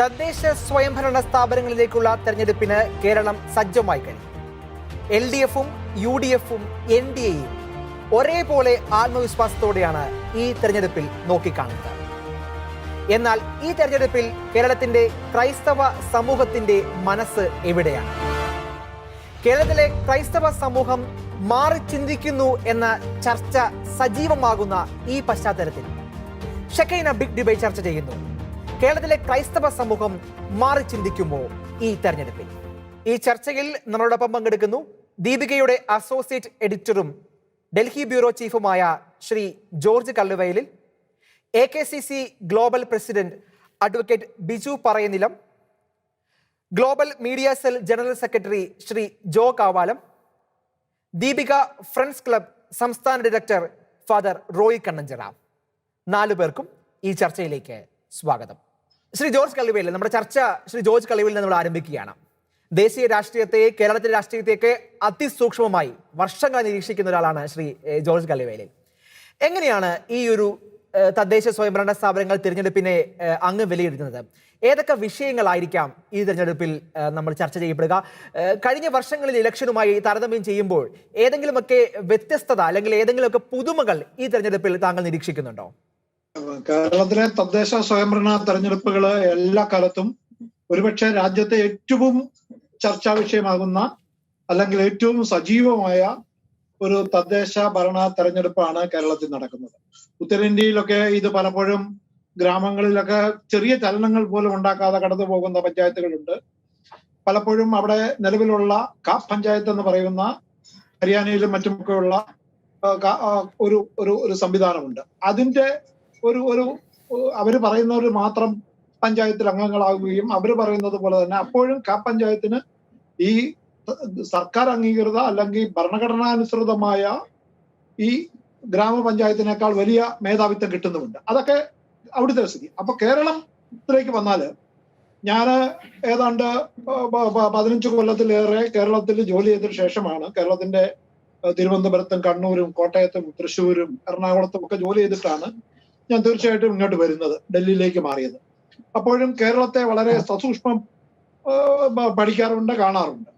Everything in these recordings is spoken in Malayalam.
തദ്ദേശ സ്വയംഭരണ സ്ഥാപനങ്ങളിലേക്കുള്ള തെരഞ്ഞെടുപ്പിന് കേരളം സജ്ജമായി കഴിഞ്ഞു. LDF-ഉം UDF-ഉം NDA-യും ഒരേപോലെ ആത്മവിശ്വാസത്തോടെയാണ് ഈ തെരഞ്ഞെടുപ്പിൽ നോക്കിക്കാണുന്നത്. എന്നാൽ ഈ തെരഞ്ഞെടുപ്പിൽ കേരളത്തിന്റെ ക്രൈസ്തവ സമൂഹത്തിന്റെ മനസ്സ് എവിടെയാണ്? കേരളത്തിലെ ക്രൈസ്തവ സമൂഹം മാറി ചിന്തിക്കുന്നു എന്ന ചർച്ച സജീവമാകുന്ന ഈ പശ്ചാത്തലത്തിൽ ഷെക്കൈന ബിഗ് ഡിബേറ്റ് ചർച്ച ചെയ്യുന്നു. കേരളത്തിലെ ക്രൈസ്തവ സമൂഹം മാറി ചിന്തിക്കുമോ ഈ തെരഞ്ഞെടുപ്പിൽ? ഈ ചർച്ചയിൽ നമ്മളോടൊപ്പം പങ്കെടുക്കുന്നു ദീപികയുടെ അസോസിയേറ്റ് എഡിറ്ററും ഡൽഹി ബ്യൂറോ ചീഫുമായ Shri George Kalluvayalil, AKCC global president advocate Biju Parayanilam, global media cell general secretary Shri Jo Kavalam, Deepika friends club സംസ്ഥാന ഡയറക്ടർ ഫാദർ റോയി കണ്ണഞ്ചിറ. 4 പേർക്കും ഈ ചർച്ചയിലേക്ക് സ്വാഗതം. ശ്രീ ജോർജ് കല്ലുവയൽ, നമ്മുടെ ചർച്ച ശ്രീ ജോർജ് കല്ലുവയലിൽ നമ്മൾ ആരംഭിക്കുകയാണ്. ദേശീയ രാഷ്ട്രീയത്തെ, കേരളത്തിലെ രാഷ്ട്രീയത്തെയൊക്കെ അതിസൂക്ഷ്മമായി വർഷങ്ങൾ നിരീക്ഷിക്കുന്ന ഒരാളാണ് ശ്രീ ജോർജ് കല്ലുവയലിൽ. എങ്ങനെയാണ് ഈ ഒരു തദ്ദേശ സ്വയംഭരണ സ്ഥാപനങ്ങൾ തിരഞ്ഞെടുപ്പിനെ അങ്ങ് വിലയിരുത്തുന്നത്? ഏതൊക്കെ വിഷയങ്ങളായിരിക്കാം ഈ തിരഞ്ഞെടുപ്പിൽ നമ്മൾ ചർച്ച ചെയ്യപ്പെടുക? കഴിഞ്ഞ വർഷങ്ങളിൽ ഇലക്ഷനുമായി താരതമ്യം ചെയ്യുമ്പോൾ ഏതെങ്കിലുമൊക്കെ വ്യത്യസ്തത അല്ലെങ്കിൽ ഏതെങ്കിലുമൊക്കെ പുതുമകൾ ഈ തെരഞ്ഞെടുപ്പിൽ താങ്കൾ നിരീക്ഷിക്കുന്നുണ്ടോ? കേരളത്തിലെ തദ്ദേശ സ്വയംഭരണ തെരഞ്ഞെടുപ്പുകൾ എല്ലാ കാലത്തും ഒരുപക്ഷെ രാജ്യത്തെ ഏറ്റവും ചർച്ചാ വിഷയമാകുന്ന അല്ലെങ്കിൽ ഏറ്റവും സജീവമായ ഒരു തദ്ദേശ ഭരണ തെരഞ്ഞെടുപ്പാണ് കേരളത്തിൽ നടക്കുന്നത്. ഉത്തരേന്ത്യയിലൊക്കെ ഇത് പലപ്പോഴും ഗ്രാമങ്ങളിലൊക്കെ ചെറിയ ചലനങ്ങൾ പോലും ഉണ്ടാക്കാതെ കടന്നു പോകുന്ന പഞ്ചായത്തുകളുണ്ട്. പലപ്പോഴും അവിടെ നിലവിലുള്ള കാപ്പ് പഞ്ചായത്ത് എന്ന് പറയുന്ന ഹരിയാനയിലും മറ്റുമൊക്കെയുള്ള ഒരു ഒരു ഒരു സംവിധാനമുണ്ട്. അതിന്റെ ഒരു അവര് പറയുന്നവർ മാത്രം പഞ്ചായത്തിൽ അംഗങ്ങളാകുകയും അവര് പറയുന്നത് പോലെ തന്നെ അപ്പോഴും കാപ്പ് പഞ്ചായത്തിന് ഈ സർക്കാർ അംഗീകൃത അല്ലെങ്കിൽ ഭരണഘടനാനുസൃതമായ ഈ ഗ്രാമപഞ്ചായത്തിനേക്കാൾ വലിയ മേധാവിത്വം കിട്ടുന്നുമുണ്ട്. അതൊക്കെ അവിടുത്തെ സ്ഥിതി. അപ്പൊ കേരളത്തിലേക്ക് വന്നാല് ഞാൻ ഏതാണ്ട് 15 കൊല്ലത്തിലേറെ കേരളത്തിൽ ജോലി ചെയ്തതിനു ശേഷമാണ് കേരളത്തിന്റെ തിരുവനന്തപുരത്തും കണ്ണൂരും കോട്ടയത്തും തൃശ്ശൂരും എറണാകുളത്തും ഒക്കെ ജോലി ചെയ്തിട്ടാണ് ഞാൻ തീർച്ചയായിട്ടും ഇങ്ങോട്ട് വരുന്നത്, ഡൽഹിയിലേക്ക് മാറിയത്. അപ്പോഴും കേരളത്തെ വളരെ സസൂക്ഷ്മം പഠിക്കാറുണ്ട്, കാണാറുണ്ട്.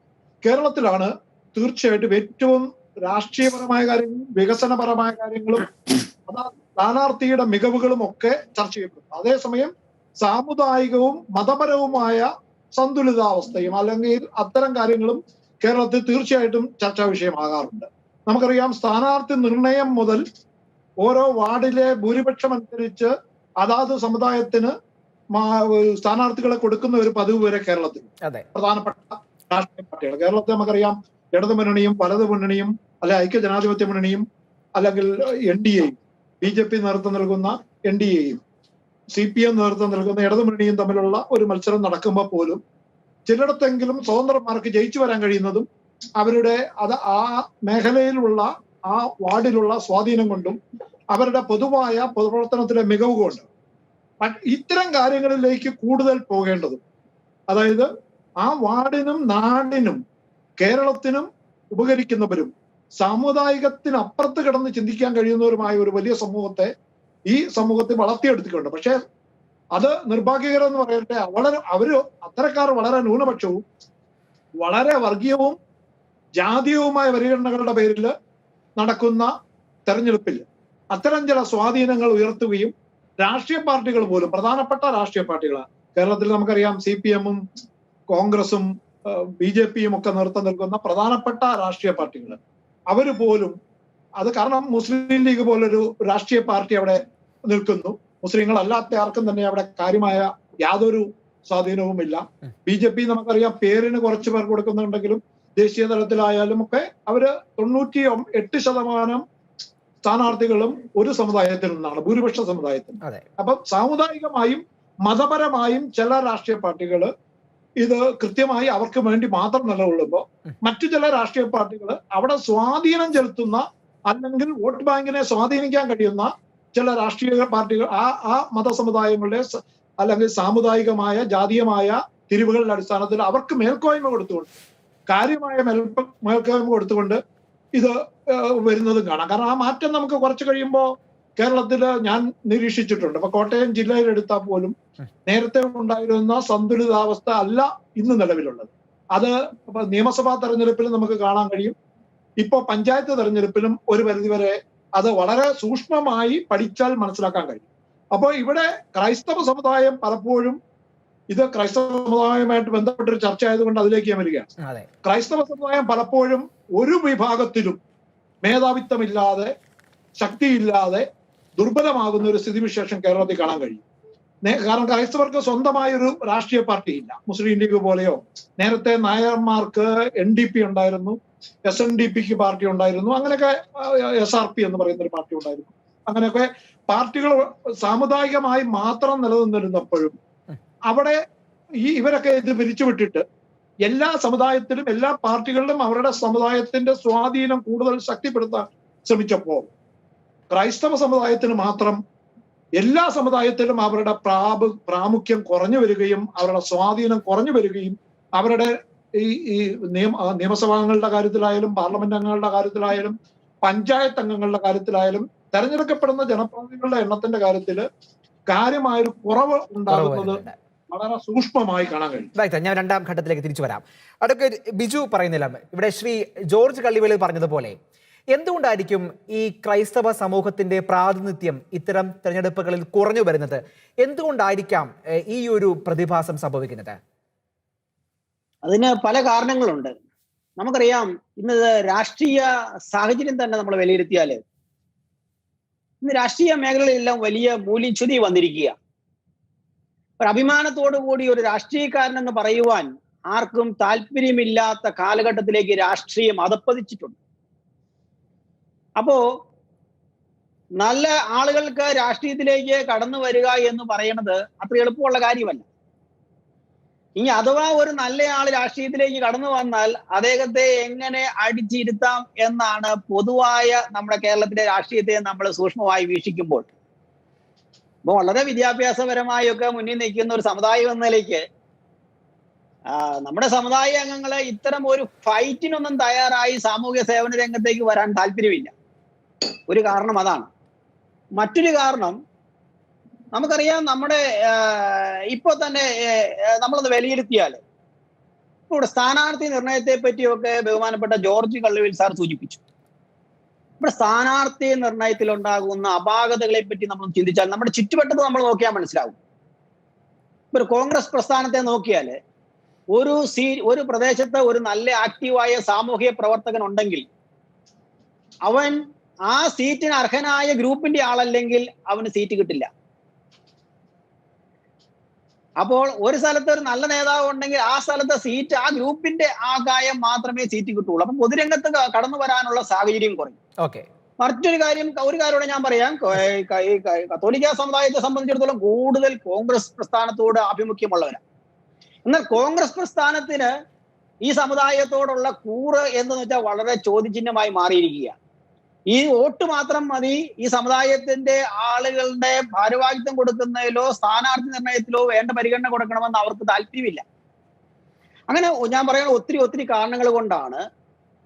കേരളത്തിലാണ് തീർച്ചയായിട്ടും ഏറ്റവും രാഷ്ട്രീയപരമായ കാര്യങ്ങളും വികസനപരമായ കാര്യങ്ങളും സ്ഥാനാർത്ഥിയുടെ മികവുകളും ഒക്കെ ചർച്ച ചെയ്യപ്പെടുന്നു. അതേസമയം സാമുദായികവും മതപരവുമായ സന്തുലിതാവസ്ഥയും അല്ലെങ്കിൽ അത്തരം കാര്യങ്ങളും കേരളത്തിൽ തീർച്ചയായിട്ടും ചർച്ചാ വിഷയമാകാറുണ്ട്. നമുക്കറിയാം, സ്ഥാനാർത്ഥി നിർണയം മുതൽ ഓരോ വാർഡിലെ ഭൂരിപക്ഷം അനുസരിച്ച് അതാത് സമുദായത്തിന് സ്ഥാനാർത്ഥികളെ കൊടുക്കുന്ന ഒരു പതിവ് വരെ കേരളത്തിൽ പ്രധാനപ്പെട്ട രാഷ്ട്രീയ പാർട്ടികൾ. കേരളത്തിൽ നമുക്കറിയാം, ഇടതു മുന്നണിയും വലതു മുന്നണിയും അല്ലെ ഐക്യ ജനാധിപത്യ മുന്നണിയും അല്ലെങ്കിൽ NDA-യും BJP നേതൃത്വം നൽകുന്ന NDA-യും CPM നേതൃത്വം നൽകുന്ന ഇടതു മുന്നണിയും തമ്മിലുള്ള ഒരു മത്സരം നടക്കുമ്പോൾ പോലും ചിലയിടത്തെങ്കിലും സ്വതന്ത്രന്മാർക്ക് ജയിച്ചു വരാൻ കഴിയുന്നതും അവരുടെ ആ മേഖലയിലുള്ള ആ വാർഡിലുള്ള സ്വാധീനം കൊണ്ടും അവരുടെ പൊതുവായ പൊതുപ്രവർത്തനത്തിലെ മികവ് കൊണ്ടും. ഇത്തരം കാര്യങ്ങളിലേക്ക് കൂടുതൽ പോകേണ്ടതും, അതായത് ആ വാർഡിനും നാടിനും കേരളത്തിനും ഉപകരിക്കുന്നവരും സാമുദായികത്തിനപ്പുറത്ത് കിടന്ന് ചിന്തിക്കാൻ കഴിയുന്നവരുമായ ഒരു വലിയ സമൂഹത്തെ ഈ സമൂഹത്തിൽ വളർത്തിയെടുത്തിട്ടുണ്ട്. പക്ഷെ അത് നിർഭാഗ്യകരം എന്ന് പറയട്ടെ, അവര് അത്തരക്കാർ വളരെ ന്യൂനപക്ഷവും വളരെ വർഗീയവും ജാതീയവുമായ പരിഗണനകളുടെ പേരിൽ നടക്കുന്ന തെരഞ്ഞെടുപ്പിൽ അത്തരം ചില സ്വാധീനങ്ങൾ ഉയർത്തുകയും രാഷ്ട്രീയ പാർട്ടികൾ പോലും, പ്രധാനപ്പെട്ട രാഷ്ട്രീയ പാർട്ടികളാണ് കേരളത്തിൽ നമുക്കറിയാം, CPM-ഉം കോൺഗ്രസും BJP-യും ഒക്കെ നേതൃത്വം നൽകുന്ന പ്രധാനപ്പെട്ട രാഷ്ട്രീയ പാർട്ടികൾ, അവര് പോലും അത് കാരണം മുസ്ലിം ലീഗ് പോലൊരു രാഷ്ട്രീയ പാർട്ടി അവിടെ നിൽക്കുന്നു. മുസ്ലിങ്ങൾ അല്ലാത്ത ആർക്കും തന്നെ അവിടെ കാര്യമായ യാതൊരു സ്വാധീനവുമില്ല. BJP നമുക്കറിയാം, പേരിന് കുറച്ച് പേർ കൊടുക്കുന്നുണ്ടെങ്കിലും ദേശീയ തലത്തിലായാലും ഒക്കെ അവര് 98% സ്ഥാനാർത്ഥികളും ഒരു സമുദായത്തിൽ നിന്നാണ്, ഭൂരിപക്ഷ സമുദായത്തിൽ. അപ്പം സാമുദായികമായും മതപരമായും ചില രാഷ്ട്രീയ പാർട്ടികൾ ഇത് കൃത്യമായി അവർക്ക് വേണ്ടി മാത്രം നിലകൊള്ളുമ്പോൾ മറ്റു ചില രാഷ്ട്രീയ പാർട്ടികൾ അവിടെ സ്വാധീനം ചെലുത്തുന്ന അല്ലെങ്കിൽ വോട്ട് ബാങ്കിനെ സ്വാധീനിക്കാൻ കഴിയുന്ന ചില രാഷ്ട്രീയ പാർട്ടികൾ ആ മതസമുദായങ്ങളുടെ അല്ലെങ്കിൽ സാമുദായികമായ ജാതീയമായ തിരിവുകളുടെ അടിസ്ഥാനത്തിൽ അവർക്ക് മേൽക്കോയ്മ കൊടുത്തുകൊണ്ട്, കാര്യമായ മേൽക്കോയ്മ കൊടുത്തുകൊണ്ട് ഇത് വരുന്നതും കാണാം. കാരണം ആ മാറ്റം നമുക്ക് കുറച്ച് കഴിയുമ്പോൾ കേരളത്തിൽ ഞാൻ നിരീക്ഷിച്ചിട്ടുണ്ട്. അപ്പൊ കോട്ടയം ജില്ലയിൽ എടുത്താൽ പോലും നേരത്തെ ഉണ്ടായിരുന്ന സന്തുലിതാവസ്ഥ അല്ല ഇന്ന് നിലവിലുള്ളത്. അത് നിയമസഭാ തെരഞ്ഞെടുപ്പിൽ നമുക്ക് കാണാൻ കഴിയും. ഇപ്പൊ പഞ്ചായത്ത് തെരഞ്ഞെടുപ്പിലും ഒരു പരിധിവരെ അത് വളരെ സൂക്ഷ്മമായി പഠിച്ചാൽ മനസ്സിലാക്കാൻ കഴിയും. അപ്പോൾ ഇവിടെ ക്രൈസ്തവ സമുദായം പലപ്പോഴും, ഇത് ക്രൈസ്തവ സമുദായവുമായിട്ട് ബന്ധപ്പെട്ടൊരു ചർച്ച ആയതുകൊണ്ട് അതിലേക്ക് ഞാൻ വരികയാണ്. ക്രൈസ്തവ സമുദായം പലപ്പോഴും ഒരു വിഭാഗത്തിലും മേധാവിത്വമില്ലാതെ, ശക്തിയില്ലാതെ ദുർബലമാകുന്ന ഒരു സ്ഥിതിവിശേഷം കേരളത്തിൽ കാണാൻ കഴിയും. കാരണം ക്രൈസ്തവർക്ക് സ്വന്തമായൊരു രാഷ്ട്രീയ പാർട്ടി ഇല്ല. മുസ്ലിം ലീഗ് പോലെയോ, നേരത്തെ നായർമാർക്ക് NDP ഉണ്ടായിരുന്നു, SNDPക്ക് പാർട്ടി ഉണ്ടായിരുന്നു, അങ്ങനെയൊക്കെ SRP എന്ന് പറയുന്ന ഒരു പാർട്ടി ഉണ്ടായിരുന്നു. അങ്ങനെയൊക്കെ പാർട്ടികൾ സാമുദായികമായി മാത്രം നിലനിന്നിരുന്നപ്പോഴും അവിടെ ഇവരൊക്കെ ഇത് പിരിച്ചുവിട്ടിട്ട് എല്ലാ സമുദായത്തിലും, എല്ലാ പാർട്ടികളിലും അവരുടെ സമുദായത്തിന്റെ സ്വാധീനം കൂടുതൽ ശക്തിപ്പെടുത്താൻ ശ്രമിച്ചപ്പോൾ ക്രൈസ്തവ സമുദായത്തിന് മാത്രം എല്ലാ സമുദായത്തിലും അവരുടെ പ്രാമുഖ്യം കുറഞ്ഞു വരികയും അവരുടെ സ്വാധീനം കുറഞ്ഞു വരികയും അവരുടെ ഈ നിയമസഭാംഗങ്ങളുടെ കാര്യത്തിലായാലും, പാർലമെന്റ് അംഗങ്ങളുടെ കാര്യത്തിലായാലും, പഞ്ചായത്ത് അംഗങ്ങളുടെ കാര്യത്തിലായാലും, തെരഞ്ഞെടുക്കപ്പെടുന്ന ജനപ്രതിനിധികളുടെ എണ്ണത്തിന്റെ കാര്യത്തിൽ കാര്യമായൊരു കുറവ് ഉണ്ടാകുന്നത് വളരെ സൂക്ഷ്മമായി കാണാൻ കഴിയും. ഞാൻ രണ്ടാം ഘട്ടത്തിലേക്ക് തിരിച്ചു വരാം. അഡ്വക്കേറ്റ് ബിജു പറയുന്നില്ല, ഇവിടെ ശ്രീ ജോർജ് കള്ളിവേലിൽ പറഞ്ഞതുപോലെ എന്തുകൊണ്ടായിരിക്കും ഈ ക്രൈസ്തവ സമൂഹത്തിന്റെ പ്രാതിനിധ്യം ഇത്തരം തെരഞ്ഞെടുപ്പുകളിൽ കുറഞ്ഞു വരുന്നത്? എന്തുകൊണ്ടായിരിക്കാം ഈ ഒരു പ്രതിഭാസം സംഭവിക്കുന്നത്? അതിന് പല കാരണങ്ങളുണ്ട്. നമുക്കറിയാം, ഇന്ന് രാഷ്ട്രീയ സാഹചര്യം തന്നെ നമ്മൾ വിലയിരുത്തിയാല് ഇന്ന് രാഷ്ട്രീയ മേഖലകളിലെല്ലാം വലിയ മൂല്യച്യുതി വന്നിരിക്കുക. ഒരു അഭിമാനത്തോടു കൂടി ഒരു രാഷ്ട്രീയക്കാരൻ എന്ന് പറയുവാൻ ആർക്കും താല്പര്യമില്ലാത്ത കാലഘട്ടത്തിലേക്ക് രാഷ്ട്രീയം അധപ്പതിച്ചിട്ടുണ്ട്. അപ്പോ നല്ല ആളുകൾക്ക് രാഷ്ട്രീയത്തിലേക്ക് കടന്നു വരിക എന്ന് പറയുന്നത് അത്ര എളുപ്പമുള്ള കാര്യമല്ല. ഇനി അഥവാ ഒരു നല്ല ആൾ രാഷ്ട്രീയത്തിലേക്ക് കടന്നു വന്നാൽ അദ്ദേഹത്തെ എങ്ങനെ അടിച്ചിരുത്താം എന്നാണ് പൊതുവായ നമ്മുടെ കേരളത്തിലെ രാഷ്ട്രീയത്തെ നമ്മൾ സൂക്ഷ്മമായി വീക്ഷിക്കുമ്പോൾ. അപ്പൊ വളരെ വിദ്യാഭ്യാസപരമായൊക്കെ മുന്നിൽ നിൽക്കുന്ന ഒരു സമുദായം എന്ന നിലയ്ക്ക് നമ്മുടെ സമുദായ അംഗങ്ങളെ ഇത്തരം ഒരു ഫൈറ്റിനൊന്നും തയ്യാറായി സാമൂഹ്യ സേവന രംഗത്തേക്ക് വരാൻ താല്പര്യമില്ല. ഒരു കാരണം അതാണ്. മറ്റൊരു കാരണം, നമുക്കറിയാം, നമ്മുടെ ഇപ്പൊ തന്നെ നമ്മളൊന്ന് വിലയിരുത്തിയാൽ ഇവിടെ സ്ഥാനാർത്ഥി നിർണയത്തെ പറ്റിയൊക്കെ ബഹുമാനപ്പെട്ട ജോർജ് കള്ളിവേൽ സാർ സൂചിപ്പിച്ചു. ഇവിടെ സ്ഥാനാർത്ഥി നിർണയത്തിൽ ഉണ്ടാകുന്ന അപാകതകളെ പറ്റി നമ്മൾ ചിന്തിച്ചാൽ നമ്മുടെ ചുറ്റുവട്ടത്ത് നമ്മൾ നോക്കിയാൽ മനസ്സിലാവും. ഒരു കോൺഗ്രസ് പ്രസ്ഥാനത്തെ നോക്കിയാൽ ഒരു പ്രദേശത്ത് ഒരു നല്ല ആക്റ്റീവായ സാമൂഹിക പ്രവർത്തകൻ ഉണ്ടെങ്കിൽ അവൻ ആ സീറ്റിന് അർഹനായ ഗ്രൂപ്പിന്റെ ആളല്ലെങ്കിൽ അവന് സീറ്റ് കിട്ടില്ല. അപ്പോൾ ഒരു സ്ഥലത്ത് ഒരു നല്ല നേതാവ് ഉണ്ടെങ്കിൽ ആ സ്ഥലത്തെ സീറ്റ് ആ ഗ്രൂപ്പിന്റെ ആദായം മാത്രമേ സീറ്റ് കിട്ടുള്ളൂ. അപ്പൊ പൊതുരംഗത്ത് കടന്നു വരാനുള്ള സാഹചര്യം കുറയും. മറ്റൊരു കാര്യം, ഒരു കാര്യം ഞാൻ പറയാം. കത്തോലിക്ക സമുദായത്തെ സംബന്ധിച്ചിടത്തോളം കൂടുതൽ കോൺഗ്രസ് പ്രസ്ഥാനത്തോട് ആഭിമുഖ്യമുള്ളവരാണ്. എന്നാൽ കോൺഗ്രസ് പ്രസ്ഥാനത്തിന് ഈ സമുദായത്തോടുള്ള കൂറ് എന്ന് വെച്ചാൽ വളരെ ചോദ്യചിഹ്നമായി മാറിയിരിക്കുക. ഈ വോട്ട് മാത്രം മതി ഈ സമുദായത്തിന്റെ ആളുകളുടെ ഭാരവാഹിത്വം കൊടുക്കുന്നതിലോ സ്ഥാനാർത്ഥി നിർണയത്തിലോ വേണ്ട പരിഗണന കൊടുക്കണമെന്ന് അവർക്ക് താല്പര്യമില്ല. അങ്ങനെ ഞാൻ പറയുന്ന ഒത്തിരി കാരണങ്ങൾ കൊണ്ടാണ്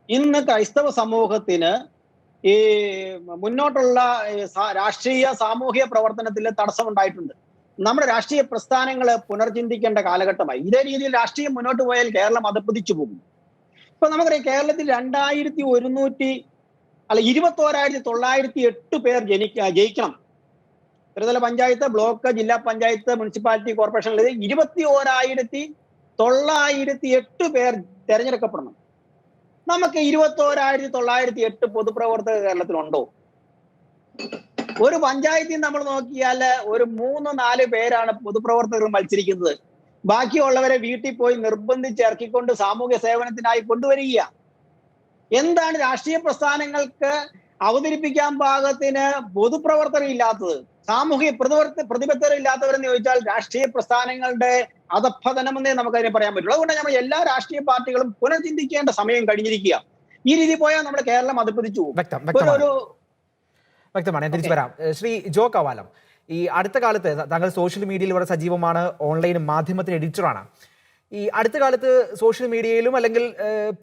ഇന്ന് ക്രൈസ്തവ സമൂഹത്തിന് ഈ മുന്നോട്ടുള്ള രാഷ്ട്രീയ സാമൂഹിക പ്രവർത്തനത്തിൽ തടസ്സമുണ്ടായിട്ടുണ്ട്. നമ്മുടെ രാഷ്ട്രീയ പ്രസ്ഥാനങ്ങളെ പുനർചിന്തിക്കേണ്ട കാലഘട്ടമായി. ഇതേ രീതിയിൽ രാഷ്ട്രീയം മുന്നോട്ട് പോയാൽ കേരളം അധപ്പതിച്ചു പോകും. ഇപ്പൊ നമുക്കറിയാം, കേരളത്തിൽ 21,908 പേർ ജയിക്കണം. ത്രിതല പഞ്ചായത്ത്, ബ്ലോക്ക്, ജില്ലാ പഞ്ചായത്ത്, മുനിസിപ്പാലിറ്റി, കോർപ്പറേഷനിൽ 21,908 പേർ തെരഞ്ഞെടുക്കപ്പെടണം. നമുക്ക് 21,908 പൊതുപ്രവർത്തകർ കേരളത്തിലുണ്ടോ? ഒരു പഞ്ചായത്തിൽ നമ്മൾ നോക്കിയാൽ ഒരു 3-4 പേരാണ് പൊതുപ്രവർത്തകർ മത്സരിക്കുന്നത്. ബാക്കിയുള്ളവരെ വീട്ടിൽ പോയി നിർബന്ധിച്ച് ഇറക്കിക്കൊണ്ട് സാമൂഹ്യ സേവനത്തിനായി കൊണ്ടുവരിക. എന്താണ് രാഷ്ട്രീയ പ്രസ്ഥാനങ്ങൾക്ക് അവതരിപ്പിക്കാൻ പാകത്തിന് പൊതുപ്രവർത്തകർ ഇല്ലാത്തത്, സാമൂഹിക പ്രതിബദ്ധരില്ലാത്തവരെന്ന് ചോദിച്ചാൽ രാഷ്ട്രീയ പ്രസ്ഥാനങ്ങളുടെ അധപ്പതനമെന്നേ നമുക്കതിനെ പറയാൻ പറ്റുള്ളൂ. അതുകൊണ്ട് നമ്മൾ എല്ലാ രാഷ്ട്രീയ പാർട്ടികളും പുനർചിന്തിക്കേണ്ട സമയം കഴിഞ്ഞിരിക്കുക. ഈ രീതി പോയാൽ നമ്മുടെ കേരളം അധപ്പതിച്ചു പോകും. വ്യക്തമാണ്. ഞാൻ തിരിച്ചു വരാം. ശ്രീ ജോ കവാലം, ഈ അടുത്ത കാലത്ത് താങ്കൾ സോഷ്യൽ മീഡിയയിൽ വളരെ സജീവമാണ്, ഓൺലൈൻ മാധ്യമത്തിന് എഡിറ്ററാണ്. ഈ അടുത്ത കാലത്ത് സോഷ്യൽ മീഡിയയിലും അല്ലെങ്കിൽ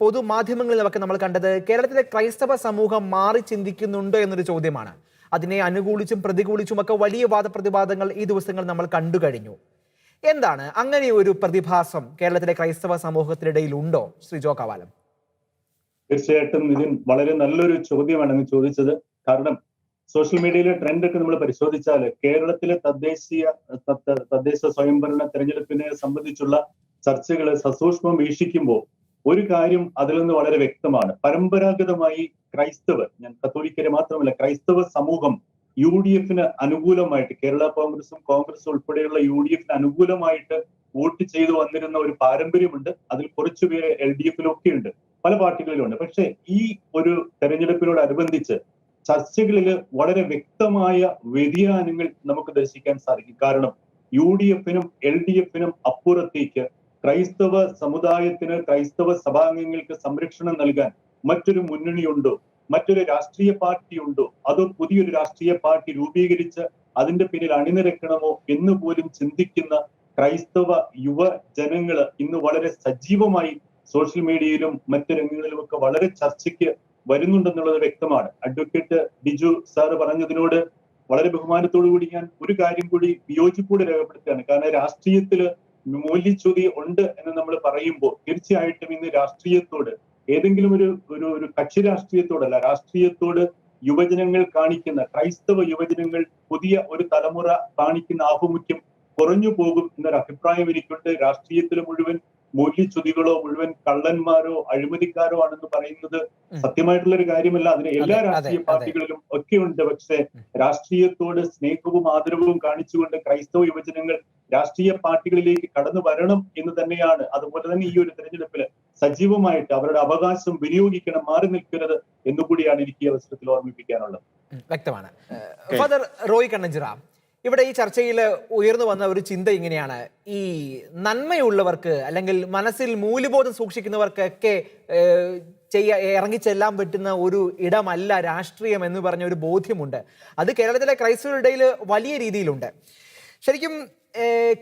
പൊതുമാധ്യമങ്ങളിലുമൊക്കെ നമ്മൾ കണ്ടത് കേരളത്തിലെ ക്രൈസ്തവ സമൂഹം മാറി ചിന്തിക്കുന്നുണ്ടോ എന്നൊരു ചോദ്യമാണ്. അതിനെ അനുകൂലിച്ചും പ്രതികൂലിച്ചും ഒക്കെ വലിയ വാദപ്രതിവാദങ്ങൾ ഈ ദിവസങ്ങൾ നമ്മൾ കണ്ടു കഴിഞ്ഞു. എന്താണ് അങ്ങനെ ഒരു പ്രതിഭാസം കേരളത്തിലെ ക്രൈസ്തവ സമൂഹത്തിനിടയിൽ ഉണ്ടോ, ശ്രീ ജോ കവാലം? തീർച്ചയായിട്ടും ഇതിൻ വളരെ നല്ലൊരു ചോദ്യമാണ് അങ്ങ് ചോദിച്ചത്. കാരണം സോഷ്യൽ മീഡിയയിലെ ട്രെൻഡ് ഒക്കെ നമ്മൾ പരിശോധിച്ചാൽ കേരളത്തിലെ തദ്ദേശ സ്വയംഭരണ തെരഞ്ഞെടുപ്പിനെ സംബന്ധിച്ചുള്ള ചർച്ചകൾ സസൂക്ഷ്മം വീക്ഷിക്കുമ്പോൾ ഒരു കാര്യം അതിൽ നിന്ന് വളരെ വ്യക്തമാണ്. പരമ്പരാഗതമായി ക്രൈസ്തവർ, ഞാൻ കത്തോലിക്കരെ മാത്രമല്ല, ക്രൈസ്തവ സമൂഹം UDF അനുകൂലമായിട്ട്, കേരള കോൺഗ്രസും ഉൾപ്പെടെയുള്ള UDF അനുകൂലമായിട്ട് വോട്ട് ചെയ്തു വന്നിരുന്ന ഒരു പാരമ്പര്യമുണ്ട്. അതിൽ കുറച്ചുപേര് LDF ഉണ്ട്, പല പാർട്ടികളിലുണ്ട്. പക്ഷെ ഈ ഒരു തെരഞ്ഞെടുപ്പിനോടനുബന്ധിച്ച് ചർച്ചകളിൽ വളരെ വ്യക്തമായ വ്യതിയാനങ്ങൾ നമുക്ക് ദർശിക്കാൻ സാധിക്കും. കാരണം UDF LDF അപ്പുറത്തേക്ക് ക്രൈസ്തവ സമുദായത്തിന്, ക്രൈസ്തവ സഭാംഗങ്ങൾക്ക് സംരക്ഷണം നൽകാൻ മറ്റൊരു മുന്നണിയുണ്ടോ, മറ്റൊരു രാഷ്ട്രീയ പാർട്ടി ഉണ്ടോ, അതോ പുതിയൊരു രാഷ്ട്രീയ പാർട്ടി രൂപീകരിച്ച് അതിന്റെ പിന്നിൽ അണിനിരക്കണമോ എന്ന് പോലും ചിന്തിക്കുന്ന ക്രൈസ്തവ യുവജനങ്ങൾ ഇന്ന് വളരെ സജീവമായി സോഷ്യൽ മീഡിയയിലും മറ്റ് രംഗങ്ങളിലും ഒക്കെ വളരെ ചർച്ചയ്ക്ക് വരുന്നുണ്ടെന്നുള്ളത് വ്യക്തമാണ്. അഡ്വക്കേറ്റ് ഡിജു സാറ് പറഞ്ഞതിനോട് വളരെ ബഹുമാനത്തോടു കൂടി ഞാൻ ഒരു കാര്യം കൂടി വിയോജിപ്പോടെ രേഖപ്പെടുത്തുകയാണ്. കാരണം രാഷ്ട്രീയത്തില് മൂല്യച്യുതി ഉണ്ട് എന്ന് നമ്മൾ പറയുമ്പോൾ തീർച്ചയായിട്ടും ഇന്ന് രാഷ്ട്രീയത്തോട്, ഏതെങ്കിലും ഒരു കക്ഷി രാഷ്ട്രീയത്തോടല്ല, രാഷ്ട്രീയത്തോട് യുവജനങ്ങൾ കാണിക്കുന്ന, ക്രൈസ്തവ യുവജനങ്ങൾ പുതിയ ഒരു തലമുറ കാണിക്കുന്ന ആഭിമുഖ്യം കുറഞ്ഞു പോകും എന്നൊരു അഭിപ്രായം എനിക്കുണ്ട്. രാഷ്ട്രീയത്തിൽ മുഴുവൻ മൂല്യച്യുതികളോ മുഴുവൻ കള്ളന്മാരോ അഴിമതിക്കാരോ ആണെന്ന് പറയുന്നത് സത്യമായിട്ടുള്ള ഒരു കാര്യമല്ല. അതിന് എല്ലാ രാഷ്ട്രീയ പാർട്ടികളിലും ഒക്കെ ഉണ്ട്. പക്ഷെ രാഷ്ട്രീയത്തോട് സ്നേഹവും ആദരവും കാണിച്ചുകൊണ്ട് ക്രൈസ്തവ യുവജനങ്ങൾ രാഷ്ട്രീയ പാർട്ടികളിലേക്ക് കടന്നു വരണം എന്ന് തന്നെയാണ്. അതുപോലെ തന്നെ ഈ ഒരു തെരഞ്ഞെടുപ്പിൽ സജീവമായിട്ട് അവരുടെ അവകാശം വിനിയോഗിക്കണം, മാറി നിൽക്കരുത് എന്നുകൂടിയാണ് എനിക്ക് ഈ അവസരത്തിൽ ഓർമ്മിപ്പിക്കാനുള്ളത്. വ്യക്തമാണ്. ഫാദർ റോയ് കണ്ണഞ്ചിറ, ഇവിടെ ഈ ചർച്ചയിൽ ഉയർന്നു വന്ന ഒരു ചിന്ത ഇങ്ങനെയാണ്: ഈ നന്മയുള്ളവർക്ക് അല്ലെങ്കിൽ മനസ്സിൽ മൂല്യബോധം സൂക്ഷിക്കുന്നവർക്കൊക്കെ ഇറങ്ങിച്ചെല്ലാൻ പറ്റുന്ന ഒരു ഇടമല്ല രാഷ്ട്രീയം എന്ന് പറഞ്ഞ ഒരു ബോധ്യമുണ്ട്. അത് കേരളത്തിലെ ക്രൈസ്തവരുടെയിൽ വലിയ രീതിയിലുണ്ട്. ശരിക്കും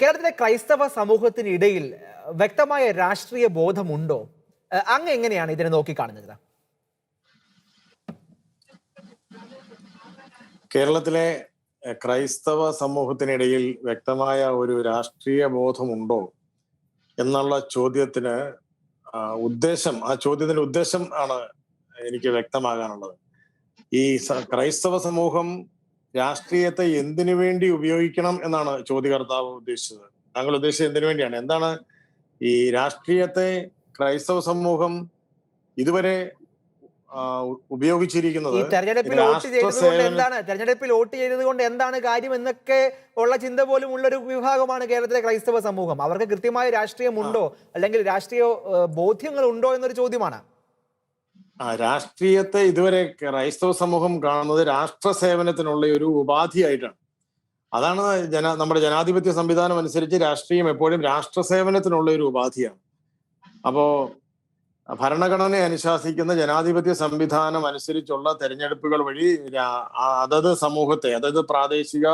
കേരളത്തിലെ ക്രൈസ്തവ സമൂഹത്തിനിടയിൽ വ്യക്തമായ രാഷ്ട്രീയ ബോധമുണ്ടോ? അങ്ങ് എങ്ങനെയാണ് ഇതിനെ നോക്കിക്കാണുന്നത്? കേരളത്തിലെ ക്രൈസ്തവ സമൂഹത്തിനിടയിൽ വ്യക്തമായ ഒരു രാഷ്ട്രീയ ബോധമുണ്ടോ എന്നുള്ള ചോദ്യത്തിന് ആ ചോദ്യത്തിന്റെ ഉദ്ദേശം ആണ് എനിക്ക് വ്യക്തമാകാനുള്ളത്. ഈ ക്രൈസ്തവ സമൂഹം രാഷ്ട്രീയത്തെ എന്തിനു വേണ്ടി ഉപയോഗിക്കണം എന്നാണ് ചോദ്യകർത്താവ് ഉദ്ദേശിച്ചത്. താങ്കൾ ഉദ്ദേശിച്ചത് എന്തിനു വേണ്ടിയാണ്? എന്താണ് ഈ രാഷ്ട്രീയത്തെ ക്രൈസ്തവ സമൂഹം ഇതുവരെ ഉപയോഗിച്ചിരിക്കുന്നത്? തെരഞ്ഞെടുപ്പിൽ വോട്ട് ചെയ്തത് കൊണ്ട് എന്താണ് കാര്യം എന്നൊക്കെ ഉള്ള ചിന്ത പോലും ഉള്ളൊരു വിഭാഗമാണ് കേരളത്തിലെ ക്രൈസ്തവ സമൂഹം. അവർക്ക് കൃത്യമായ രാഷ്ട്രീയമുണ്ടോ അല്ലെങ്കിൽ രാഷ്ട്രീയ ബോധ്യങ്ങൾ ഉണ്ടോ എന്നൊരു ചോദ്യമാണ്. രാഷ്ട്രീയത്തെ ഇതുവരെ ക്രൈസ്തവ സമൂഹം കാണുന്നത് രാഷ്ട്ര സേവനത്തിനുള്ള ഒരു ഉപാധിയായിട്ടാണ്. അതാണ് നമ്മുടെ ജനാധിപത്യ സംവിധാനം അനുസരിച്ച് രാഷ്ട്രീയം എപ്പോഴും രാഷ്ട്ര സേവനത്തിനുള്ള ഒരു ഉപാധിയാണ്. അപ്പോ ഭരണഘടനയെ അനുശാസിക്കുന്ന ജനാധിപത്യ സംവിധാനം അനുസരിച്ചുള്ള തെരഞ്ഞെടുപ്പുകൾ വഴി അതത് സമൂഹത്തെ, അതത് പ്രാദേശിക,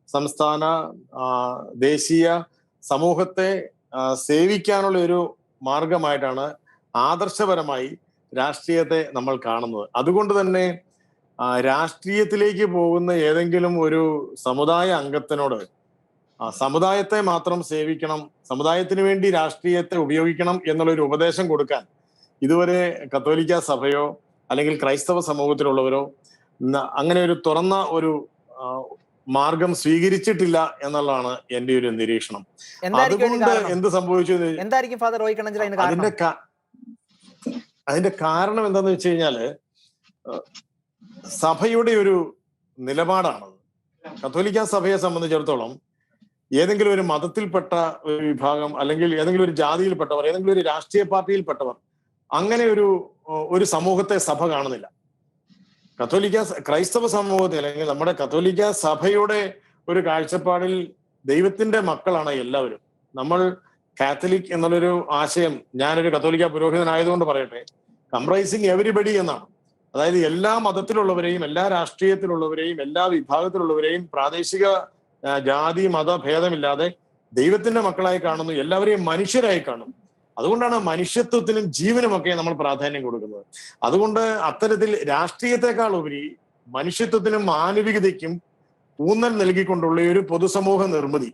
സംസ്ഥാന, ദേശീയ സമൂഹത്തെ സേവിക്കാനുള്ള ഒരു മാർഗമായിട്ടാണ് ആദർശപരമായി രാഷ്ട്രീയത്തെ നമ്മൾ കാണുന്നത്. അതുകൊണ്ട് തന്നെ രാഷ്ട്രീയത്തിലേക്ക് പോകുന്ന ഏതെങ്കിലും ഒരു സമുദായ അംഗത്തിനോട് സമുദായത്തെ മാത്രം സേവിക്കണം, സമുദായത്തിന് വേണ്ടി രാഷ്ട്രീയത്തെ ഉപയോഗിക്കണം എന്നുള്ളൊരു ഉപദേശം കൊടുക്കാൻ ഇതുവരെ കത്തോലിക്ക സഭയോ അല്ലെങ്കിൽ ക്രൈസ്തവ സമൂഹത്തിലുള്ളവരോ അങ്ങനെ ഒരു തുറന്ന ഒരു മാർഗം സ്വീകരിച്ചിട്ടില്ല എന്നുള്ളതാണ് എന്റെ ഒരു നിരീക്ഷണം. അതുകൊണ്ട് എന്ത് സംഭവിച്ചു? അതിന്റെ കാരണം എന്താന്ന് വെച്ച് കഴിഞ്ഞാല് സഭയുടെ ഒരു നിലപാടാണ്. കത്തോലിക്ക സഭയെ സംബന്ധിച്ചിടത്തോളം ഏതെങ്കിലും ഒരു മതത്തിൽപ്പെട്ട ഒരു വിഭാഗം അല്ലെങ്കിൽ ഏതെങ്കിലും ഒരു ജാതിയിൽപ്പെട്ടവർ, ഏതെങ്കിലും ഒരു രാഷ്ട്രീയ പാർട്ടിയിൽപ്പെട്ടവർ, അങ്ങനെ ഒരു സമൂഹത്തെ സഭ കാണുന്നില്ല. ക്രൈസ്തവ സമൂഹത്തിൽ അല്ലെങ്കിൽ നമ്മുടെ കത്തോലിക്ക സഭയുടെ ഒരു കാഴ്ചപ്പാടിൽ ദൈവത്തിന്റെ മക്കളാണ് എല്ലാവരും. നമ്മൾ കാത്തലിക് എന്നുള്ളൊരു ആശയം, ഞാനൊരു കത്തോലിക്ക പുരോഹിതനായതുകൊണ്ട് പറയട്ടെ, കംപ്രൈസിങ് എവരിബഡി എന്നാണ്. അതായത് എല്ലാ മതത്തിലുള്ളവരെയും, എല്ലാ രാഷ്ട്രീയത്തിലുള്ളവരെയും, എല്ലാ വിഭാഗത്തിലുള്ളവരെയും പ്രാദേശിക ജാതി മത ഭേദമില്ലാതെ ദൈവത്തിന്റെ മക്കളായി കാണുന്നു, എല്ലാവരെയും മനുഷ്യരായി കാണും. അതുകൊണ്ടാണ് മനുഷ്യത്വത്തിനും ജീവനുമൊക്കെ നമ്മൾ പ്രാധാന്യം കൊടുക്കുന്നത്. അതുകൊണ്ട് അത്തരത്തിൽ രാഷ്ട്രീയത്തെക്കാൾ ഉപരി മനുഷ്യത്വത്തിനും മാനവികതയ്ക്കും ഊന്നൽ നൽകിക്കൊണ്ടുള്ള ഒരു പൊതുസമൂഹ നിർമ്മിതി.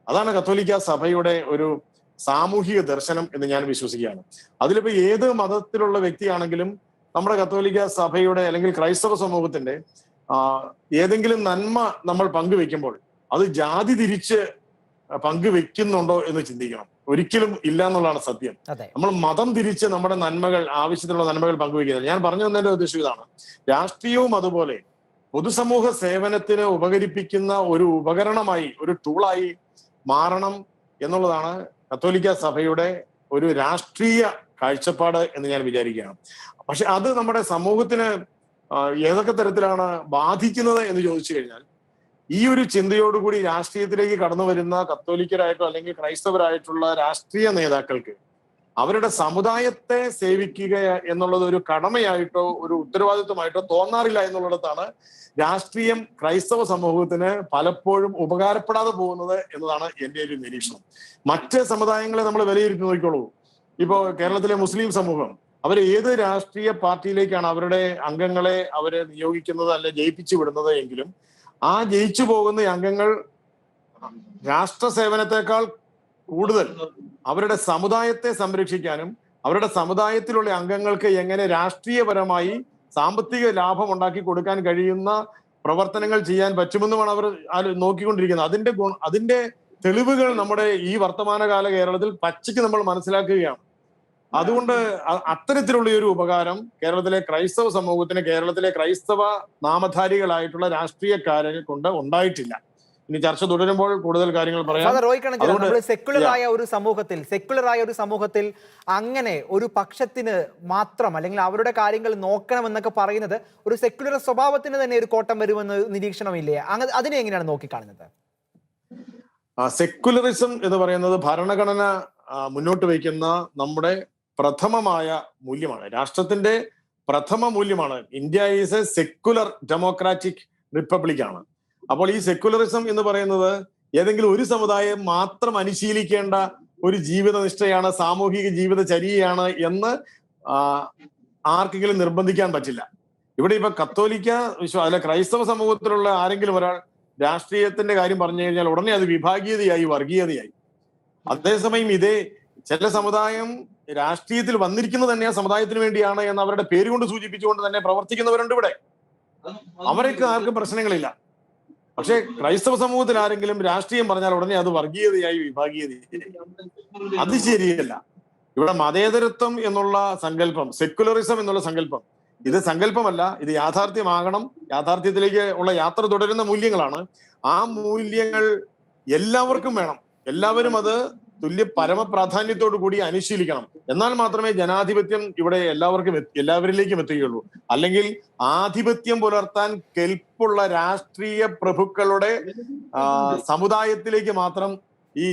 അതാണ് കത്തോലിക്ക സഭയുടെ ഒരു സാമൂഹിക ദർശനം എന്ന് ഞാൻ വിശ്വസിക്കുകയാണ്. അതിലിപ്പോ ഏത് മതത്തിലുള്ള വ്യക്തിയാണെങ്കിലും നമ്മുടെ കത്തോലിക്ക സഭയുടെ അല്ലെങ്കിൽ ക്രൈസ്തവ സമൂഹത്തിന്റെ ഏതെങ്കിലും നന്മ നമ്മൾ പങ്കുവെക്കുമ്പോൾ അത് ജാതി തിരിച്ച് പങ്കുവെക്കുന്നുണ്ടോ എന്ന് ചിന്തിക്കണം. ഒരിക്കലും ഇല്ല എന്നുള്ളതാണ് സത്യം. നമ്മൾ മതം തിരിച്ച് നമ്മുടെ നന്മകൾ, ആവശ്യത്തിനുള്ള നന്മകൾ പങ്കുവെക്കുന്നത്. ഞാൻ പറഞ്ഞു തന്നതിന്റെ ഉദ്ദേശം ഇതാണ്. രാഷ്ട്രീയവും അതുപോലെ പൊതുസമൂഹ സേവനത്തിന് ഉപകരിപ്പിക്കുന്ന ഒരു ഉപകരണമായി, ഒരു ടൂളായി മാറണം എന്നുള്ളതാണ് കത്തോലിക്ക സഭയുടെ ഒരു രാഷ്ട്രീയ കാഴ്ചപ്പാട് എന്ന് ഞാൻ വിചാരിക്കുകയാണ്. പക്ഷെ അത് നമ്മുടെ സമൂഹത്തിന് ഏതൊക്കെ തരത്തിലാണ് ബാധിക്കുന്നത് എന്ന് ചോദിച്ചു കഴിഞ്ഞാൽ, ഈ ഒരു ചിന്തയോടുകൂടി രാഷ്ട്രീയത്തിലേക്ക് കടന്നു വരുന്ന കത്തോലിക്കരായിട്ടോ അല്ലെങ്കിൽ ക്രൈസ്തവരായിട്ടുള്ള രാഷ്ട്രീയ നേതാക്കൾക്ക് അവരുടെ സമുദായത്തെ സേവിക്കുക എന്നുള്ളത് ഒരു കടമയായിട്ടോ ഒരു ഉത്തരവാദിത്വമായിട്ടോ തോന്നാറില്ല എന്നുള്ളിടത്താണ് രാഷ്ട്രീയം ക്രൈസ്തവ സമൂഹത്തിന് പലപ്പോഴും ഉപകാരപ്പെടാതെ പോകുന്നത് എന്നതാണ് എൻ്റെ ഒരു നിരീക്ഷണം. മറ്റ് സമുദായങ്ങളെ നമ്മൾ വിലയിരുത്തി നോക്കിക്കോളൂ. ഇപ്പോ കേരളത്തിലെ മുസ്ലിം സമൂഹം അവർ ഏത് രാഷ്ട്രീയ പാർട്ടിയിലേക്കാണ് അവരുടെ അംഗങ്ങളെ അവരെ നിയോഗിക്കുന്നത് അല്ലെ ജയിപ്പിച്ചു വിടുന്നത് എങ്കിലും ആ ജയിച്ചു പോകുന്ന അംഗങ്ങൾ രാഷ്ട്ര സേവനത്തെക്കാൾ കൂടുതൽ അവരുടെ സമുദായത്തെ സംരക്ഷിക്കാനും അവരുടെ സമുദായത്തിലുള്ള അംഗങ്ങൾക്ക് എങ്ങനെ രാഷ്ട്രീയപരമായി സാമ്പത്തിക ലാഭം ഉണ്ടാക്കി കൊടുക്കാൻ കഴിയുന്ന പ്രവർത്തനങ്ങൾ ചെയ്യാൻ പറ്റുമെന്നുമാണ് അവർ നോക്കിക്കൊണ്ടിരിക്കുന്നത്. അതിന്റെ തെളിവുകൾ നമ്മുടെ ഈ വർത്തമാനകാല കേരളത്തിൽ പച്ചയ്ക്ക് നമ്മൾ മനസ്സിലാക്കുകയാണ്. അതുകൊണ്ട് അത്തരത്തിലുള്ള ഒരു ഉപകാരം കേരളത്തിലെ ക്രൈസ്തവ സമൂഹത്തിന്, കേരളത്തിലെ ക്രൈസ്തവ നാമധാരികളായിട്ടുള്ള രാഷ്ട്രീയക്കാരെ കൊണ്ട് ഉണ്ടായിട്ടില്ല. ഇനി ചർച്ച തുടരുമ്പോൾ കൂടുതൽ കാര്യങ്ങൾ പറയാം. സെക്യുലറായ ഒരു സമൂഹത്തിൽ അങ്ങനെ ഒരു പക്ഷത്തിന് മാത്രം അല്ലെങ്കിൽ അവരുടെ കാര്യങ്ങൾ നോക്കണം എന്നൊക്കെ പറയുന്നത് ഒരു സെക്യുലർ സ്വഭാവത്തിന് തന്നെ ഒരു കോട്ടം വരുമെന്ന് നിരീക്ഷണമില്ലേ? അതിനെ എങ്ങനെയാണ് നോക്കിക്കാണുന്നത്? സെക്യുലറിസം എന്ന് പറയുന്നത് ഭരണഘടന മുന്നോട്ട് വയ്ക്കുന്ന നമ്മുടെ പ്രഥമമായ മൂല്യമാണ്, രാഷ്ട്രത്തിന്റെ പ്രഥമ മൂല്യമാണ്. India is A secular democratic republic ആണ്. അപ്പോൾ ഈ സെക്യുലറിസം എന്ന് പറയുന്നത് ഏതെങ്കിലും ഒരു സമുദായം മാത്രം അനുശീലിക്കേണ്ട ഒരു ജീവിത നിഷ്ഠയാണ്, സാമൂഹിക ജീവിതചര്യയാണ് എന്ന് ആർക്കെങ്കിലും നിർബന്ധിക്കാൻ പറ്റില്ല. ഇവിടെ ഇപ്പൊ കത്തോലിക്ക അല്ലെ ക്രൈസ്തവ സമൂഹത്തിലുള്ള ആരെങ്കിലും ഒരാൾ രാഷ്ട്രീയത്തിന്റെ കാര്യം പറഞ്ഞു കഴിഞ്ഞാൽ ഉടനെ അത് വിഭാഗീയതയായി, വർഗീയതയായി. അതേസമയം ഇതേ ചില സമുദായം രാഷ്ട്രീയത്തിൽ വന്നിരിക്കുന്നത് തന്നെ ആ സമുദായത്തിന് വേണ്ടിയാണ് എന്ന് അവരുടെ പേരുകൊണ്ട് സൂചിപ്പിച്ചുകൊണ്ട് തന്നെ പ്രവർത്തിക്കുന്നവരുണ്ട് ഇവിടെ. അവർക്ക് ആർക്കും പ്രശ്നങ്ങളില്ല. പക്ഷെ ക്രൈസ്തവ സമൂഹത്തിൽ ആരെങ്കിലും രാഷ്ട്രീയം പറഞ്ഞാൽ ഉടനെ അത് വർഗീയതയായി, വിഭാഗീയതയായി. അത് ശരിയല്ല. ഇവിടെ മതേതരത്വം എന്നുള്ള സങ്കല്പം, സെക്യുലറിസം എന്നുള്ള സങ്കല്പം, ഇത് സങ്കല്പമല്ല, ഇത് യാഥാർത്ഥ്യമാകണം. യാഥാർത്ഥ്യത്തിലേക്ക് ഉള്ള യാത്ര തുടരുന്ന മൂല്യങ്ങളാണ്. ആ മൂല്യങ്ങൾ എല്ലാവർക്കും വേണം. എല്ലാവരും അത് തുല്യ പരമപ്രാധാന്യത്തോടു കൂടി അനുശീലിക്കണം. എന്നാൽ മാത്രമേ ജനാധിപത്യം ഇവിടെ എല്ലാവരിലേക്കും എത്തുകയുള്ളൂ. അല്ലെങ്കിൽ ആധിപത്യം പുലർത്താൻ കെൽപ്പുള്ള രാഷ്ട്രീയ പ്രഭുക്കളുടെ സമുദായത്തിലേക്ക് മാത്രം ഈ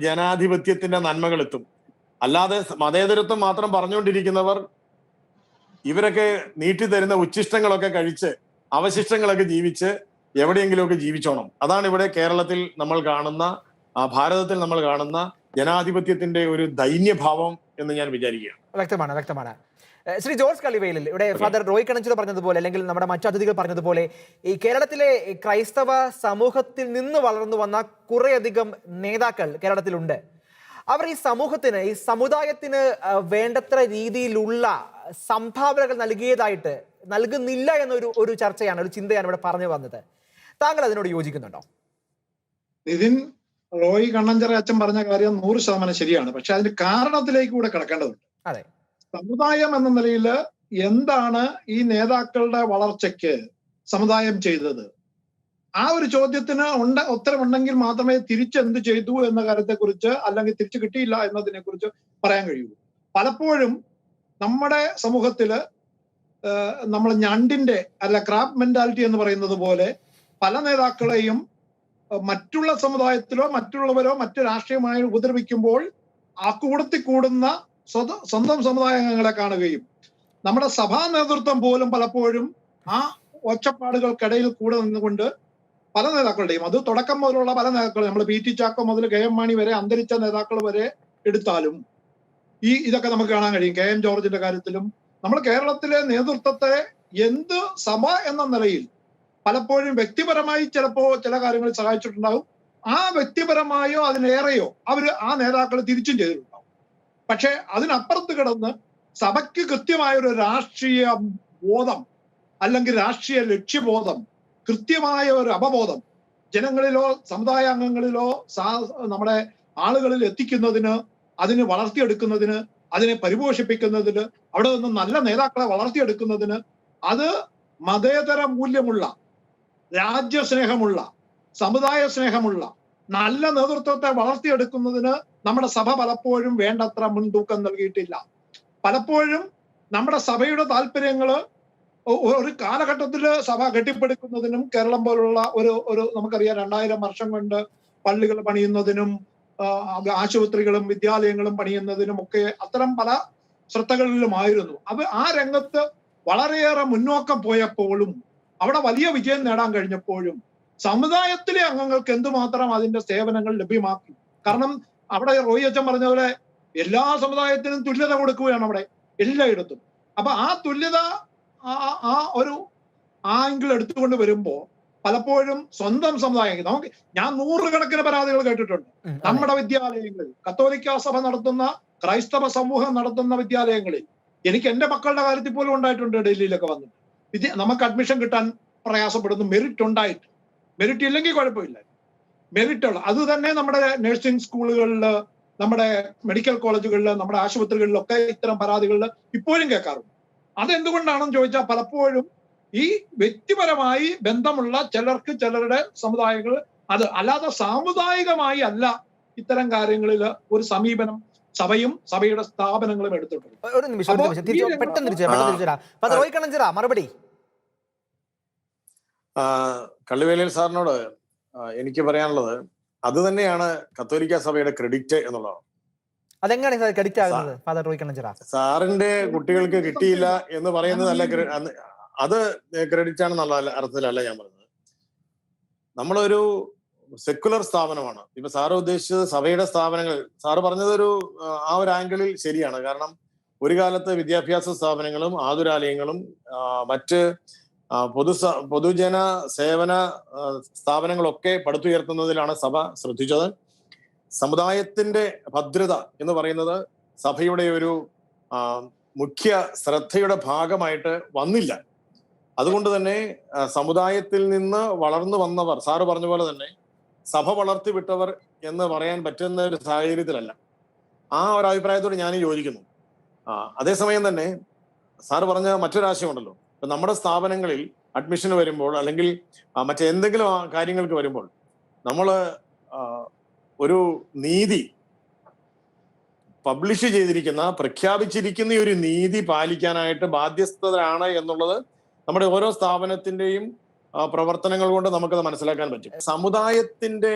ജനാധിപത്യത്തിന്റെ നന്മകൾ എത്തും. അല്ലാതെ മതേതരത്വം മാത്രം പറഞ്ഞുകൊണ്ടിരിക്കുന്നവർ ഇവരൊക്കെ നീട്ടിത്തരുന്ന ഉച്ഛിഷ്ടങ്ങളൊക്കെ കഴിച്ച് അവശിഷ്ടങ്ങളൊക്കെ ജീവിച്ച് എവിടെയെങ്കിലുമൊക്കെ ജീവിച്ചോണം. അതാണ് ഇവിടെ കേരളത്തിൽ നമ്മൾ കാണുന്ന, ഭാരതത്തിൽ നമ്മൾ കാണുന്ന ജനാധിപത്യത്തിന്റെ ഒരു ദൈന്യഭാവം എന്ന് ഞാൻ വിചാരിക്കുകയാണ്. വ്യക്തമാണ്. ശ്രീ ജോർജ് കള്ളിവയലിൽ ഇവിടെ ഫാദർ റോയ് കണഞ്ചിൽ പറഞ്ഞതുപോലെ അല്ലെങ്കിൽ നമ്മുടെ മറ്റു അതിഥികൾ പറഞ്ഞതുപോലെ ഈ കേരളത്തിലെ ക്രൈസ്തവ സമൂഹത്തിൽ നിന്ന് വളർന്നു വന്ന കുറേയധികം നേതാക്കൾ കേരളത്തിലുണ്ട്. അവർ ഈ സമൂഹത്തിന്, ഈ സമുദായത്തിന് വേണ്ടത്ര രീതിയിലുള്ള സംഭാവനകൾ നൽകുന്നില്ല എന്നൊരു ചർച്ചയാണ്, ഒരു ചിന്തയാണ് ഇവിടെ പറഞ്ഞു വന്നത്. താങ്കൾ അതിനോട് യോജിക്കുന്നുണ്ടോ? നിതിൻ, റോയ് കണ്ണഞ്ചിറ അച്ഛൻ പറഞ്ഞ കാര്യം 100% ശരിയാണ്. പക്ഷെ അതിന്റെ കാരണത്തിലേക്ക് കൂടെ കിടക്കേണ്ടതുണ്ട്. അതെ, സമുദായം എന്ന നിലയിൽ എന്താണ് ഈ നേതാക്കളുടെ വളർച്ചയ്ക്ക് സമുദായം ചെയ്തത്? ആ ഒരു ചോദ്യത്തിന് ഉത്തരമുണ്ടെങ്കിൽ മാത്രമേ തിരിച്ചെന്ത് ചെയ്തു എന്ന കാര്യത്തെക്കുറിച്ച്, അല്ലെങ്കിൽ തിരിച്ചു കിട്ടിയില്ല എന്നതിനെ കുറിച്ച് പറയാൻ കഴിയുള്ളൂ. പലപ്പോഴും നമ്മുടെ സമൂഹത്തില് നമ്മൾ ഞണ്ടിന്റെ ക്രാബ് മെന്റാലിറ്റി എന്ന് പറയുന്നത് പോലെ പല നേതാക്കളെയും മറ്റുള്ള സമുദായത്തിലോ മറ്റുള്ളവരോ മറ്റു രാഷ്ട്രീയമായി ഉപദ്രവിക്കുമ്പോൾ ആ കൂടത്തിൽ കൂടുന്ന സ്വന്തം സമുദായങ്ങളെ കാണുകയും നമ്മുടെ സഭാ നേതൃത്വം പോലും പലപ്പോഴും ആ ഒച്ചപ്പാടുകൾക്കിടയിൽ കൂടെ നിന്നുകൊണ്ട് പല നേതാക്കളുടെയും, അത് തുടക്കം മുതലുള്ള പല നേതാക്കളും, നമ്മൾ പി ടി ചാക്കോ മുതൽ കെ എം മാണി വരെ, അന്തരിച്ച നേതാക്കൾ വരെ എടുത്താലും ഇതൊക്കെ നമുക്ക് കാണാൻ കഴിയും. കെ എം ജോർജിന്റെ കാര്യത്തിലും നമ്മൾ കേരളത്തിലെ നേതൃത്വത്തെ എന്ത് സഭ എന്ന നിലയിൽ പലപ്പോഴും വ്യക്തിപരമായി ചിലപ്പോ ചില കാര്യങ്ങൾ സഹായിച്ചിട്ടുണ്ടാകും. ആ വ്യക്തിപരമായോ അതിലേറെയോ ആ നേതാക്കൾ തിരിച്ചും ചെയ്തിട്ടുണ്ടാവും. പക്ഷെ അതിനപ്പുറത്ത് കിടന്ന് സഭയ്ക്ക് കൃത്യമായ ഒരു രാഷ്ട്രീയ ബോധം അല്ലെങ്കിൽ രാഷ്ട്രീയ ലക്ഷ്യബോധം, കൃത്യമായ ഒരു അവബോധം ജനങ്ങളിലോ സമുദായ അംഗങ്ങളിലോ നമ്മുടെ ആളുകളിൽ എത്തിക്കുന്നതിന്, അതിന് വളർത്തിയെടുക്കുന്നതിന്, അതിനെ പരിപോഷിപ്പിക്കുന്നതിന്, അവിടെ നിന്ന് നല്ല നേതാക്കളെ വളർത്തിയെടുക്കുന്നതിന്, അത് മതേതര മൂല്യമുള്ള, രാജ്യസ്നേഹമുള്ള, സമുദായ സ്നേഹമുള്ള നല്ല നേതൃത്വത്തെ വളർത്തിയെടുക്കുന്നതിന് നമ്മുടെ സഭ പലപ്പോഴും വേണ്ടത്ര മുൻതൂക്കം നൽകിയിട്ടില്ല. പലപ്പോഴും നമ്മുടെ സഭയുടെ താല്പര്യങ്ങള് ഒരു കാലഘട്ടത്തില് സഭ കെട്ടിപ്പടുക്കുന്നതിനും കേരളം പോലുള്ള ഒരു നമുക്കറിയാം 2000 വർഷം കൊണ്ട് പള്ളികൾ പണിയുന്നതിനും ആശുപത്രികളും വിദ്യാലയങ്ങളും പണിയുന്നതിനും ഒക്കെ അത്തരം പല ശ്രദ്ധകളിലുമായിരുന്നു. ആ രംഗത്ത് വളരെയേറെ മുന്നോക്കം പോയപ്പോഴും അവിടെ വലിയ വിജയം നേടാൻ കഴിഞ്ഞപ്പോഴും സമുദായത്തിലെ അംഗങ്ങൾക്ക് എന്തുമാത്രം അതിന്റെ സേവനങ്ങൾ ലഭ്യമാക്കി. കാരണം അവിടെ റോയി അച്ഛൻ പറഞ്ഞ പോലെ എല്ലാ സമുദായത്തിനും തുല്യത കൊടുക്കുകയാണ് അവിടെ എല്ലായിടത്തും. അപ്പൊ ആ തുല്യത ആ ഒരു ആംഗിൾ എടുത്തുകൊണ്ട് വരുമ്പോ പലപ്പോഴും സ്വന്തം സമുദായം ഞാൻ 100 കണക്കിന് പരാതികൾ കേട്ടിട്ടുണ്ട്. നമ്മുടെ വിദ്യാലയങ്ങളിൽ, കത്തോലിക്ക സഭ നടത്തുന്ന, ക്രൈസ്തവ സമൂഹം നടത്തുന്ന വിദ്യാലയങ്ങളിൽ എനിക്ക് എന്റെ മക്കളുടെ കാര്യത്തിൽ പോലും ഉണ്ടായിട്ടുണ്ട്. ഡൽഹിയിലൊക്കെ വന്നിട്ട് നമുക്ക് അഡ്മിഷൻ കിട്ടാൻ പ്രയാസപ്പെടുന്നു. മെറിറ്റ് ഉണ്ടായിട്ട്, മെറിറ്റ് ഇല്ലെങ്കിൽ കുഴപ്പമില്ല, മെറിറ്റ് ഉള്ള അത് തന്നെ നമ്മുടെ നഴ്സിംഗ് സ്കൂളുകളിൽ, നമ്മുടെ മെഡിക്കൽ കോളേജുകളിൽ, നമ്മുടെ ആശുപത്രികളിലൊക്കെ ഇത്തരം പരാതികളിൽ ഇപ്പോഴും കേൾക്കാറുണ്ട്. അതെന്തുകൊണ്ടാണെന്ന് ചോദിച്ചാൽ പലപ്പോഴും ഈ വ്യക്തിപരമായി ബന്ധമുള്ള ചിലർക്ക് ചിലരുടെ സമുദായങ്ങൾ, അത് അല്ലാതെ സാമുദായികമായി അല്ല ഇത്തരം കാര്യങ്ങളിൽ ഒരു സമീപനം സഭയും സഭയുടെ സ്ഥാപനങ്ങളും എടുത്തിട്ടുണ്ട്. ഒരു നിമിഷം പെട്ടെന്ന് മറുപടി. കള്ളിവേലിൽ സാറിനോട് എനിക്ക് പറയാനുള്ളത് അത് തന്നെയാണ് കത്തോലിക്ക സഭയുടെ ക്രെഡിറ്റ് എന്നുള്ളതാണ്. അതെങ്ങനെയാണ് ക്രെഡിറ്റ് ആകുന്നത് ഫാദർ റോയ് കണ്ണഞ്ചിറ? സാറിന്റെ കുട്ടികൾക്ക് കിട്ടിയില്ല എന്ന് പറയുന്നത് അത് ക്രെഡിറ്റ് ആണെന്നുള്ള അർത്ഥത്തിലല്ല ഞാൻ പറഞ്ഞത്. നമ്മളൊരു സെക്കുലർ സ്ഥാപനമാണ്. ഇപ്പൊ സാറ് ഉദ്ദേശിച്ചത് സഭയുടെ സ്ഥാപനങ്ങൾ, സാറ് പറഞ്ഞത് ആ ഒരു ആംഗിളിൽ ശരിയാണ്. കാരണം ഒരു കാലത്ത് വിദ്യാഭ്യാസ സ്ഥാപനങ്ങളും ആതുരാലയങ്ങളും മറ്റ് പൊതുജന സേവന സ്ഥാപനങ്ങളൊക്കെ പടുത്തുയർത്തുന്നതിലാണ് സഭ ശ്രദ്ധിച്ചത്. സമുദായത്തിന്റെ ഭദ്രത എന്ന് പറയുന്നത് സഭയുടെ ഒരു മുഖ്യ ശ്രദ്ധയുടെ ഭാഗമായിട്ട് വന്നില്ല. അതുകൊണ്ട് തന്നെ സമുദായത്തിൽ നിന്ന് വളർന്നു വന്നവർ, സാറ് പറഞ്ഞ പോലെ തന്നെ സഭ വളർത്തി വിട്ടവർ എന്ന് പറയാൻ പറ്റുന്ന ഒരു സാഹചര്യത്തിലല്ല. ആ ഒരു അഭിപ്രായത്തോട് ഞാൻ യോജിക്കുന്നു. അതേസമയം തന്നെ സാറ് പറഞ്ഞ മറ്റൊരാശയമുണ്ടല്ലോ, ഇപ്പൊ നമ്മുടെ സ്ഥാപനങ്ങളിൽ അഡ്മിഷന് വരുമ്പോൾ അല്ലെങ്കിൽ മറ്റെന്തെങ്കിലും കാര്യങ്ങൾക്ക് വരുമ്പോൾ നമ്മൾ ഒരു നീതി പബ്ലിഷ് ചെയ്തിരിക്കുന്ന, പ്രഖ്യാപിച്ചിരിക്കുന്ന ഒരു നീതി പാലിക്കാനായിട്ട് ബാധ്യസ്ഥരാണ് എന്നുള്ളത് നമ്മുടെ ഓരോ സ്ഥാപനത്തിന്റെയും പ്രവർത്തനങ്ങൾ കൊണ്ട് നമുക്കത് മനസ്സിലാക്കാൻ പറ്റും. സമുദായത്തിന്റെ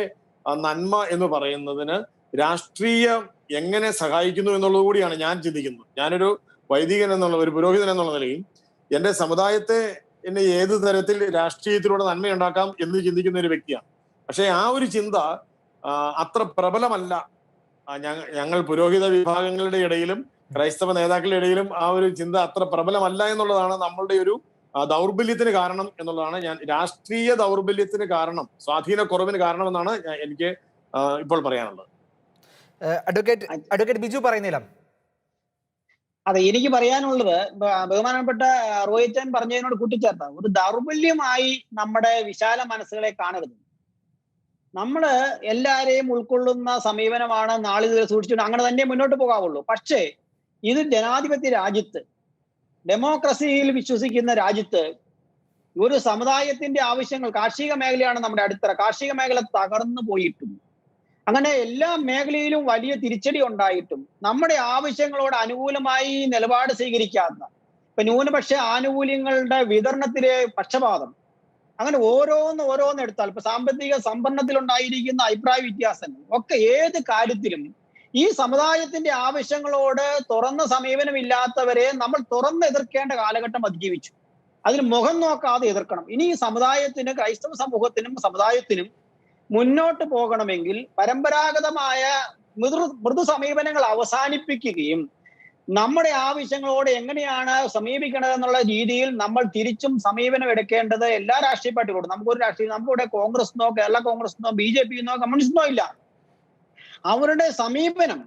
നന്മ എന്ന് പറയുന്നതിന് രാഷ്ട്രീയം എങ്ങനെ സഹായിക്കുന്നു എന്നുള്ളത് കൂടിയാണ് ഞാൻ ചിന്തിക്കുന്നത്. ഞാനൊരു വൈദികൻ ഒരു പുരോഹിതൻ എന്നുള്ള നിലയിൽ എന്റെ സമുദായത്തെ എന്നെ ഏത് തരത്തിൽ രാഷ്ട്രീയത്തിലൂടെ നന്മയുണ്ടാക്കാം എന്ന് ചിന്തിക്കുന്ന ഒരു വ്യക്തിയാണ്. പക്ഷെ ആ ഒരു ചിന്ത അത്ര പ്രബലമല്ല ഞങ്ങൾ പുരോഹിത വിഭാഗങ്ങളുടെ ഇടയിലും ക്രൈസ്തവ നേതാക്കളുടെ ഇടയിലും. ആ ഒരു ചിന്ത അത്ര പ്രബലമല്ല എന്നുള്ളതാണ് നമ്മളുടെ ഒരു ദൗർബല്യത്തിന് കാരണം എന്നുള്ളതാണ്. ഞാൻ രാഷ്ട്രീയ ദൗർബല്യത്തിന് കാരണം, സ്വാധീനക്കുറവിന് കാരണമെന്നാണ് എനിക്ക് ഇപ്പോൾ പറയാനുള്ളത്. അഡ്വക്കേറ്റ് ബിജു പറയുന്നില്ല. അതെ, എനിക്ക് പറയാനുള്ളത് ബഹുമാനപ്പെട്ട റോയിച്ചൻ പറഞ്ഞതിനോട് കൂട്ടിച്ചേർത്ത ഒരു ദൗർബല്യമായി നമ്മുടെ വിശാല മനസ്സുകളെ കാണരുത്. നമ്മള് എല്ലാരെയും ഉൾക്കൊള്ളുന്ന സമീപനമാണ് നാളിതുവരെ സൂക്ഷിച്ചിട്ട് അങ്ങനെ തന്നെ മുന്നോട്ട് പോകാവുള്ളൂ. പക്ഷേ ഇത് ജനാധിപത്യ രാജ്യത്ത്, ഡെമോക്രസിയിൽ വിശ്വസിക്കുന്ന രാജ്യത്ത് ഒരു സമുദായത്തിന്റെ ആവശ്യങ്ങൾ, കാർഷിക മേഖലയാണ് നമ്മുടെ അടിത്തറ, കാർഷിക മേഖല തകർന്നു പോയിട്ടും അങ്ങനെ എല്ലാ മേഖലയിലും വലിയ തിരിച്ചടി ഉണ്ടായിട്ടും നമ്മുടെ ആവശ്യങ്ങളോട് അനുകൂലമായി നിലപാട് സ്വീകരിക്കാത്ത, ഇപ്പൊ ന്യൂനപക്ഷ ആനുകൂല്യങ്ങളുടെ വിതരണത്തിലെ പക്ഷപാതം, അങ്ങനെ ഓരോന്ന് എടുത്താൽ ഇപ്പൊ സാമ്പത്തിക സമ്പന്നത്തിലുണ്ടായിരിക്കുന്ന അഭിപ്രായ വ്യത്യാസങ്ങൾ ഒക്കെ ഏത് കാര്യത്തിലും ഈ സമുദായത്തിന്റെ ആവശ്യങ്ങളോട് തുറന്ന സമീപനമില്ലാത്തവരെ നമ്മൾ തുറന്ന് എതിർക്കേണ്ട കാലഘട്ടം അതിജീവിച്ചു. അതിന് മുഖം നോക്കാതെ എതിർക്കണം. ഇനി ഈ സമുദായത്തിന്, ക്രൈസ്തവ സമൂഹത്തിനും സമുദായത്തിനും മുന്നോട്ട് പോകണമെങ്കിൽ പരമ്പരാഗതമായ മൃദു സമീപനങ്ങൾ അവസാനിപ്പിക്കുകയും നമ്മുടെ ആവശ്യങ്ങളോട് എങ്ങനെയാണ് സമീപിക്കേണ്ടത് എന്നുള്ള രീതിയിൽ നമ്മൾ തിരിച്ചും സമീപനം എടുക്കേണ്ടത് എല്ലാ രാഷ്ട്രീയ പാർട്ടികളോടും. നമുക്കൊരു രാഷ്ട്രീയം, നമുക്കിവിടെ കോൺഗ്രസിനോ കേരള കോൺഗ്രസിനോ BJP-ന്നോ കമ്മ്യൂണിസ്റ്റിനോ ഇല്ല. അവരുടെ സമീപനം,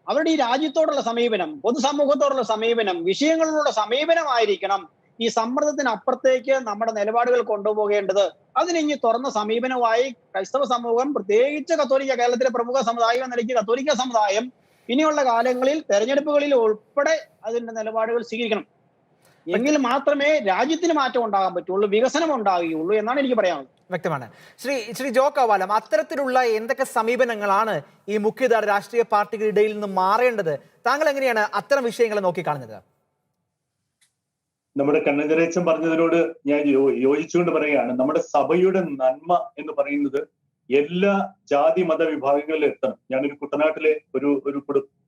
അവരുടെ ഈ രാജ്യത്തോടുള്ള സമീപനം, പൊതുസമൂഹത്തോടുള്ള സമീപനം, വിഷയങ്ങളിലുള്ള സമീപനമായിരിക്കണം ഈ സമ്മർദ്ദത്തിനപ്പുറത്തേക്ക് നമ്മുടെ നിലപാടുകൾ കൊണ്ടുപോകേണ്ടത്. അതിനിഞ്ഞ് തുറന്ന സമീപനമായി ക്രൈസ്തവ സമൂഹം, പ്രത്യേകിച്ച് കത്തോലിക്ക, കേരളത്തിലെ പ്രമുഖ സമുദായം എന്ന നിലയ്ക്ക് കത്തോലിക്ക സമുദായം ഇനിയുള്ള കാലങ്ങളിൽ തെരഞ്ഞെടുപ്പുകളിൽ ഉൾപ്പെടെ അതിന്റെ നിലപാടുകൾ സ്വീകരിക്കണം. എങ്കിൽ മാത്രമേ രാജ്യത്തിന് മാറ്റം ഉണ്ടാകാൻ പറ്റുള്ളൂ, വികസനം ഉണ്ടാകുകയുള്ളൂ എന്നാണ് എനിക്ക് പറയാനുള്ളത്. വ്യക്തമാണ്. ശ്രീ ജോ കവാലം, അത്തരത്തിലുള്ള എന്തൊക്കെ സമീപനങ്ങളാണ് ഈ മുഖ്യധാര രാഷ്ട്രീയ പാർട്ടികളുടെ ഇടയിൽ നിന്ന് മാറേണ്ടത്? താങ്കൾ എങ്ങനെയാണ് അത്തരം വിഷയങ്ങളെ നോക്കിക്കാണുന്നത്? നമ്മുടെ കണ്ണഞ്ചരേച്ചൻ പറഞ്ഞതിനോട് ഞാൻ യോജിച്ചുകൊണ്ട് പറയുകയാണ്, നമ്മുടെ സഭയുടെ നന്മ എന്ന് പറയുന്നത് എല്ലാ ജാതി മത വിഭാഗങ്ങളിലും എത്തണം. ഞാനൊരു കുട്ടനാട്ടിലെ ഒരു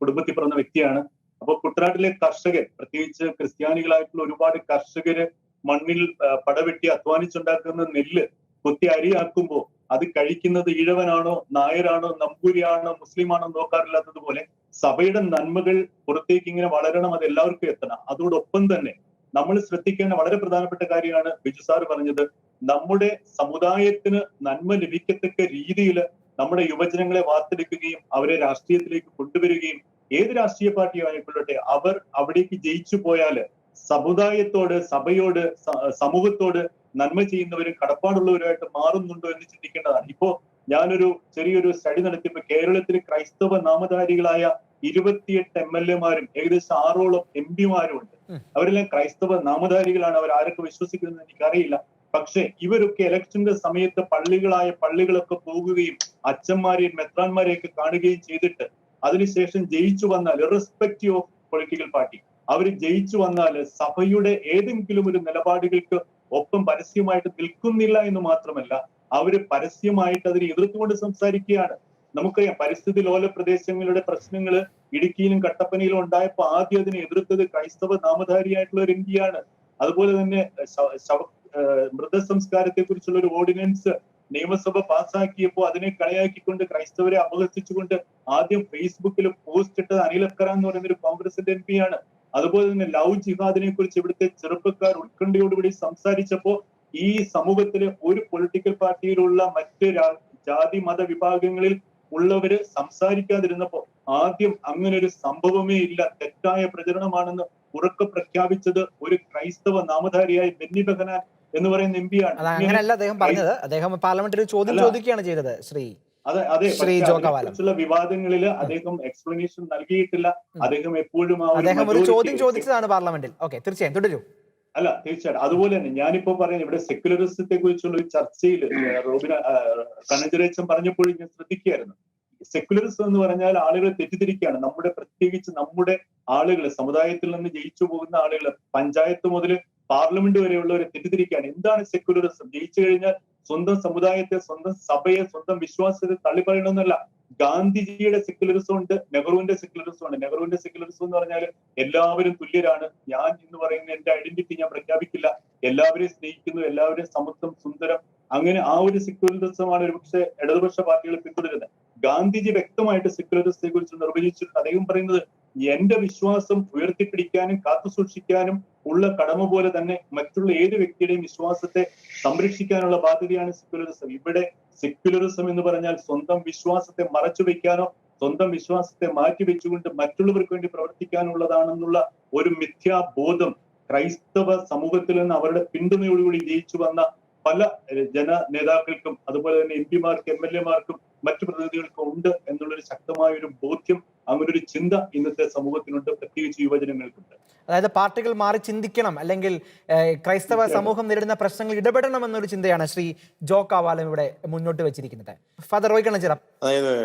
കുടുംബത്തിൽ പിറന്ന വ്യക്തിയാണ്. അപ്പൊ കുട്ടനാട്ടിലെ കർഷകർ, പ്രത്യേകിച്ച് ക്രിസ്ത്യാനികളായിട്ടുള്ള ഒരുപാട് കർഷകര് മണ്ണിൽ പടവെട്ടി അധ്വാനിച്ചുണ്ടാക്കുന്ന നെല്ല് കൊത്തി അരിയാക്കുമ്പോൾ അത് കഴിക്കുന്നത് ഈഴവനാണോ, നായരാണോ, നമ്പൂരിയാണോ, മുസ്ലിമാണോ നോക്കാറില്ലാത്തതുപോലെ സഭയുടെ നന്മകൾ പുറത്തേക്ക് ഇങ്ങനെ വളരണം, അത് എല്ലാവർക്കും എത്തണം. അതോടൊപ്പം തന്നെ നമ്മൾ ശ്രദ്ധിക്കേണ്ട വളരെ പ്രധാനപ്പെട്ട കാര്യമാണ് ബിജു സാറ് പറഞ്ഞത്. നമ്മുടെ സമുദായത്തിന് നന്മ ലഭിക്കത്തക്ക രീതിയിൽ നമ്മുടെ യുവജനങ്ങളെ വാർത്തെടുക്കുകയും അവരെ രാഷ്ട്രീയത്തിലേക്ക് കൊണ്ടുവരികയും, ഏത് രാഷ്ട്രീയ പാർട്ടി ആയിക്കൊള്ളട്ടെ, അവർ അവിടേക്ക് ജയിച്ചു പോയാൽ സമുദായത്തോട്, സഭയോട്, സമൂഹത്തോട് നന്മ ചെയ്യുന്നവരും കടപ്പാടുള്ളവരുമായിട്ട് മാറുന്നുണ്ടോ എന്ന് ചിന്തിക്കേണ്ടതാണ്. ഇപ്പോ ഞാനൊരു ചെറിയൊരു സ്റ്റഡി നടത്തിയപ്പോ കേരളത്തിൽ ക്രൈസ്തവ നാമധാരികളായ 28 MLA-മാരും ഏകദേശം 6ഓളം MP-മാരും ഉണ്ട്. അവരെല്ലാം ക്രൈസ്തവ നാമധാരികളാണ്. അവർ ആരൊക്കെ വിശ്വസിക്കുന്നത് എനിക്കറിയില്ല. പക്ഷെ ഇവരൊക്കെ ഇലക്ഷന്റെ സമയത്ത് പള്ളികളൊക്കെ പോകുകയും അച്ഛന്മാരെയും മെത്രാന്മാരെയൊക്കെ കാണുകയും ചെയ്തിട്ട് അതിനുശേഷം ജയിച്ചു വന്നാൽ, ഇറസ്പെക്റ്റീവ് ഓഫ് പൊളിറ്റിക്കൽ പാർട്ടി, അവർ ജയിച്ചു വന്നാൽ സഭയുടെ ഏതെങ്കിലും ഒരു നിലപാടുകൾക്ക് ഒപ്പം പരസ്യമായിട്ട് നിൽക്കുന്നില്ല എന്ന് മാത്രമല്ല, അവര് പരസ്യമായിട്ട് അതിനെ എതിർത്തുകൊണ്ട് സംസാരിക്കുകയാണ്. നമുക്കറിയാം, പരിസ്ഥിതി ലോല പ്രദേശങ്ങളുടെ പ്രശ്നങ്ങൾ ഇടുക്കിയിലും കട്ടപ്പനയിലും ഉണ്ടായപ്പോൾ ആദ്യം അതിനെ എതിർത്തത് ക്രൈസ്തവ നാമധാരിയായിട്ടുള്ള ഒരു MP-യാണ്. അതുപോലെ തന്നെ മൃതസംസ്കാരത്തെ കുറിച്ചുള്ള ഒരു ഓർഡിനൻസ് നിയമസഭ പാസ്സാക്കിയപ്പോൾ അതിനെ കളിയാക്കിക്കൊണ്ട് ക്രൈസ്തവരെ അപഹസിച്ചുകൊണ്ട് ആദ്യം ഫേസ്ബുക്കിൽ പോസ്റ്റ് ഇട്ടത് അനിൽ അക്കര എന്ന് പറയുന്ന ഒരു കോൺഗ്രസിന്റെ MP-യാണ്. അതുപോലെ തന്നെ ലവ് ജിഹാദിനെ കുറിച്ച് ഇവിടുത്തെ ചെറുപ്പക്കാർ ഉത്കണ്ഠയോടുകൂടി സംസാരിച്ചപ്പോ ഈ സമൂഹത്തിലെ ഒരു പൊളിറ്റിക്കൽ പാർട്ടിയിലുള്ള മറ്റ് ജാതി മത വിഭാഗങ്ങളിൽ ഉള്ളവര് സംസാരിക്കാതിരുന്നപ്പോ ആദ്യം അങ്ങനെ ഒരു സംഭവമേ ഇല്ല, തെറ്റായ പ്രചരണമാണെന്ന് ഉറക്കെ പ്രഖ്യാപിച്ചത് ഒരു ക്രൈസ്തവ നാമധാരിയായ ബെന്നി ബെഹനാൻ എന്ന് പറയുന്ന MP-യാണ്. അങ്ങനെയല്ല അദ്ദേഹം പറഞ്ഞത്, അദ്ദേഹം പാർലമെന്റിൽ ചോദ്യം ചോദിക്കുകയാണ് ചെയ്തത്. അതെ കുറിച്ചുള്ള വിവാദങ്ങളിൽ അദ്ദേഹം എക്സ്പ്ലനേഷൻ നൽകിയിട്ടില്ല. അദ്ദേഹം എപ്പോഴും അദ്ദേഹം ഒരു ചോദ്യം ചോദിച്ചതാണ് പാർലമെന്റിൽ. ഓക്കെ, തീർച്ചയായും തുടരൂ. അല്ല, തീർച്ചയായിട്ടും. അതുപോലെ തന്നെ ഞാനിപ്പോ പറയുന്നത് ഇവിടെ സെക്യുലറിസത്തെ കുറിച്ചുള്ള ഒരു ചർച്ചയിൽ കണ്ണഞ്ചരേച്ചൻ പറഞ്ഞപ്പോൾ ഞാൻ ശ്രദ്ധിക്കുകയായിരുന്നു. സെക്യുലറിസം എന്ന് പറഞ്ഞാൽ ആളുകൾ തെറ്റിദ്ധരിക്കുകയാണ്. പ്രത്യേകിച്ച് നമ്മുടെ ആളുകൾ, സമുദായത്തിൽ നിന്ന് ജയിച്ചു പോകുന്ന ആളുകൾ, പഞ്ചായത്ത് മുതൽ പാർലമെന്റ് വരെയുള്ളവരെ തെറ്റിദ്ധരിക്കുകയാണ്. എന്താണ് സെക്യുലറിസം? ജയിച്ചു കഴിഞ്ഞാൽ സ്വന്തം സമുദായത്തെ, സ്വന്തം സഭയെ, സ്വന്തം വിശ്വാസത്തെ തള്ളിപ്പറയണമെന്നല്ല. ഗാന്ധിജിയുടെ സെക്യുലറിസം ഉണ്ട്, നെഹ്റുവിന്റെ സെക്യുലറിസം ഉണ്ട്. നെഹ്റുവിന്റെ സെക്യുലറിസം എന്ന് പറഞ്ഞാൽ എല്ലാവരും തുല്യരാണ്, ഞാൻ എന്ന് പറയുന്ന എന്റെ ഐഡന്റിറ്റി ഞാൻ പ്രഖ്യാപിക്കില്ല, എല്ലാവരെയും സ്നേഹിക്കുന്നു, എല്ലാവരെയും സമത്വം, സുന്ദരം, അങ്ങനെ ആ ഒരു സെക്യുലറിസമാണ് ഒരുപക്ഷെ ഇടതുപക്ഷ പാർട്ടികൾ പിന്തുടരുന്നത്. ഗാന്ധിജി വ്യക്തമായിട്ട് സെക്യുലറിസത്തെ കുറിച്ച് നിർവചിച്ചിട്ടുണ്ട്. അദ്ദേഹം പറയുന്നത് എന്റെ വിശ്വാസം ഉയർത്തിപ്പിടിക്കാനും കാത്തുസൂക്ഷിക്കാനും ഉള്ള കടമ പോലെ തന്നെ മറ്റുള്ള ഏത് വ്യക്തിയുടെയും വിശ്വാസത്തെ സംരക്ഷിക്കാനുള്ള ബാധ്യതയാണ് സെക്യുലറിസം. ഇവിടെ സെക്യുലറിസം എന്ന് പറഞ്ഞാൽ സ്വന്തം വിശ്വാസത്തെ മറച്ചു വെക്കാനോ സ്വന്തം വിശ്വാസത്തെ മാറ്റിവെച്ചുകൊണ്ട് മറ്റുള്ളവർക്ക് വേണ്ടി പ്രവർത്തിക്കാനുള്ളതാണെന്നുള്ള ഒരു മിഥ്യാബോധം ക്രൈസ്തവ സമൂഹത്തിൽ നിന്ന് അവരുടെ പിന്തുണയോടുകൂടി ജയിച്ചു വന്ന പല നേതാക്കൾക്കും അതുപോലെ തന്നെ MP-മാർക്കും MLA-മാർക്കും മറ്റു പ്രതിനിധികൾക്കും ഉണ്ട് എന്നുള്ളൊരു ശക്തമായ ഒരു ബോധ്യം, അങ്ങനെ ഒരു ചിന്ത ഇന്നത്തെ സമൂഹത്തിനുണ്ട്, പ്രത്യേകിച്ച് യുവജനങ്ങൾക്കുണ്ട്. അതായത് പാർട്ടികൾ മാറി ചിന്തിക്കണം, അല്ലെങ്കിൽ ക്രൈസ്തവ സമൂഹം നേരിടുന്ന പ്രശ്നങ്ങൾ ഇടപെടണം എന്നൊരു ചിന്തയാണ് ശ്രീ ജോ കവാലം ഇവിടെ മുന്നോട്ട് വെച്ചിരിക്കുന്നത്. ഫാദർ റോയ് കണ്ണഞ്ചിറ, അതായത്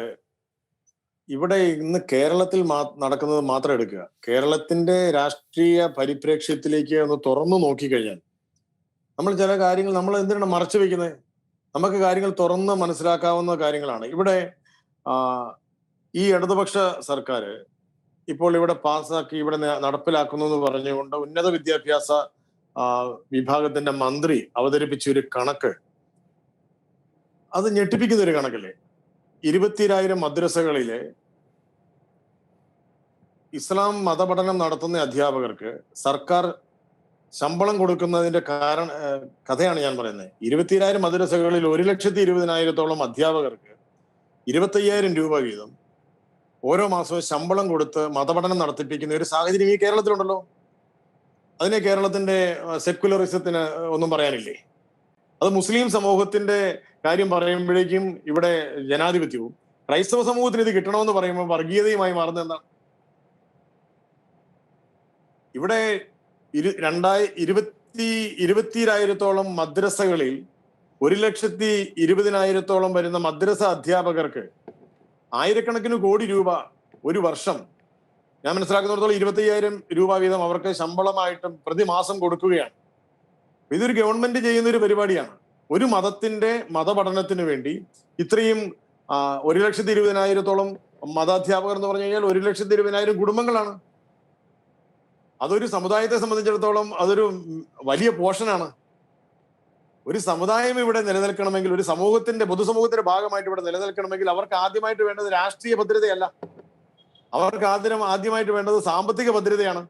ഇവിടെ ഇന്ന് കേരളത്തിൽ നടക്കുന്നത് മാത്രം എടുക്കുക, കേരളത്തിന്റെ രാഷ്ട്രീയ പരിപ്രേക്ഷ്യത്തിലേക്ക് ഒന്ന് തുറന്നു നോക്കിക്കഴിഞ്ഞാൽ നമ്മൾ ചില കാര്യങ്ങൾ നമ്മൾ എന്തിനാണ് മറച്ചു വെക്കുന്നത്? നമുക്ക് കാര്യങ്ങൾ തുറന്ന് മനസ്സിലാക്കാവുന്ന കാര്യങ്ങളാണ്. ഇവിടെ ഈ ഇടതുപക്ഷ സർക്കാർ ഇപ്പോൾ ഇവിടെ പാസ്സാക്കി ഇവിടെ നടപ്പിലാക്കുന്നു എന്ന് പറഞ്ഞുകൊണ്ട് ഉന്നത വിദ്യാഭ്യാസ വിഭാഗത്തിന്റെ മന്ത്രി അവതരിപ്പിച്ച ഒരു കണക്ക്, അത് ഞെട്ടിപ്പിക്കുന്ന ഒരു കണക്കല്ലേ. 20,000 മദ്രസകളിലെ ഇസ്ലാം മതപഠനം നടത്തുന്ന അധ്യാപകർക്ക് സർക്കാർ ശമ്പളം കൊടുക്കുന്നതിന്റെ കഥയാണ് ഞാൻ പറയുന്നത്. 20,000 മദ്രസകളിൽ 1,20,000-ഓളം അധ്യാപകർക്ക് 25,000 രൂപ വീതം ഓരോ മാസവും ശമ്പളം കൊടുത്ത് മതപഠനം നടത്തിപ്പിക്കുന്ന ഒരു സാഹചര്യം ഈ കേരളത്തിലുണ്ടല്ലോ. അതിനെ കേരളത്തിന്റെ സെക്യുലറിസത്തിന് ഒന്നും പറയാനില്ലേ? അത് മുസ്ലിം സമൂഹത്തിന്റെ കാര്യം പറയുമ്പോഴേക്കും ഇവിടെ ജനാധിപത്യവും, ക്രൈസ്തവ സമൂഹത്തിന് ഇത് കിട്ടണമെന്ന് പറയുമ്പോൾ വർഗീയതയുമായി മാറുന്നത് എന്താണ്? ഇവിടെ 20,000-ഓളം മദ്രസകളിൽ 1,20,000-ഓളം വരുന്ന മദ്രസ അധ്യാപകർക്ക് ആയിരക്കണക്കിന് കോടി രൂപ ഒരു വർഷം, ഞാൻ മനസ്സിലാക്കുന്നിടത്തോളം 25,000 രൂപ വീതം അവർക്ക് ശമ്പളമായിട്ടും പ്രതിമാസം കൊടുക്കുകയാണ്. ഇതൊരു ഗവൺമെന്റ് ചെയ്യുന്ന ഒരു പരിപാടിയാണ്. ഒരു മതത്തിന്റെ മതപഠനത്തിന് വേണ്ടി ഇത്രയും 1,20,000-ഓളം മതാധ്യാപകർ എന്ന് പറഞ്ഞു കഴിഞ്ഞാൽ 1,20,000 കുടുംബങ്ങളാണ്. അതൊരു സമുദായത്തെ സംബന്ധിച്ചിടത്തോളം അതൊരു വലിയ പോഷനാണ്. ഒരു സമുദായം ഇവിടെ നിലനിൽക്കണമെങ്കിൽ, ഒരു സമൂഹത്തിന്റെ പൊതുസമൂഹത്തിന്റെ ഭാഗമായിട്ട് ഇവിടെ നിലനിൽക്കണമെങ്കിൽ അവർക്ക് ആദ്യമായിട്ട് വേണ്ടത് രാഷ്ട്രീയ ഭദ്രതയല്ല, അവർക്ക് ആദ്യമായിട്ട് വേണ്ടത് സാമ്പത്തിക ഭദ്രതയാണ്.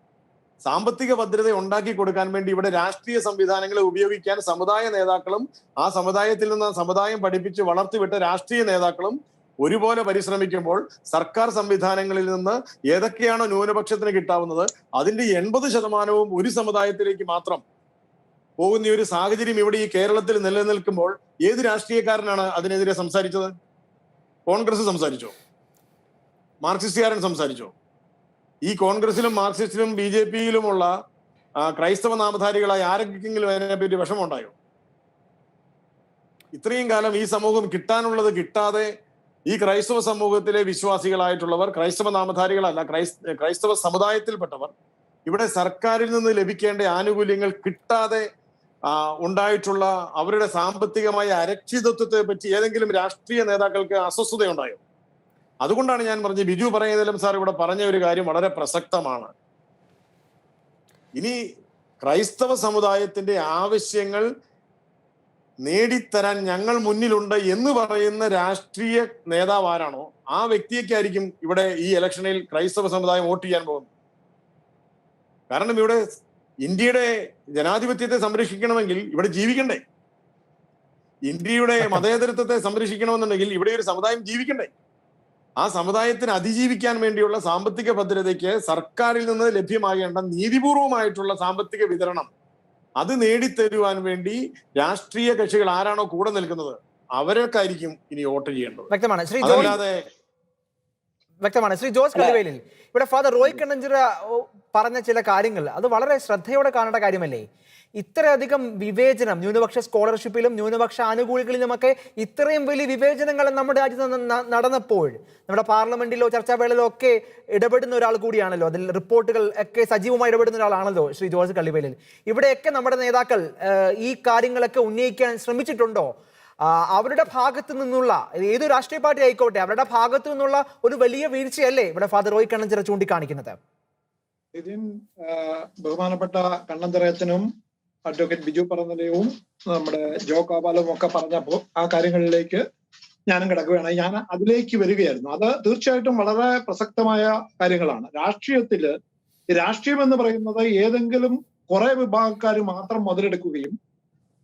സാമ്പത്തിക ഭദ്രത ഉണ്ടാക്കി കൊടുക്കാൻ വേണ്ടി ഇവിടെ രാഷ്ട്രീയ സംവിധാനങ്ങളെ ഉപയോഗിക്കാൻ സമുദായ നേതാക്കളും ആ സമുദായത്തിൽ നിന്ന് സമുദായം പഠിപ്പിച്ച് വളർത്തിവിട്ട രാഷ്ട്രീയ നേതാക്കളും ഒരുപോലെ പരിശ്രമിക്കുമ്പോൾ സർക്കാർ സംവിധാനങ്ങളിൽ നിന്ന് ഏതൊക്കെയാണോ ന്യൂനപക്ഷത്തിന് കിട്ടാവുന്നത് അതിന്റെ 80% ഒരു സമുദായത്തിലേക്ക് മാത്രം പോകുന്ന ഒരു സാഹചര്യം ഇവിടെ ഈ കേരളത്തിൽ നിലനിൽക്കുമ്പോൾ ഏത് രാഷ്ട്രീയക്കാരനാണ് അതിനെതിരെ സംസാരിച്ചത്? കോൺഗ്രസ് സംസാരിച്ചോ? മാർക്സിസ്റ്റുകാരൻ സംസാരിച്ചോ? ഈ കോൺഗ്രസിലും മാർക്സിസ്റ്റിലും BJP-യിലുമുള്ള ക്രൈസ്തവ നാമധാരികളായ ആരെങ്കിലും അതിനെപ്പറ്റി വിഷമമുണ്ടായോ? ഇത്രയും കാലം ഈ സമൂഹം കിട്ടാനുള്ളത് കിട്ടാതെ ഈ ക്രൈസ്തവ സമൂഹത്തിലെ വിശ്വാസികളായിട്ടുള്ളവർ, ക്രൈസ്തവ നാമധാരികളല്ല, ക്രൈസ്തവ സമുദായത്തിൽപ്പെട്ടവർ ഇവിടെ സർക്കാരിൽ നിന്ന് ലഭിക്കേണ്ട ആനുകൂല്യങ്ങൾ കിട്ടാതെ ഉണ്ടായിട്ടുള്ള അവരുടെ സാമ്പത്തികമായ അരക്ഷിതത്വത്തെ പറ്റി ഏതെങ്കിലും രാഷ്ട്രീയ നേതാക്കൾക്ക് അസ്വസ്ഥതയുണ്ടായോ? അതുകൊണ്ടാണ് ഞാൻ പറഞ്ഞത്, ബിജു പറയുന്നതിലും സാർ ഇവിടെ പറഞ്ഞ ഒരു കാര്യം വളരെ പ്രസക്തമാണ്. ഇനി ക്രൈസ്തവ സമുദായത്തിന്റെ ആവശ്യങ്ങൾ നേടിത്തരാൻ ഞങ്ങൾ മുന്നിലുണ്ട് എന്ന് പറയുന്ന രാഷ്ട്രീയ നേതാവ് ആരാണോ ആ വ്യക്തിയൊക്കെയായിരിക്കും ഇവിടെ ഈ ഇലക്ഷനിൽ ക്രൈസ്തവ സമുദായം വോട്ട് ചെയ്യാൻ പോകുന്നത്. കാരണം ഇവിടെ ഇന്ത്യയുടെ ജനാധിപത്യത്തെ സംരക്ഷിക്കണമെങ്കിൽ ഇവിടെ ജീവിക്കണ്ടേ? ഇന്ത്യയുടെ മതേതരത്വത്തെ സംരക്ഷിക്കണമെന്നുണ്ടെങ്കിൽ ഇവിടെ ഒരു സമുദായം ജീവിക്കണ്ടേ? ആ സമുദായത്തിന് അതിജീവിക്കാൻ വേണ്ടിയുള്ള സാമ്പത്തിക ഭദ്രതയ്ക്ക് സർക്കാരിൽ നിന്ന് ലഭ്യമാകേണ്ട നീതിപൂർവമായിട്ടുള്ള സാമ്പത്തിക വിതരണം അത് നേടിത്തരുവാൻ വേണ്ടി രാഷ്ട്രീയ കക്ഷികൾ ആരാണോ കൂടെ നിൽക്കുന്നത് അവരൊക്കെയായിരിക്കും ഇനി വോട്ട് ചെയ്യേണ്ടത്. വ്യക്തമാണ് ശ്രീ ജോസ് കള്ളിവേലിൽ. ഇവിടെ ഫാദർ റോയ് കണ്ണഞ്ചിറ പറഞ്ഞ ചില കാര്യങ്ങൾ അത് വളരെ ശ്രദ്ധയോടെ കാണേണ്ട കാര്യമല്ലേ? ഇത്രയധികം വിവേചനം ന്യൂനപക്ഷ സ്കോളർഷിപ്പിലും ന്യൂനപക്ഷ ആനുകൂല്യങ്ങളിലുമൊക്കെ ഇത്രയും വലിയ വിവേചനങ്ങൾ നമ്മുടെ രാജ്യത്ത് നടന്നപ്പോൾ നമ്മുടെ പാർലമെന്റിലോ ചർച്ചാവേളയിലോ ഒക്കെ ഇടപെടുന്ന ഒരാൾ കൂടിയാണല്ലോ, അതിൽ റിപ്പോർട്ടുകൾ ഒക്കെ സജീവമായി ഇടപെടുന്ന ഒരാളാണല്ലോ ശ്രീ ജോർജ് കള്ളിവേലിൽ. ഇവിടെയൊക്കെ നമ്മുടെ നേതാക്കൾ ഈ കാര്യങ്ങളൊക്കെ ഉന്നയിക്കാൻ ശ്രമിച്ചിട്ടുണ്ടോ? അവരുടെ ഭാഗത്തു നിന്നുള്ള ഏത് രാഷ്ട്രീയ പാർട്ടി ആയിക്കോട്ടെ അവരുടെ ഭാഗത്തു നിന്നുള്ള ഒരു വലിയ വീഴ്ചയല്ലേ ഇവിടെ ഫാദർ റോയ് കണ്ണഞ്ചിറ ചൂണ്ടിക്കാണിക്കുന്നത്? ബഹുമാനപ്പെട്ട കണ്ണഞ്ചിറയച്ചനും അഡ്വക്കേറ്റ് ബിജു പറന്നലയും നമ്മുടെ ജോ കാപാലും ഒക്കെ പറഞ്ഞപ്പോ ആ കാര്യങ്ങളിലേക്ക് ഞാനും കിടക്കുകയാണ്. ഞാൻ അതിലേക്ക് വരികയായിരുന്നു. അത് തീർച്ചയായിട്ടും വളരെ പ്രസക്തമായ കാര്യങ്ങളാണ്. രാഷ്ട്രീയം എന്ന് പറയുന്നത് ഏതെങ്കിലും കുറെ വിഭാഗക്കാർ മാത്രം മുതലെടുക്കുകയും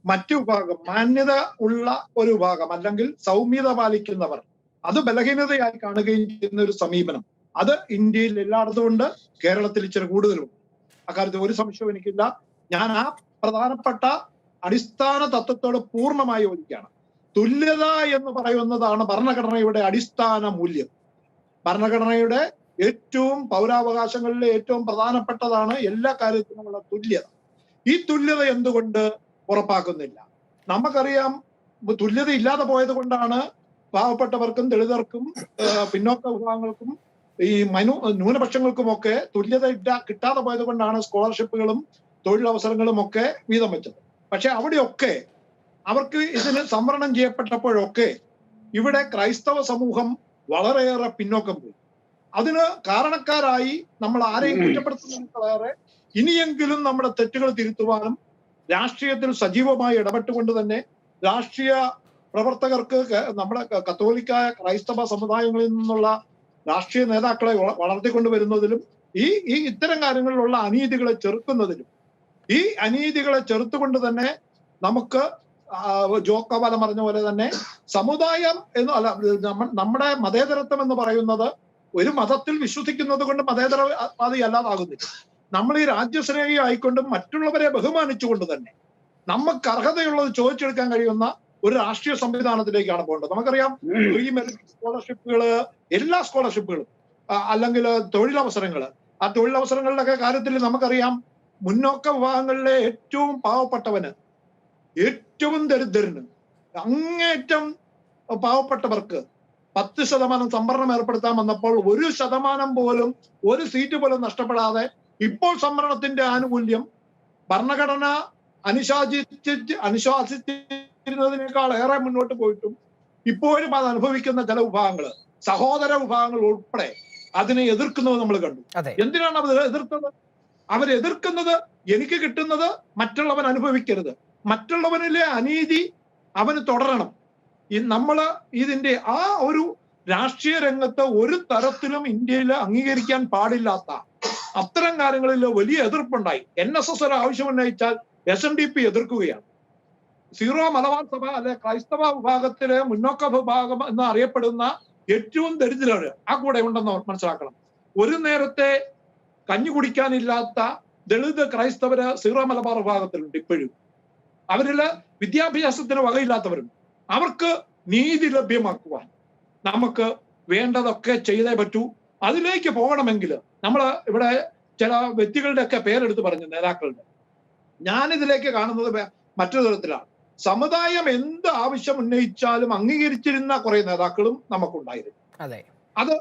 മറ്റു വിഭാഗം, മാന്യത ഉള്ള ഒരു വിഭാഗം അല്ലെങ്കിൽ സൗമ്യത പാലിക്കുന്നവർ അത് ബലഹീനതയായി കാണുകയും ചെയ്യുന്ന ഒരു സമീപനം അത് ഇന്ത്യയിൽ എല്ലായിടത്തും ഉണ്ട്, കേരളത്തിൽ ഇച്ചിരി കൂടുതലും. അക്കാര്യത്തിൽ ഒരു സംശയവും എനിക്കില്ല. ഞാൻ ആ പ്രധാനപ്പെട്ട അടിസ്ഥാന തത്വത്തോട് പൂർണ്ണമായി യോജിക്കുകയാണ്. തുല്യത എന്ന് പറയുന്നതാണ് ഭരണഘടനയുടെ അടിസ്ഥാന മൂല്യം. ഭരണഘടനയുടെ ഏറ്റവും പൗരാവകാശങ്ങളിലെ ഏറ്റവും പ്രധാനപ്പെട്ടതാണ് എല്ലാ കാര്യത്തിനുമുള്ള തുല്യത. ഈ തുല്യത എന്തുകൊണ്ട് ഉറപ്പാക്കുന്നില്ല? നമുക്കറിയാം, തുല്യത ഇല്ലാതെ പോയത് കൊണ്ടാണ് പാവപ്പെട്ടവർക്കും ദളിതർക്കും പിന്നോക്ക വിഭാഗങ്ങൾക്കും ഈ ന്യൂനപക്ഷങ്ങൾക്കുമൊക്കെ തുല്യത കിട്ടാതെ പോയത് കൊണ്ടാണ് സ്കോളർഷിപ്പുകളും തൊഴിലവസരങ്ങളും ഒക്കെ വീതം വെച്ചത്. പക്ഷെ അവിടെയൊക്കെ അവർക്ക് ഇതിന് സംവരണം ചെയ്യപ്പെട്ടപ്പോഴൊക്കെ ഇവിടെ ക്രൈസ്തവ സമൂഹം വളരെയേറെ പിന്നോക്കം പോയി. അതിന് കാരണക്കാരായി നമ്മൾ ആരെയും കുറ്റപ്പെടുത്തുന്നതിനേറെ ഇനിയെങ്കിലും നമ്മുടെ തെറ്റുകൾ തിരുത്തുവാനും രാഷ്ട്രീയത്തിൽ സജീവമായി ഇടപെട്ടുകൊണ്ട് തന്നെ രാഷ്ട്രീയ പ്രവർത്തകർക്ക് നമ്മുടെ കത്തോലിക്കായ ക്രൈസ്തവ സമുദായങ്ങളിൽ നിന്നുള്ള രാഷ്ട്രീയ നേതാക്കളെ വളർത്തിക്കൊണ്ടുവരുന്നതിലും ഈ ഇത്തരം കാര്യങ്ങളിലുള്ള അനീതികളെ ചെറുക്കുന്നതിനും ഈ അനീതികളെ ചെറുത്തുകൊണ്ട് തന്നെ നമുക്ക് ജോക്കവാലം പറഞ്ഞ പോലെ തന്നെ സമുദായം എന്ന് അല്ല, നമ്മുടെ മതേതരത്വം എന്ന് പറയുന്നത് ഒരു മതത്തിൽ വിശ്വസിക്കുന്നത് കൊണ്ട് മതേതരവാദി അല്ലാതാകുന്നില്ല. നമ്മൾ ഈ രാജ്യസ്നേഹി ആയിക്കൊണ്ടും മറ്റുള്ളവരെ ബഹുമാനിച്ചുകൊണ്ട് തന്നെ നമുക്ക് അർഹതയുള്ളത് ചോദിച്ചെടുക്കാൻ കഴിയുന്ന ഒരു രാഷ്ട്രീയ സംവിധാനത്തിലേക്കാണ് പോകേണ്ടത്. നമുക്കറിയാം പ്രീ മെറിറ്റ് സ്കോളർഷിപ്പുകള്, എല്ലാ സ്കോളർഷിപ്പുകളും അല്ലെങ്കിൽ തൊഴിലവസരങ്ങള്, ആ തൊഴിലവസരങ്ങളുടെ കാര്യത്തിൽ നമുക്കറിയാം മുന്നോക്ക വിഭാഗങ്ങളിലെ ഏറ്റവും പാവപ്പെട്ടവന്, ഏറ്റവും ദരിദ്രന്, അങ്ങേറ്റം പാവപ്പെട്ടവർക്ക് 10% സംവരണം ഏർപ്പെടുത്താൻ വന്നപ്പോൾ 1% പോലും, ഒരു സീറ്റ് പോലും നഷ്ടപ്പെടാതെ ഇപ്പോൾ സംവരണത്തിന്റെ ആനുകൂല്യം ഭരണഘടന അനുശാസിച്ചിരുന്നതിനേക്കാൾ ഏറെ മുന്നോട്ട് പോയിട്ടും ഇപ്പോഴും അത് അനുഭവിക്കുന്ന ചില വിഭാഗങ്ങള്, സഹോദര വിഭാഗങ്ങൾ ഉൾപ്പെടെ അതിനെ എതിർക്കുന്നത് നമ്മൾ കണ്ടു. എന്തിനാണ് അവർ എതിർത്തത്? അവരെതിർക്കുന്നത് എനിക്ക് കിട്ടുന്നത് മറ്റുള്ളവൻ അനുഭവിക്കരുത്, മറ്റുള്ളവനിലെ അനീതി അവന് തുടരണം. നമ്മള് ഇതിന്റെ ആ ഒരു രാഷ്ട്രീയ രംഗത്ത് ഒരു തരത്തിലും ഇന്ത്യയിൽ അംഗീകരിക്കാൻ പാടില്ലാത്ത അത്തരം കാര്യങ്ങളിൽ വലിയ എതിർപ്പുണ്ടായി. NSS ഒരു ആവശ്യം ഉന്നയിച്ചാൽ SNDP എതിർക്കുകയാണ്. സീറോ മലബാർ സഭ അല്ലെ ക്രൈസ്തവ വിഭാഗത്തിലെ മുന്നോക്ക വിഭാഗം എന്ന് അറിയപ്പെടുന്ന ഏറ്റവും ദരിദ്രര് ആ കൂടെ ഉണ്ടെന്ന് മനസ്സിലാക്കണം. ഒരു നേരത്തെ കഞ്ഞി കുടിക്കാനില്ലാത്ത ദളിത് ക്രൈസ്തവര് സീറോ മലബാർ വിഭാഗത്തിലുണ്ട്. ഇപ്പോഴും അവരില് വിദ്യാഭ്യാസത്തിന് വകയില്ലാത്തവരുണ്ട്. അവർക്ക് നീതി ലഭ്യമാക്കുവാൻ നമുക്ക് വേണ്ടതൊക്കെ ചെയ്തേ പറ്റൂ. അതിലേക്ക് പോകണമെങ്കിൽ നമ്മൾ ഇവിടെ ചില വ്യക്തികളുടെ ഒക്കെ പേരെടുത്ത് പറഞ്ഞു, നേതാക്കളുടെ. ഞാനിതിലേക്ക് കാണുന്നത് മറ്റൊരു തരത്തിലാണ്. സമുദായം എന്ത് ആവശ്യം ഉന്നയിച്ചാലും അംഗീകരിച്ചിരുന്ന കുറെ നേതാക്കളും നമുക്കുണ്ടായിരുന്നു. അത്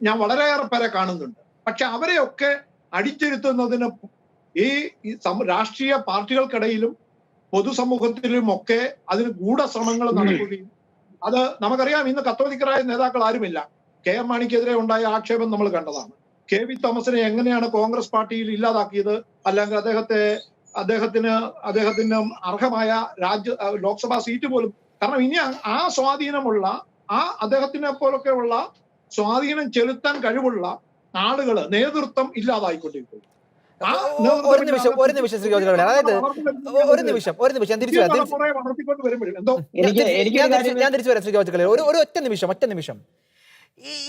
ഞാൻ വളരെയേറെ പേരെ കാണുന്നുണ്ട്. പക്ഷെ അവരെയൊക്കെ അടിച്ചിരുത്തുന്നതിന് ഈ രാഷ്ട്രീയ പാർട്ടികൾക്കിടയിലും പൊതുസമൂഹത്തിലും ഒക്കെ അതിന് ഗൂഢശ്രമങ്ങൾ നടക്കുകയും, അത് നമുക്കറിയാം. ഇന്ന് കത്തോലിക്കരായ നേതാക്കൾ ആരുമില്ല. KM മാണിക്കെതിരെ ഉണ്ടായ ആക്ഷേപം നമ്മൾ കണ്ടതാണ്. KV തോമസിനെ എങ്ങനെയാണ് കോൺഗ്രസ് പാർട്ടിയിൽ ഇല്ലാതാക്കിയത്, അല്ലെങ്കിൽ അദ്ദേഹത്തിന് അർഹമായ ലോക്സഭാ സീറ്റ് പോലും, കാരണം ഇനി ആ സ്വാധീനമുള്ള അദ്ദേഹത്തിനെ പോലൊക്കെയുള്ള സ്വാധീനം ചെലുത്താൻ കഴിവുള്ള ആളുകള്, നേതൃത്വം ഇല്ലാതായിക്കൊണ്ടിരിക്കുന്നു. ഒരു നിമിഷം ശ്രീ ജോർജ് കുഴൽമന്ദൽ, അതായത് ഒരു നിമിഷം ഞാൻ തിരിച്ചു വരാം ശ്രീ ജോർജ് കുഴൽമന്ദൽ. ഒരു ഒറ്റ നിമിഷം.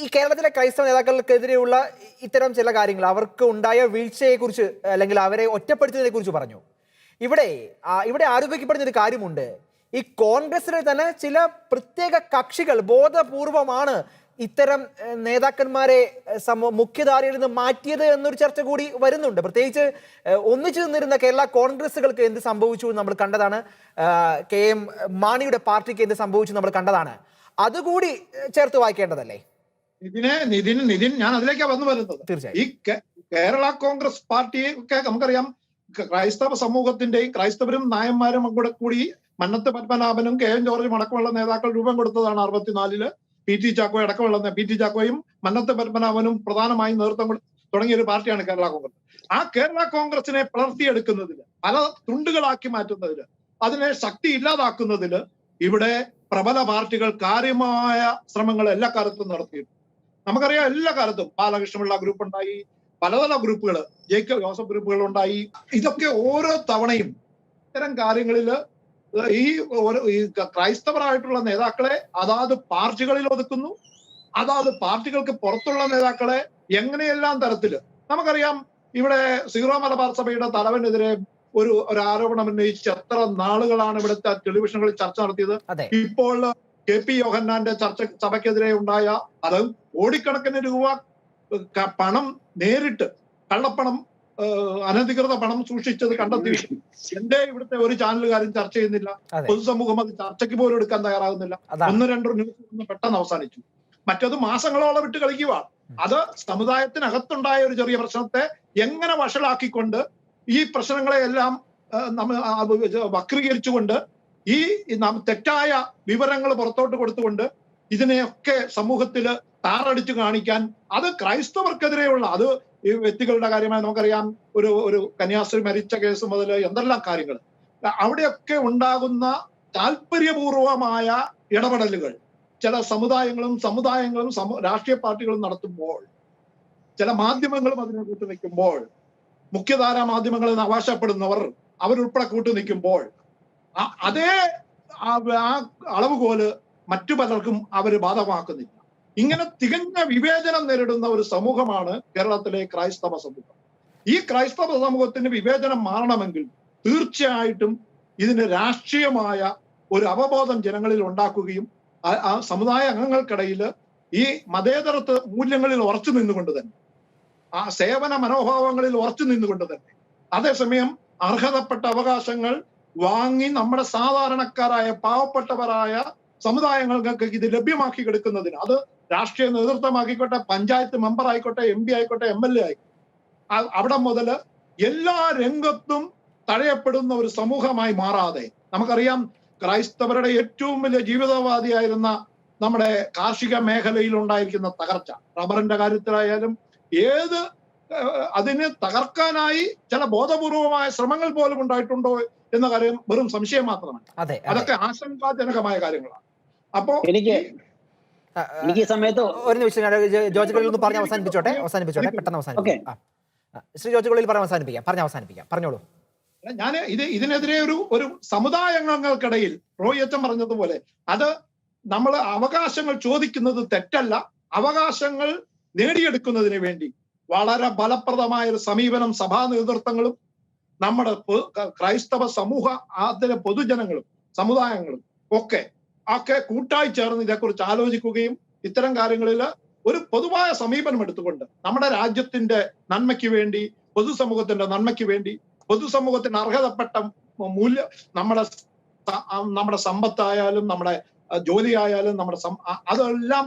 ഈ കേരളത്തിലെ ക്രൈസ്തവ നേതാക്കൾക്കെതിരെയുള്ള ഇത്തരം ചില കാര്യങ്ങൾ, അവർക്ക് ഉണ്ടായ വീഴ്ചയെ കുറിച്ച് അല്ലെങ്കിൽ അവരെ ഒറ്റപ്പെടുത്തിയതിനെ കുറിച്ച് പറഞ്ഞു. ഇവിടെ ആരോപിക്കപ്പെടുന്ന ഒരു കാര്യമുണ്ട്. ഈ കോൺഗ്രസിലെ തന്നെ ചില പ്രത്യേക കക്ഷികൾ ബോധപൂർവമാണ് ഇത്തരം നേതാക്കന്മാരെ മുഖ്യധാരയിൽ നിന്ന് മാറ്റിയത് എന്നൊരു ചർച്ച കൂടി വരുന്നുണ്ട്. പ്രത്യേകിച്ച് ഒന്നിച്ചു നിന്നിരുന്ന കേരള കോൺഗ്രസുകൾക്ക് എന്ത് സംഭവിച്ചു നമ്മൾ കണ്ടതാണ്. KM മാണിയുടെ പാർട്ടിക്ക് എന്ത് സംഭവിച്ചു നമ്മൾ കണ്ടതാണ്. അതുകൂടി ചേർത്ത് വായിക്കേണ്ടതല്ലേ? നിതിൻ ഞാൻ അതിലേക്കാണ് വരുന്നത്. തീർച്ചയായും ഈ കേരള കോൺഗ്രസ് പാർട്ടിയെ ഒക്കെ നമുക്കറിയാം, ക്രൈസ്തവ സമൂഹത്തിന്റെയും ക്രൈസ്തവരും നായന്മാരും കൂടെ കൂടി മന്നത്ത് പത്മനാഭനും KM ജോർജും അടക്കമുള്ള നേതാക്കൾ രൂപം കൊടുത്തതാണ് 64-ല്. PT ചാക്കോ അടക്കമുള്ള PT ചാക്കോയും മന്നത്ത് പത്മനാഭനും പ്രധാനമായും നേതൃത്വം തുടങ്ങിയ ഒരു പാർട്ടിയാണ് കേരള കോൺഗ്രസ്. ആ കേരള കോൺഗ്രസിനെ വളർത്തിയെടുക്കുന്നതില്, പല തുണ്ടുകളാക്കി മാറ്റുന്നതില്, അതിനെ ശക്തി ഇല്ലാതാക്കുന്നതില് ഇവിടെ പ്രബല പാർട്ടികൾ കാര്യമായ ശ്രമങ്ങൾ എല്ലാ കാലത്തും നടത്തിയിട്ടുണ്ട്. നമുക്കറിയാം, എല്ലാ കാലത്തും ബാലകൃഷ്ണപിള്ള ഗ്രൂപ്പ് ഉണ്ടായി, പലതര ഗ്രൂപ്പുകൾ, ജേക്കബ് ജോസഫ് ഗ്രൂപ്പുകൾ ഉണ്ടായി. ഇതൊക്കെ ഓരോ തവണയും ഇത്തരം കാര്യങ്ങളിൽ ഈ ക്രൈസ്തവരായിട്ടുള്ള നേതാക്കളെ അതാത് പാർട്ടികളിൽ ഒതുക്കുന്നു. അതാത് പാർട്ടികൾക്ക് പുറത്തുള്ള നേതാക്കളെ എങ്ങനെയെല്ലാം തരത്തില്, നമുക്കറിയാം ഇവിടെ സീറോ മലബാർ സഭയുടെ തലവനെതിരെ ഒരു ആരോപണം ഉന്നയിച്ച് എത്ര നാളുകളാണ് ഇവിടുത്തെ ടെലിവിഷനുകളിൽ ചർച്ച നടത്തിയത്. ഇപ്പോൾ KP യോഹന്നാന്റെ സഭയ്ക്കെതിരെ ഉണ്ടായ, അത് കോടിക്കണക്കിന് രൂപ പണം നേരിട്ട് കള്ളപ്പണം, അനധികൃത പണം സൂക്ഷിച്ചത് കണ്ടെത്തി. എന്റെ ഇവിടുത്തെ ഒരു ചാനലുകാരും ചർച്ച ചെയ്യുന്നില്ല, പൊതുസമൂഹം അത് ചർച്ചയ്ക്ക് പോലും എടുക്കാൻ തയ്യാറാകുന്നില്ല. 1-2 ന്യൂസ് പെട്ടെന്ന് അവസാനിച്ചു. മറ്റത് മാസങ്ങളോളം വിട്ട് കളിക്കുക. അത് സമുദായത്തിനകത്തുണ്ടായ ഒരു ചെറിയ പ്രശ്നത്തെ എങ്ങനെ വഷളാക്കിക്കൊണ്ട് ഈ പ്രശ്നങ്ങളെയെല്ലാം വക്രീകരിച്ചുകൊണ്ട് ഈ തെറ്റായ വിവരങ്ങൾ പുറത്തോട്ട് കൊടുത്തുകൊണ്ട് ഇതിനെയൊക്കെ സമൂഹത്തില് താറടിച്ചു കാണിക്കാൻ, അത് ക്രൈസ്തവർക്കെതിരെയുള്ള, അത് ഈ വ്യക്തികളുടെ കാര്യമായി നമുക്കറിയാം, ഒരു കന്യാസ്ത്രീ മരിച്ച കേസ് മുതൽ എന്തെല്ലാം കാര്യങ്ങൾ, അവിടെയൊക്കെ ഉണ്ടാകുന്ന താല്പര്യപൂർവമായ ഇടപെടലുകൾ ചില സമുദായങ്ങളും രാഷ്ട്രീയ പാർട്ടികളും നടത്തുമ്പോൾ ചില മാധ്യമങ്ങളും അതിനെ കൂട്ടുനിൽക്കുമ്പോൾ, മുഖ്യധാരാ മാധ്യമങ്ങളിൽ നിന്ന് അവകാശപ്പെടുന്നവർ അവരുൾപ്പെടെ കൂട്ടുനിൽക്കുമ്പോൾ അതേ ആ അളവുകോല് മറ്റു പലർക്കും അവർ ബാധകമാക്കുന്നില്ല. ഇങ്ങനെ തികഞ്ഞ വിവേചനം നേരിടുന്ന ഒരു സമൂഹമാണ് കേരളത്തിലെ ക്രൈസ്തവ സമൂഹം. ഈ ക്രൈസ്തവ സമൂഹത്തിന് വിവേചനം മാറണമെങ്കിൽ തീർച്ചയായിട്ടും ഇതിന് രാഷ്ട്രീയമായ ഒരു അവബോധം ജനങ്ങളിൽ ഉണ്ടാക്കുകയും ആ സമുദായ അംഗങ്ങൾക്കിടയിൽ ഈ മതേതരത്വ മൂല്യങ്ങളിൽ ഉറച്ചു നിന്നുകൊണ്ട് തന്നെ, ആ സേവന മനോഭാവങ്ങളിൽ ഉറച്ചു നിന്നുകൊണ്ട് തന്നെ, അതേസമയം അർഹതപ്പെട്ട അവകാശങ്ങൾ വാങ്ങി നമ്മുടെ സാധാരണക്കാരായ പാവപ്പെട്ടവരായ സമുദായങ്ങൾക്ക് ഇത് ലഭ്യമാക്കി കൊടുക്കുന്നതിന്, അത് രാഷ്ട്രീയ നേതൃത്വമാക്കിക്കോട്ടെ, പഞ്ചായത്ത് മെമ്പർ ആയിക്കോട്ടെ, MP ആയിക്കോട്ടെ, MLA ആയിക്കോട്ടെ, അവിടെ മുതൽ എല്ലാ രംഗത്തും തഴയപ്പെടുന്ന ഒരു സമൂഹമായി മാറാതെ, നമുക്കറിയാം ക്രൈസ്തവരുടെ ഏറ്റവും വലിയ ജീവിതോപാധിയായിരുന്ന നമ്മുടെ കാർഷിക മേഖലയിൽ ഉണ്ടായിരിക്കുന്ന തകർച്ച, റബ്ബറിന്റെ കാര്യത്തിലായാലും ഏത് അതിനെ തകർക്കാനായി ചില ബോധപൂർവമായ ശ്രമങ്ങൾ പോലും ഉണ്ടായിട്ടുണ്ടോ എന്ന കാര്യം വെറും സംശയം മാത്രമാണ്. അതൊക്കെ ആശങ്കാജനകമായ കാര്യങ്ങളാണ്. അപ്പോ എനിക്ക് ഈ സമയത്ത് ഒരു നിമിഷം ജോർജ് കുഴലിൽ ഒന്ന് പറഞ്ഞ് അവസാനിപ്പിച്ചോട്ടെ, പെട്ടെന്ന് അവസാനിപ്പിക്കാം. ശ്രീ ജോർജ് കുഴലിൽ പറഞ്ഞ് അവസാനിപ്പിക്കാം, പറഞ്ഞോളൂ. ഞാൻ ഇതിനെതിരെ ഒരു സമുദായ അംഗങ്ങൾക്കിടയിൽ റോയി അച്ഛൻ പറഞ്ഞതുപോലെ അത് നമ്മൾ അവകാശങ്ങൾ ചോദിക്കുന്നത് തെറ്റല്ല, അവകാശങ്ങൾ നേടിയെടുക്കുന്നതിന് വേണ്ടി വളരെ ഫലപ്രദമായ ഒരു സമീപനം സഭാ നേതൃത്വങ്ങളും നമ്മുടെ ക്രൈസ്തവ സമൂഹ അതിലെ പൊതുജനങ്ങളും സമുദായങ്ങളും ഒക്കെ കൂട്ടായി ചേർന്ന് ഇതേക്കുറിച്ച് ആലോചിക്കുകയും ഇത്തരം കാര്യങ്ങളിൽ ഒരു പൊതുവായ സമീപനം എടുത്തുകൊണ്ട് നമ്മുടെ രാജ്യത്തിന്റെ നന്മയ്ക്ക് വേണ്ടി, പൊതുസമൂഹത്തിന്റെ നന്മയ്ക്ക് വേണ്ടി, പൊതുസമൂഹത്തിന് അർഹതപ്പെട്ട മൂല്യം, നമ്മുടെ സമ്പത്തായാലും നമ്മുടെ ജോലി ആയാലും നമ്മുടെ അതെല്ലാം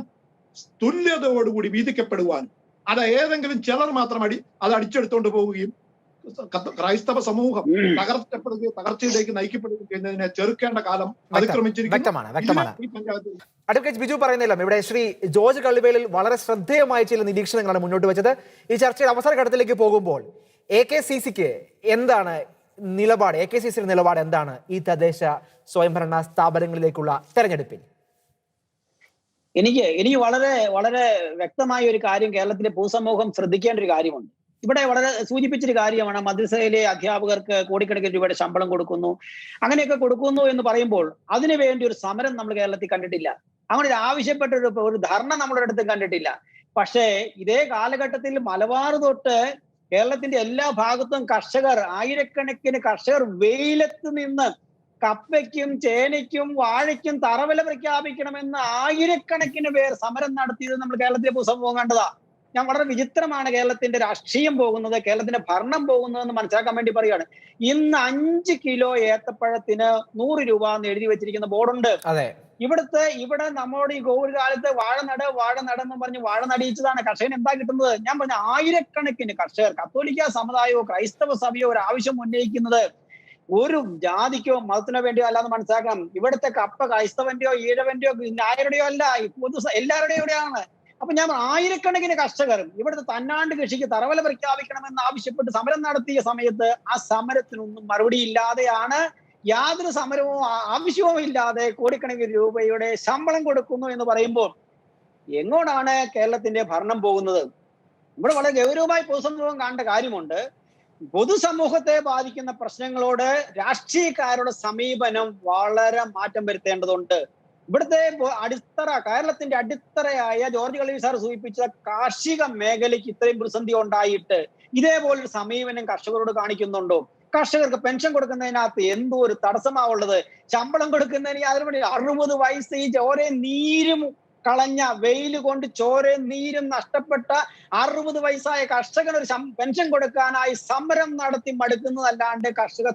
തുല്യതയോടുകൂടി വീതിക്കപ്പെടുവാനും, അത് ഏതെങ്കിലും ചിലർ മാത്രം അത് അടിച്ചെടുത്തുകൊണ്ട് പോവുകയും ക്രൈസ്തവ സമൂഹം തകർച്ചയിലേക്ക് നയിക്കപ്പെടുകയും ചെയ്യുന്നതിനെ ചെറുക്കേണ്ട കാലം അതിക്രമിച്ചിരിക്കുന്നു. അഡ്വക്കേറ്റ് ബിജു പറയുന്നില്ല, ഇവിടെ ശ്രീ ജോർജ് കള്ളിവേലിൽ വളരെ ശ്രദ്ധേയമായ ചില നിരീക്ഷണങ്ങളാണ് മുന്നോട്ട് വെച്ചത്. ഈ ചർച്ചയുടെ അവസാന ഘട്ടത്തിലേക്ക് പോകുമ്പോൾ AKCCക്ക് എന്താണ് നിലപാട്, AKCCയുടെ നിലപാട് എന്താണ് ഈ തദ്ദേശ സ്വയംഭരണ സ്ഥാപനങ്ങളിലേക്കുള്ള തെരഞ്ഞെടുപ്പിൽ? എനിക്ക് വളരെ വളരെ വ്യക്തമായ ഒരു കാര്യം കേരളത്തിലെ പൊതുസമൂഹം ശ്രദ്ധിക്കേണ്ട ഒരു കാര്യമുണ്ട്. ഇവിടെ വളരെ സൂചിപ്പിച്ചൊരു കാര്യമാണ്, മദ്രസയിലെ അധ്യാപകർക്ക് കോടിക്കണക്കിന് രൂപയുടെ ശമ്പളം കൊടുക്കുന്നു, അങ്ങനെയൊക്കെ കൊടുക്കുന്നു എന്ന് പറയുമ്പോൾ അതിനു വേണ്ടി ഒരു സമരം നമ്മൾ കേരളത്തിൽ കണ്ടിട്ടില്ല. അങ്ങനെ ഒരു ആവശ്യപ്പെട്ട ഒരു ധർണ നമ്മുടെ അടുത്ത് കണ്ടിട്ടില്ല. പക്ഷേ ഇതേ കാലഘട്ടത്തിൽ മലബാർ തൊട്ട് കേരളത്തിന്റെ എല്ലാ ഭാഗത്തും കർഷകർ, ആയിരക്കണക്കിന് കർഷകർ വെയിലത്ത് നിന്ന് കപ്പയ്ക്കും ചേനയ്ക്കും വാഴയ്ക്കും തറവില പ്രഖ്യാപിക്കണമെന്ന് ആയിരക്കണക്കിന് പേർ സമരം നടത്തിയത് നമ്മൾ കേരളത്തിലെ പൊതുസമൂഹം കണ്ടതാ. ഞാൻ വളരെ വിചിത്രമാണ് കേരളത്തിന്റെ രാഷ്ട്രീയം പോകുന്നത്, കേരളത്തിന്റെ ഭരണം പോകുന്നതെന്ന് മനസ്സിലാക്കാൻ വേണ്ടി പറയുകയാണ്. ഇന്ന് 5 കിലോ ഏത്തപ്പഴത്തിന് 100 രൂപ എന്ന് എഴുതി വെച്ചിരിക്കുന്ന ബോർഡുണ്ട്. ഇവിടെ നമ്മുടെ ഈ കോവിഡ് കാലത്ത് വാഴ നടന്ന് പറഞ്ഞ് വാഴ നടിയിച്ചതാണ്. കർഷകന് എന്താ കിട്ടുന്നത്? ഞാൻ പറഞ്ഞ ആയിരക്കണക്കിന് കർഷകർ, കത്തോലിക്ക സമുദായമോ ക്രൈസ്തവ സഭയോ ഒരു ആവശ്യം ഉന്നയിക്കുന്നത് ഒരു ജാതിക്കോ മതത്തിനോ വേണ്ടിയോ അല്ലാന്ന് മനസ്സിലാക്കണം. ഇവിടുത്തെ കപ്പ ക്രൈസ്തവന്റെയോ ഈഴവന്റെയോ നായരുടെയോ അല്ല, എല്ലാവരുടെയും ഇവിടെയാണ്. അപ്പൊ ഞാൻ ആയിരക്കണക്കിന് കർഷകർ ഇവിടുത്തെ തന്നാണ്ട് കൃഷിക്ക് തറവല പ്രഖ്യാപിക്കണമെന്ന് ആവശ്യപ്പെട്ട് സമരം നടത്തിയ സമയത്ത് ആ സമരത്തിനൊന്നും മറുപടി ഇല്ലാതെയാണ്, യാതൊരു സമരവും ആവശ്യവും ഇല്ലാതെ കോടിക്കണക്കിന് രൂപയുടെ ശമ്പളം കൊടുക്കുന്നു എന്ന് പറയുമ്പോൾ എങ്ങോട്ടാണ് കേരളത്തിന്റെ ഭരണം പോകുന്നത്? ഇവിടെ വളരെ ഗൗരവമായി പൊതുസമൂഹം കാണേണ്ട കാര്യമുണ്ട്. പൊതുസമൂഹത്തെ ബാധിക്കുന്ന പ്രശ്നങ്ങളോട് രാഷ്ട്രീയക്കാരുടെ സമീപനം വളരെ മാറ്റം വരുത്തേണ്ടതുണ്ട്. ഇവിടുത്തെ കേരളത്തിന്റെ അടിത്തറയായ ജോർജ് കള്ളിവേൽ സാർ സൂചിപ്പിച്ച കാർഷിക മേഖലയ്ക്ക് ഇത്രയും പ്രതിസന്ധി ഉണ്ടായിട്ട് ഇതേപോലൊരു സമീപനം കർഷകരോട് കാണിക്കുന്നുണ്ടോ? കർഷകർക്ക് പെൻഷൻ കൊടുക്കുന്നതിനകത്ത് എന്തോ ഒരു തടസ്സമാവുള്ളത്. ശമ്പളം കൊടുക്കുന്നതിന് യാതൊരു 60 വയസ്സ് ഈ ചോരയും നീരും കളഞ്ഞ, വെയിൽ കൊണ്ട് ചോരയും നീരും നഷ്ടപ്പെട്ട 60 വയസ്സായ കർഷകന് ഒരു പെൻഷൻ കൊടുക്കാനായി സമരം നടത്തി മടുക്കുന്നതല്ലാണ്ട്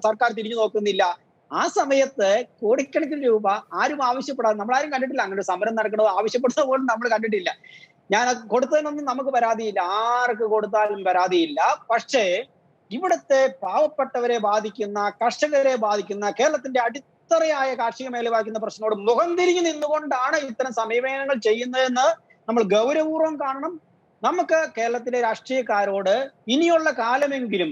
സർക്കാർ തിരിഞ്ഞു നോക്കുന്നില്ല. ആ സമയത്ത് കോടിക്കണക്കിന് രൂപ ആരും ആവശ്യപ്പെടാതെ, നമ്മളാരും കണ്ടിട്ടില്ല അങ്ങനെ സമരം നടക്കണോ ആവശ്യപ്പെടുന്നത് പോലും നമ്മൾ കണ്ടിട്ടില്ല. ഞാൻ കൊടുത്തതിനൊന്നും നമുക്ക് പരാതിയില്ല, ആർക്ക് കൊടുത്താലും പരാതിയില്ല. പക്ഷേ ഇവിടുത്തെ പാവപ്പെട്ടവരെ ബാധിക്കുന്ന, കർഷകരെ ബാധിക്കുന്ന, കേരളത്തിന്റെ അടിത്തറയായ കാർഷിക മേഖല ബാധിക്കുന്ന പ്രശ്നത്തോട് മുഖം തിരിഞ്ഞു നിന്നുകൊണ്ടാണ് ഇത്തരം സമീപനങ്ങൾ ചെയ്യുന്നതെന്ന് നമ്മൾ ഗൗരവപൂർവ്വം കാണണം. നമുക്ക് കേരളത്തിലെ രാഷ്ട്രീയക്കാരോട് ഇനിയുള്ള കാലമെങ്കിലും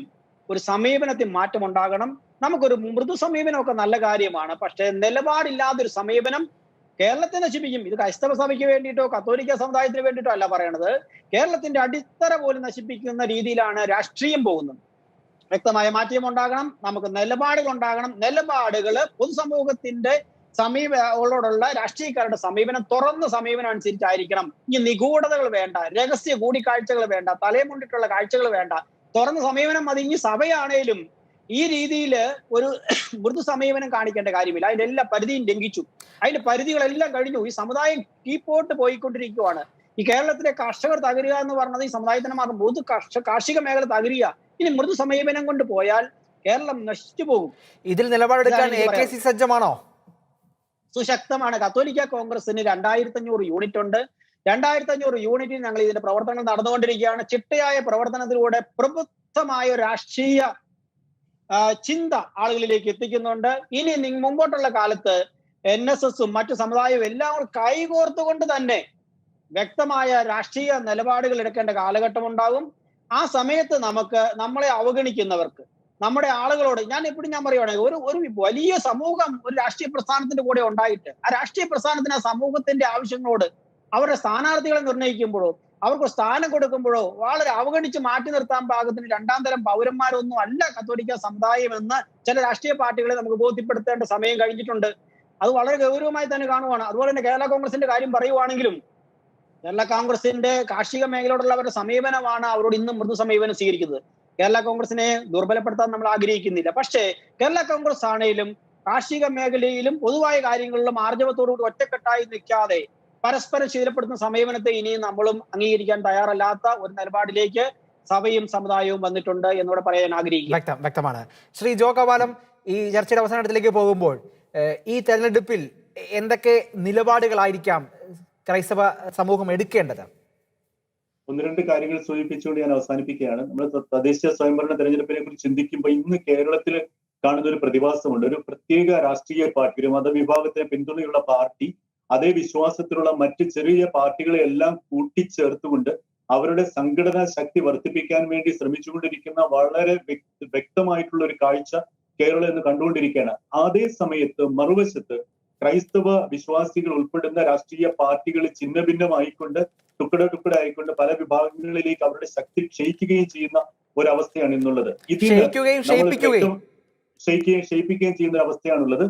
ഒരു സമീപനത്തിൽ മാറ്റം ഉണ്ടാകണം. നമുക്കൊരു മൃദു സമീപനമൊക്കെ നല്ല കാര്യമാണ്, പക്ഷെ നിലപാടില്ലാതൊരു സമീപനം കേരളത്തെ നശിപ്പിക്കും. ഇത് ക്രൈസ്തവ സഭയ്ക്ക് വേണ്ടിയിട്ടോ കത്തോലിക്ക സമുദായത്തിന് വേണ്ടിയിട്ടോ അല്ല പറയണത്. കേരളത്തിന്റെ അടിത്തറ പോലും നശിപ്പിക്കുന്ന രീതിയിലാണ് രാഷ്ട്രീയം പോകുന്നത്. വ്യക്തമായ മാറ്റം ഉണ്ടാകണം, നമുക്ക് നിലപാടുകൾ ഉണ്ടാകണം. നിലപാടുകൾ പൊതുസമൂഹത്തിന്റെ സമീപങ്ങളോടുള്ള രാഷ്ട്രീയക്കാരുടെ സമീപനം തുറന്ന സമീപനം അനുസരിച്ചായിരിക്കണം. ഈ നിഗൂഢതകൾ വേണ്ട, രഹസ്യ കൂടിക്കാഴ്ചകൾ വേണ്ട, തലമുണ്ടിട്ടുള്ള കാഴ്ചകൾ വേണ്ട, തുറന്ന സമീപനം മതി. ഇനി സഭയാണേലും ഈ രീതിയിൽ ഒരു മൃദു സമീപനം കാണിക്കേണ്ട കാര്യമില്ല. അതിന്റെ എല്ലാ പരിധിയും ലംഘിച്ചു, അതിന്റെ പരിധികളെല്ലാം കഴിഞ്ഞു. ഈ സമുദായം കീപ്പോട്ട് പോയിക്കൊണ്ടിരിക്കുവാണ്. ഈ കേരളത്തിലെ കർഷകർ തകരുക എന്ന് പറഞ്ഞത് ഈ സമുദായത്തിന് മാത്രം പൊതു കാർഷിക മേഖല തകരുക. ഇനി മൃദു സമീപനം കൊണ്ട് പോയാൽ കേരളം നശിച്ചു പോകും. ഇതിൽ നിലപാടെടുക്കാൻ AKC സജ്ജമാണോ? സുശക്തമാണ്. കത്തോലിക്ക കോൺഗ്രസിന് 2500 യൂണിറ്റ് ഉണ്ട്. 2500 യൂണിറ്റിൽ ഞങ്ങൾ ഇതിന്റെ പ്രവർത്തനങ്ങൾ നടന്നുകൊണ്ടിരിക്കുകയാണ്. ചിട്ടയായ പ്രവർത്തനത്തിലൂടെ പ്രബുദ്ധമായ രാഷ്ട്രീയ ചിന്ത ആളുകളിലേക്ക് എത്തിക്കുന്നുണ്ട്. ഇനി മുമ്പോട്ടുള്ള കാലത്ത് NSSഉം മറ്റു സമുദായവും എല്ലാം കൈകോർത്തുകൊണ്ട് തന്നെ വ്യക്തമായ രാഷ്ട്രീയ നിലപാടുകൾ എടുക്കേണ്ട കാലഘട്ടം ഉണ്ടാകും. ആ സമയത്ത് നമ്മളെ അവഗണിക്കുന്നവർക്ക്, നമ്മുടെ ആളുകളോട് ഞാൻ പറയുവാണെങ്കിൽ ഒരു വലിയ സമൂഹം ഒരു രാഷ്ട്രീയ പ്രസ്ഥാനത്തിന്റെ കൂടെ ഉണ്ടായിട്ട് ആ രാഷ്ട്രീയ പ്രസ്ഥാനത്തിന് ആ സമൂഹത്തിന്റെ ആവശ്യങ്ങളോട് അവരുടെ സ്ഥാനാർത്ഥികളെ നിർണ്ണയിക്കുമ്പോഴോ അവർക്ക് സ്ഥാനം കൊടുക്കുമ്പോഴോ വളരെ അവഗണിച്ച് മാറ്റി നിർത്താൻ പാകത്തിന് രണ്ടാം തരം പൗരന്മാരൊന്നും അല്ല കത്തോലിക്ക സമുദായം എന്ന് ചില രാഷ്ട്രീയ പാർട്ടികളെ നമുക്ക് ബോധ്യപ്പെടുത്തേണ്ട സമയം കഴിഞ്ഞിട്ടുണ്ട്. അത് വളരെ ഗൗരവമായി തന്നെ കാണുവാണ്. അതുപോലെ തന്നെ കേരള കോൺഗ്രസിന്റെ കാര്യം പറയുവാണെങ്കിലും കേരള കോൺഗ്രസിന്റെ കാർഷിക മേഖലയോടുള്ള അവരുടെ സമീപനമാണ് അവരോട് ഇന്നും മൃദു സമീപനം സ്വീകരിക്കുന്നത്. കേരള കോൺഗ്രസിനെ ദുർബലപ്പെടുത്താൻ നമ്മൾ ആഗ്രഹിക്കുന്നില്ല. പക്ഷേ കേരള കോൺഗ്രസ് ആണെങ്കിലും കാർഷിക മേഖലയിലും പൊതുവായ കാര്യങ്ങളിലും ആർജവത്തോടുകൂടി ഒറ്റക്കെട്ടായി നിൽക്കാതെ പരസ്പരം ശീലപ്പെടുത്തുന്ന സമീപനത്തെ ഇനിയും നമ്മളും അംഗീകരിക്കാൻ തയ്യാറല്ലാത്ത ഒരു നിലപാടിലേക്ക് സഭയും സമുദായവും വന്നിട്ടുണ്ട് എന്നൂടെ പറയാൻ ആഗ്രഹിക്കുന്നു. വ്യക്തമാണ്. ശ്രീ ജോ കവാലം, ഈ ചർച്ചയുടെ അവസാനത്തിലേക്ക് പോകുമ്പോൾ ഈ തെരഞ്ഞെടുപ്പിൽ എന്തൊക്കെ നിലപാടുകളായിരിക്കാം ക്രൈസ്തവ സമൂഹം എടുക്കേണ്ടത്? ഒന്ന് രണ്ട് കാര്യങ്ങൾ സൂചിപ്പിച്ചുകൊണ്ട് ഞാൻ അവസാനിപ്പിക്കുകയാണ്. നമ്മൾ തദ്ദേശീയ സ്വയംഭരണ തെരഞ്ഞെടുപ്പിനെ കുറിച്ച് ചിന്തിക്കുമ്പോൾ ഇന്ന് കേരളത്തിൽ കാണുന്ന ഒരു പ്രതിഭാസമുണ്ട്. ഒരു പ്രത്യേക രാഷ്ട്രീയ പാർട്ടി, ഒരു മതവിഭാഗത്തിന് പിന്തുണയുള്ള പാർട്ടി അതേ വിശ്വാസത്തിലുള്ള മറ്റ് ചെറിയ പാർട്ടികളെ എല്ലാം കൂട്ടിച്ചേർത്തുകൊണ്ട് അവരുടെ സംഘടനാ ശക്തി വർദ്ധിപ്പിക്കാൻ വേണ്ടി ശ്രമിച്ചുകൊണ്ടിരിക്കുന്ന വളരെ വ്യക്തമായിട്ടുള്ള ഒരു കാഴ്ച കേരളം ഇന്ന് കണ്ടുകൊണ്ടിരിക്കുകയാണ്. അതേ സമയത്ത് മറുവശത്ത് ക്രൈസ്തവ വിശ്വാസികൾ ഉൾപ്പെടുന്ന രാഷ്ട്രീയ പാർട്ടികൾ ഛിന്ന ഭിന്നമായിക്കൊണ്ട് ടുക്കട ആയിക്കൊണ്ട് പല വിഭാഗങ്ങളിലേക്ക് അവരുടെ ശക്തി ക്ഷയിക്കുകയും ചെയ്യുന്ന ഒരവസ്ഥയാണ് ഇന്നുള്ളത്. ക്ഷയിപ്പിക്കുകയും ചെയ്യുന്ന ഒരു അവസ്ഥയാണുള്ളത്.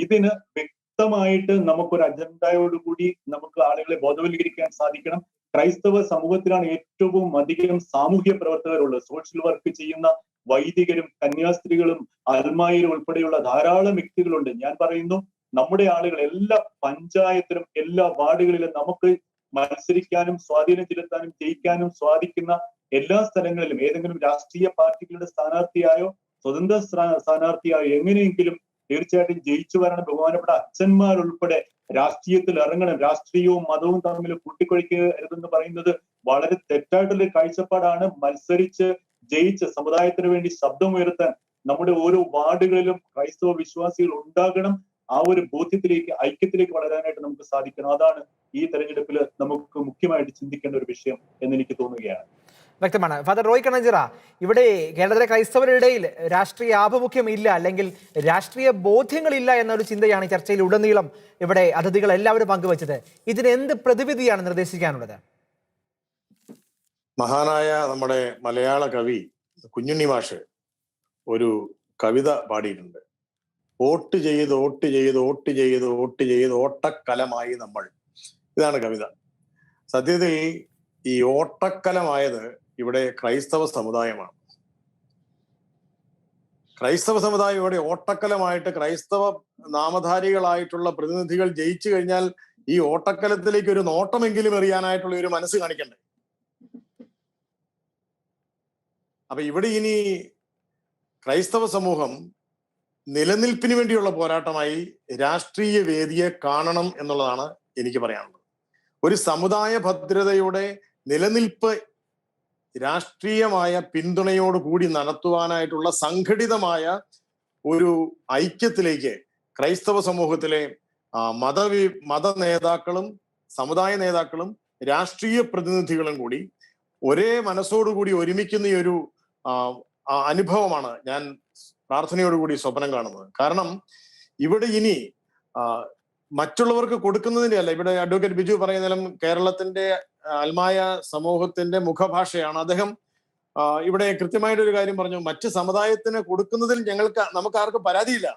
ഇതിന് വ്യക്തമായിട്ട് നമുക്കൊരു അജണ്ടയോടുകൂടി നമുക്ക് ആളുകളെ ബോധവൽക്കരിക്കാൻ സാധിക്കണം. ക്രൈസ്തവ സമൂഹത്തിലാണ് ഏറ്റവും അധികം സാമൂഹ്യ പ്രവർത്തകരുള്ളത്. സോഷ്യൽ വർക്ക് ചെയ്യുന്ന വൈദികരും കന്യാസ്ത്രീകളും അൽമായരും ഉൾപ്പെടെയുള്ള ധാരാളം വ്യക്തികളുണ്ട്. ഞാൻ പറയുന്നു, നമ്മുടെ ആളുകൾ എല്ലാ പഞ്ചായത്തിലും എല്ലാ വാർഡുകളിലും നമുക്ക് മത്സരിക്കാനും സ്വാധീനം ചെലുത്താനും ജയിക്കാനും സാധിക്കുന്ന എല്ലാ സ്ഥലങ്ങളിലും ഏതെങ്കിലും രാഷ്ട്രീയ പാർട്ടികളുടെ സ്ഥാനാർത്ഥിയായോ സ്വതന്ത്ര സ്ഥാനാർത്ഥിയായോ എങ്ങനെയെങ്കിലും തീർച്ചയായിട്ടും ജയിച്ചു വരണം. ബഹുമാനപ്പെട്ട അച്ഛന്മാരുൾപ്പെടെ രാഷ്ട്രീയത്തിൽ ഇറങ്ങണം. രാഷ്ട്രീയവും മതവും തമ്മിൽ കൂട്ടിക്കൊഴിക്കരുതെന്ന് പറയുന്നത് വളരെ തെറ്റായിട്ടുള്ള കാഴ്ചപ്പാടാണ്. മത്സരിച്ച് ജയിച്ച് സമുദായത്തിന് വേണ്ടി ശബ്ദമുയർത്താൻ നമ്മുടെ ഓരോ വാർഡുകളിലും ക്രൈസ്തവ വിശ്വാസികൾ ഉണ്ടാകണം. ആ ഒരു ബോധ്യത്തിലേക്ക്, ഐക്യത്തിലേക്ക് വളരാനായിട്ട് നമുക്ക് സാധിക്കണം. അതാണ് ഈ തെരഞ്ഞെടുപ്പിൽ നമുക്ക് മുഖ്യമായിട്ട് ചിന്തിക്കേണ്ട ഒരു വിഷയം എന്നെനിക്ക് തോന്നുകയാണ്. വ്യക്തമാണ്. ഫാദർ റോയ് കണ്ണഞ്ചിറ, ഇവിടെ കേരളത്തിലെ ക്രൈസ്തവരുടെ ഇടയിൽ രാഷ്ട്രീയ ആഭിമുഖ്യം ഇല്ല, അല്ലെങ്കിൽ രാഷ്ട്രീയ ബോധ്യങ്ങളില്ല എന്നൊരു ചിന്തയാണ് ചർച്ചയിൽ ഉടനീളം ഇവിടെ അതിഥികൾ എല്ലാവരും പങ്കുവച്ചത്. ഇതിന് എന്ത് പ്രതിവിധിയാണ് നിർദ്ദേശിക്കാനുള്ളത്? മഹാനായ നമ്മുടെ മലയാള കവി കുഞ്ഞുണ്ണി മാഷ് ഒരു കവിത പാടിയിട്ടുണ്ട്. വോട്ട് ചെയ്ത് വോട്ട് ചെയ്ത് വോട്ട് ചെയ്ത് വോട്ട് ചെയ്ത് ഓട്ടക്കലമായി നമ്മൾ. ഇതാണ് കവിത. സത്യത്തിൽ ഈ ഓട്ടക്കലമായത് ഇവിടെ ക്രൈസ്തവ സമുദായമാണ്. ക്രൈസ്തവ സമുദായം ഇവിടെ ഓട്ടക്കലമായിട്ട് ക്രൈസ്തവ നാമധാരികളായിട്ടുള്ള പ്രതിനിധികൾ ജയിച്ചു കഴിഞ്ഞാൽ ഈ ഓട്ടക്കലത്തിലേക്ക് ഒരു നോട്ടമെങ്കിലും എറിയാനായിട്ടുള്ള ഒരു മനസ്സ് കാണിക്കണ്ടേ? അപ്പൊ ഇവിടെ ഇനി ക്രൈസ്തവ സമൂഹം നിലനിൽപ്പിന് വേണ്ടിയുള്ള പോരാട്ടമായി രാഷ്ട്രീയ വേദിയെ കാണണം എന്നുള്ളതാണ് എനിക്ക് പറയാനുള്ളത്. ഒരു സമുദായ ഭദ്രതയുടെ നിലനിൽപ്പ് രാഷ്ട്രീയമായ പിന്തുണയോടുകൂടി നടത്തുവാനായിട്ടുള്ള സംഘടിതമായ ഒരു ഐക്യത്തിലേക്ക് ക്രൈസ്തവ സമൂഹത്തിലെ മത നേതാക്കളും സമുദായ നേതാക്കളും രാഷ്ട്രീയ പ്രതിനിധികളും കൂടി ഒരേ മനസ്സോടുകൂടി ഒരുമിക്കുന്ന ഈ ഒരു അനുഭവമാണ് ഞാൻ പ്രാർത്ഥനയോടുകൂടി സ്വപ്നം കാണുന്നത്. കാരണം ഇവിടെ ഇനി മറ്റുള്ളവർക്ക് കൊടുക്കുന്നതിന്റെ അല്ല. ഇവിടെ അഡ്വക്കേറ്റ് ബിജു പറയുന്നതിലും കേരളത്തിന്റെ അൽമായ സമൂഹത്തിന്റെ മുഖഭാഷയാണ് അദ്ദേഹം. ഇവിടെ കൃത്യമായിട്ട് ഒരു കാര്യം പറഞ്ഞു, മറ്റ് സമുദായത്തിന് കൊടുക്കുന്നതിൽ നമുക്ക് ആർക്കും പരാതിയില്ല.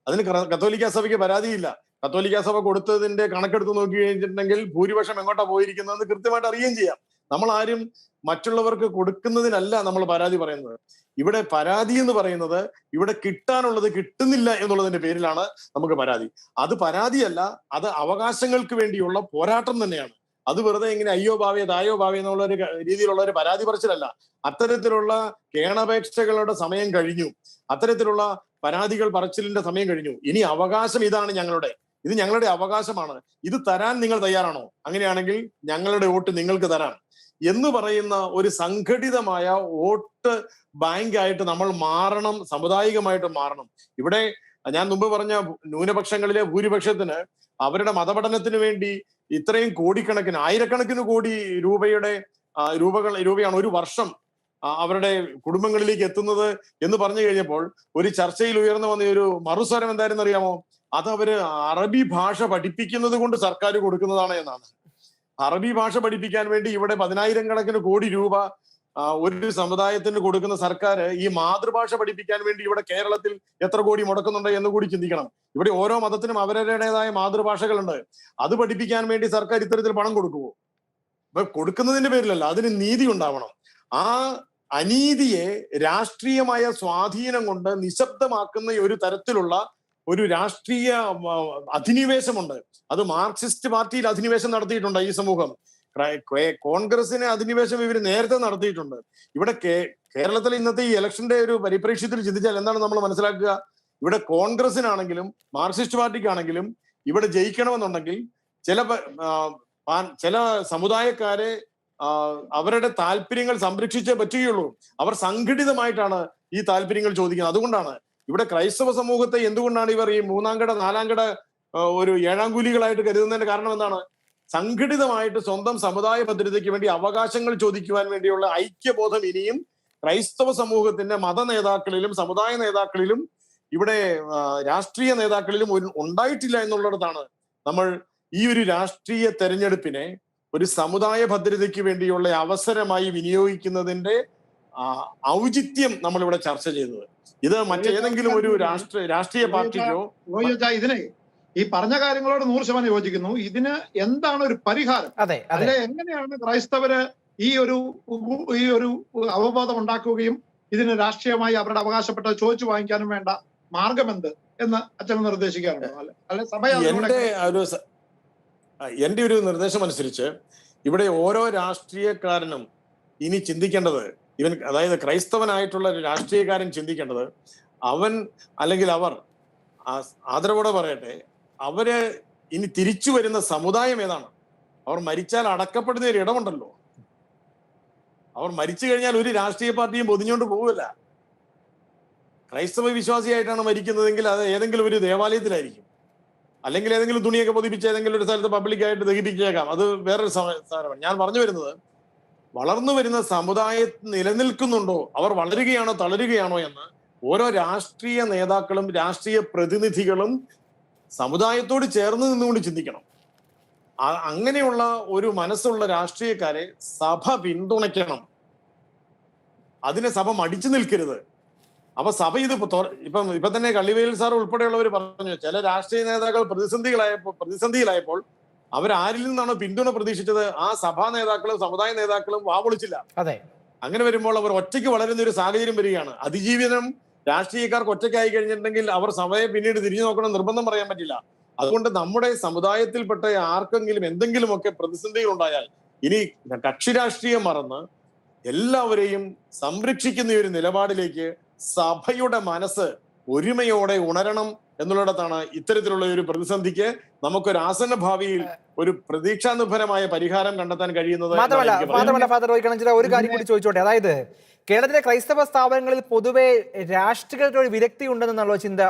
അതിന് കത്തോലിക്ക സഭയ്ക്ക് പരാതിയില്ല. കത്തോലിക്ക സഭ കൊടുത്തതിന്റെ കണക്കെടുത്ത് നോക്കി കഴിഞ്ഞിട്ടുണ്ടെങ്കിൽ ഭൂരിപക്ഷം എങ്ങോട്ടാ പോയിരിക്കുന്നതെന്ന് കൃത്യമായിട്ട് അറിയുകയും ചെയ്യാം. നമ്മൾ ആരും മറ്റുള്ളവർക്ക് കൊടുക്കുന്നതിനല്ല നമ്മൾ പരാതി പറയുന്നത്. ഇവിടെ പരാതി എന്ന് പറയുന്നത് ഇവിടെ കിട്ടാനുള്ളത് കിട്ടുന്നില്ല എന്നുള്ളതിന്റെ പേരിലാണ് നമുക്ക് പരാതി. അത് പരാതിയല്ല, അത് അവകാശങ്ങൾക്ക് വേണ്ടിയുള്ള പോരാട്ടം തന്നെയാണ്. അത് വെറുതെ ഇങ്ങനെ അയ്യോ ഭാവേ തായോ ഭാവേ എന്നുള്ള ഒരു രീതിയിലുള്ള ഒരു പരാതി പറച്ചിലല്ല. അത്തരത്തിലുള്ള കേണപേക്ഷകളുടെ സമയം കഴിഞ്ഞു. അത്തരത്തിലുള്ള പരാതികൾ പറച്ചിലിന്റെ സമയം കഴിഞ്ഞു. ഇനി അവകാശം ഇതാണ് ഞങ്ങളുടെ, ഇത് ഞങ്ങളുടെ അവകാശമാണ്, ഇത് തരാൻ നിങ്ങൾ തയ്യാറാണോ? അങ്ങനെയാണെങ്കിൽ ഞങ്ങളുടെ വോട്ട് നിങ്ങൾക്ക് തരാം എന്ന് പറയുന്ന ഒരു സംഘടിതമായ വോട്ട് ബാങ്കായിട്ട് നമ്മൾ മാറണം, സാമുദായികമായിട്ട് മാറണം. ഇവിടെ ഞാൻ മുമ്പ് പറഞ്ഞ ന്യൂനപക്ഷങ്ങളിലെ ഭൂരിപക്ഷത്തിന് അവരുടെ മതപഠനത്തിന് വേണ്ടി ഇത്രയും കോടിക്കണക്കിന്, ആയിരക്കണക്കിന് കോടി രൂപയാണ് ഒരു വർഷം അവരുടെ കുടുംബങ്ങളിലേക്ക് എത്തുന്നത് എന്ന് പറഞ്ഞു കഴിഞ്ഞപ്പോൾ ഒരു ചർച്ചയിൽ ഉയർന്നു വന്ന ഒരു മറുസ്വരം എന്തായിരുന്നു അറിയാമോ? അത് അവര് അറബി ഭാഷ പഠിപ്പിക്കുന്നത് കൊണ്ട് സർക്കാർ കൊടുക്കുന്നതാണ് എന്നാണ്. അറബി ഭാഷ പഠിപ്പിക്കാൻ വേണ്ടി ഇവിടെ 10,000 കോടി രൂപ ഒരു സമുദായത്തിന് കൊടുക്കുന്ന സർക്കാർ ഈ മാതൃഭാഷ പഠിപ്പിക്കാൻ വേണ്ടി ഇവിടെ കേരളത്തിൽ എത്ര കോടി മുടക്കുന്നുണ്ട് എന്ന് കൂടി ചിന്തിക്കണം. ഇവിടെ ഓരോ മതത്തിനും അവരുടേതായ മാതൃഭാഷകളുണ്ട്. അത് പഠിപ്പിക്കാൻ വേണ്ടി സർക്കാർ ഇത്തരത്തിൽ പണം കൊടുക്കുമോ? അപ്പൊ കൊടുക്കുന്നതിന്റെ പേരിലല്ല, അതിന് നീതി ഉണ്ടാവണം. ആ അനീതിയെ രാഷ്ട്രീയമായ സ്വാധീനം കൊണ്ട് നിശബ്ദമാക്കുന്ന ഒരു തരത്തിലുള്ള ഒരു രാഷ്ട്രീയ അധിനിവേശമുണ്ട്. അത് മാർക്സിസ്റ്റ് പാർട്ടിയിൽ അധിനിവേശം നടത്തിയിട്ടുണ്ട് ഈ സമൂഹം. കോൺഗ്രസിന് അധിനിവേശം ഇവർ നേരത്തെ നടത്തിയിട്ടുണ്ട്. ഇവിടെ കേരളത്തിൽ ഇന്നത്തെ ഈ ഇലക്ഷന്റെ ഒരു പരിപ്രേക്ഷ്യത്തിൽ ചിന്തിച്ചാൽ എന്താണ് നമ്മൾ മനസ്സിലാക്കുക? ഇവിടെ കോൺഗ്രസിനാണെങ്കിലും മാർക്സിസ്റ്റ് പാർട്ടിക്കാണെങ്കിലും ഇവിടെ ജയിക്കണമെന്നുണ്ടെങ്കിൽ ചില സമുദായക്കാരെ അവരുടെ താല്പര്യങ്ങൾ സംരക്ഷിച്ചേ പറ്റുകയുള്ളൂ. അവർ സംഘടിതമായിട്ടാണ് ഈ താല്പര്യങ്ങൾ ചോദിക്കുന്നത്. അതുകൊണ്ടാണ് ഇവിടെ ക്രൈസ്തവ സമൂഹത്തെ എന്തുകൊണ്ടാണ് ഇവർ ഈ 3ാം കട 4ാം കട ഒരു 7ാം കൂലികളായിട്ട് കരുതുന്നതിന്റെ കാരണം എന്താണ്? സംഘടിതമായിട്ട് സ്വന്തം സമുദായ ഭദ്രതയ്ക്ക് വേണ്ടി അവകാശങ്ങൾ ചോദിക്കുവാൻ വേണ്ടിയുള്ള ഐക്യബോധം ഇനിയും ക്രൈസ്തവ സമൂഹത്തിന്റെ മത നേതാക്കളിലും സമുദായ നേതാക്കളിലും ഇവിടെ രാഷ്ട്രീയ നേതാക്കളിലും ഉണ്ടായിട്ടില്ല എന്നുള്ളിടത്താണ് നമ്മൾ ഈ ഒരു രാഷ്ട്രീയ തെരഞ്ഞെടുപ്പിനെ ഒരു സമുദായ ഭദ്രതയ്ക്ക് വേണ്ടിയുള്ള അവസരമായി വിനിയോഗിക്കുന്നതിന്റെ ഔചിത്യം നമ്മളിവിടെ ചർച്ച ചെയ്തത്. ഇത് മറ്റേതെങ്കിലും ഒരു രാഷ്ട്രീയ പാർട്ടിക്കോ ഇതിനെ ഈ പറഞ്ഞ കാര്യങ്ങളോട് 100% യോജിക്കുന്നു. ഇതിന് എന്താണ് ഒരു പരിഹാരം? അല്ലെ എങ്ങനെയാണ് ക്രൈസ്തവര് ഈ ഒരു അവബോധം ഉണ്ടാക്കുകയും ഇതിന് രാഷ്ട്രീയമായി അവരുടെ അവകാശപ്പെട്ടത് ചോദിച്ചു വാങ്ങിക്കാനും വേണ്ട മാർഗമെന്ത് എന്ന് അച്ഛൻ നിർദ്ദേശിക്കാറുണ്ടോ? അല്ലെ സഭ എന്റെ ഒരു നിർദ്ദേശം അനുസരിച്ച് ഇവിടെ ഓരോ രാഷ്ട്രീയക്കാരനും ഇനി ചിന്തിക്കേണ്ടത്, അതായത് ക്രൈസ്തവനായിട്ടുള്ള ഒരു രാഷ്ട്രീയക്കാരൻ ചിന്തിക്കേണ്ടത്, അവൻ അല്ലെങ്കിൽ അവർ ആദരവോടെ പറയട്ടെ, അവര് ഇനി തിരിച്ചു വരുന്ന സമുദായം ഏതാണ്? അവർ മരിച്ചാൽ അടക്കപ്പെടുന്ന ഒരു ഇടമുണ്ടല്ലോ. അവർ മരിച്ചു കഴിഞ്ഞാൽ ഒരു രാഷ്ട്രീയ പാർട്ടിയും പൊതിഞ്ഞുകൊണ്ട് പോവില്ല. ക്രൈസ്തവ വിശ്വാസിയായിട്ടാണ് മരിക്കുന്നതെങ്കിൽ അത് ഏതെങ്കിലും ഒരു ദേവാലയത്തിലായിരിക്കും, അല്ലെങ്കിൽ ഏതെങ്കിലും തുണിയൊക്കെ പൊതിപ്പിച്ച് ഏതെങ്കിലും ഒരു സ്ഥലത്ത് പബ്ലിക്കായിട്ട് ദഹിപ്പിച്ചേക്കാം. അത് വേറൊരു സാധനമാണ്. ഞാൻ പറഞ്ഞു വരുന്നത്, വളർന്നു വരുന്ന സമുദായം നിലനിൽക്കുന്നുണ്ടോ, അവർ വളരുകയാണോ തളരുകയാണോ എന്ന് ഓരോ രാഷ്ട്രീയ നേതാക്കളും രാഷ്ട്രീയ പ്രതിനിധികളും സമുദായത്തോട് ചേർന്ന് നിന്നുകൊണ്ട് ചിന്തിക്കണം. അങ്ങനെയുള്ള ഒരു മനസ്സുള്ള രാഷ്ട്രീയക്കാരെ സഭ പിന്തുണയ്ക്കണം. അതിനെ സഭ മടിച്ചു നിൽക്കരുത്. അപ്പൊ സഭ ഇത് ഇപ്പൊ തന്നെ കള്ളിവേൽ സാർ ഉൾപ്പെടെയുള്ളവർ പറഞ്ഞു, ചില രാഷ്ട്രീയ നേതാക്കൾ പ്രതിസന്ധിയിലായപ്പോൾ അവരാരിൽ നിന്നാണോ പിന്തുണ പ്രതീക്ഷിച്ചത് ആ സഭാ നേതാക്കളും സമുദായ നേതാക്കളും വാപൊളിച്ചില്ല. അങ്ങനെ വരുമ്പോൾ അവർ ഒറ്റയ്ക്ക് വളരുന്ന ഒരു സാഹചര്യം വരികയാണ്. അതിജീവനം രാഷ്ട്രീയക്കാർക്ക് ഒറ്റയ്ക്കായി കഴിഞ്ഞിട്ടുണ്ടെങ്കിൽ അവർ സഭയെ പിന്നീട് തിരിഞ്ഞു നോക്കണം നിർബന്ധം പറയാൻ പറ്റില്ല. അതുകൊണ്ട് നമ്മുടെ സമുദായത്തിൽപ്പെട്ട ആർക്കെങ്കിലും എന്തെങ്കിലുമൊക്കെ പ്രതിസന്ധികൾ ഉണ്ടായാൽ ഇനി കക്ഷി രാഷ്ട്രീയം മറന്ന് എല്ലാവരെയും സംരക്ഷിക്കുന്ന ഒരു നിലപാടിലേക്ക് സഭയുടെ മനസ്സ് ഒരുമയോടെ ഉണരണം എന്നുള്ളിടത്താണ് ഇത്തരത്തിലുള്ള ഒരു പ്രതിസന്ധിക്ക് നമുക്കൊരു ആസന്ന ഭാവിയിൽ ഒരു പ്രതീക്ഷാനിർഭരമായ പരിഹാരം കണ്ടെത്താൻ കഴിയുന്നത്. മാത്രമല്ല ഫാദർ റോയ്ക്കണഞ്ചിറ, ഒരു കാര്യം കൂടി ചോദിച്ചോട്ടെ. അതായത് കേരളത്തിലെ ക്രൈസ്തവ സ്ഥാപനങ്ങളിൽ പൊതുവെ രാഷ്ട്രീയത്തിൽ ഒരു വിരക്തി ഉണ്ടെന്നുള്ള ചിന്ത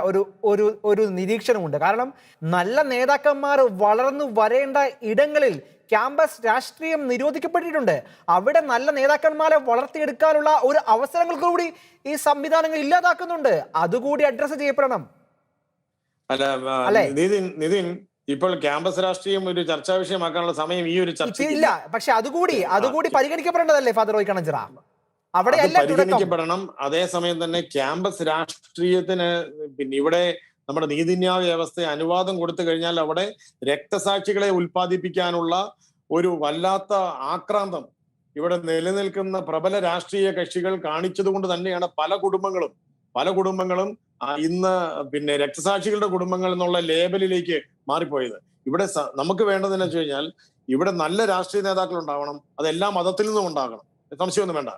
ഒരു നിരീക്ഷണമുണ്ട്. കാരണം നല്ല നേതാക്കന്മാർ വളർന്നു വരേണ്ട ഇടങ്ങളിൽ ക്യാമ്പസ് രാഷ്ട്രീയം നിരോധിക്കപ്പെട്ടിട്ടുണ്ട്. അവിടെ നല്ല നേതാക്കന്മാരെ വളർത്തിയെടുക്കാനുള്ള ഒരു അവസരങ്ങൾ കൂടി ഈ സംവിധാനങ്ങൾ ഇല്ലാതാക്കുന്നുണ്ട്. അതുകൂടി അഡ്രസ് ചെയ്യപ്പെടണം. നിതിൻ, ഇപ്പോൾ ക്യാമ്പസ് രാഷ്ട്രീയം ഒരു ചർച്ചാ വിഷയമാക്കാനുള്ള സമയം ഈ ഒരു ചർച്ച ഇല്ല. പക്ഷെ അതുകൂടി പരിഗണിക്കപ്പെടേണ്ടതല്ലേ ഫാദർ റോയ് കണ്ണഞ്ചിറ? അവിടെ പരിഗണിക്കപ്പെടണം. അതേസമയം തന്നെ ക്യാമ്പസ് രാഷ്ട്രീയത്തിന് പിന്നെ ഇവിടെ നമ്മുടെ നീതിന്യായ വ്യവസ്ഥ അനുവാദം കൊടുത്തു കഴിഞ്ഞാൽ അവിടെ രക്തസാക്ഷികളെ ഉൽപ്പാദിപ്പിക്കാനുള്ള ഒരു വല്ലാത്ത ആക്രാന്തം ഇവിടെ നിലനിൽക്കുന്ന പ്രബല രാഷ്ട്രീയ കക്ഷികൾ കാണിച്ചത് കൊണ്ട് തന്നെയാണ് പല കുടുംബങ്ങളും ഇന്ന് പിന്നെ രക്തസാക്ഷികളുടെ കുടുംബങ്ങൾ എന്നുള്ള ലേബലിലേക്ക് മാറിപ്പോയത്. ഇവിടെ നമുക്ക് വേണ്ടതെന്ന് വെച്ച് കഴിഞ്ഞാൽ ഇവിടെ നല്ല രാഷ്ട്രീയ നേതാക്കൾ ഉണ്ടാവണം. അത് എല്ലാ മതത്തിൽ നിന്നും ഉണ്ടാകണം, സംശയമൊന്നും വേണ്ട.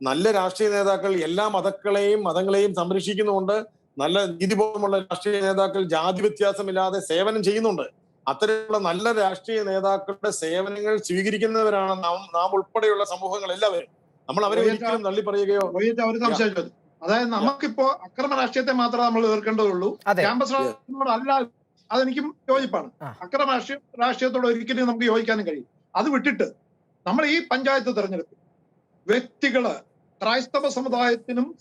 നല്ല രാഷ്ട്രീയ നേതാക്കൾ എല്ലാ മതങ്ങളെയും സംരക്ഷിക്കുന്നുണ്ട്. നല്ല നീതിബോധമുള്ള രാഷ്ട്രീയ നേതാക്കൾ ജാതി വ്യത്യാസമില്ലാതെ സേവനം ചെയ്യുന്നുണ്ട്. അത്തരത്തിലുള്ള നല്ല രാഷ്ട്രീയ നേതാക്കളുടെ സേവനങ്ങൾ സ്വീകരിക്കുന്നവരാണ് നാം ഉൾപ്പെടെയുള്ള സമൂഹങ്ങൾ എല്ലാവരും. നമ്മൾ അവരെ ഒരിക്കലും തള്ളി പറയുകയോ. അതായത് നമുക്കിപ്പോ അക്രമ രാഷ്ട്രീയത്തെ മാത്രമേ നമ്മൾ എതിർക്കേണ്ടതുള്ളൂ, ക്യാമ്പസ് അല്ല. അതെനിക്കും യോജിപ്പാണ്. അക്രമ രാഷ്ട്രീയത്തോട് ഒരിക്കലും നമുക്ക് യോജിക്കാനും കഴിയും. അത് വിട്ടിട്ട് നമ്മൾ ഈ പഞ്ചായത്ത് തെരഞ്ഞെടുപ്പ് വ്യക്തികള് ക്രൈസ്തവ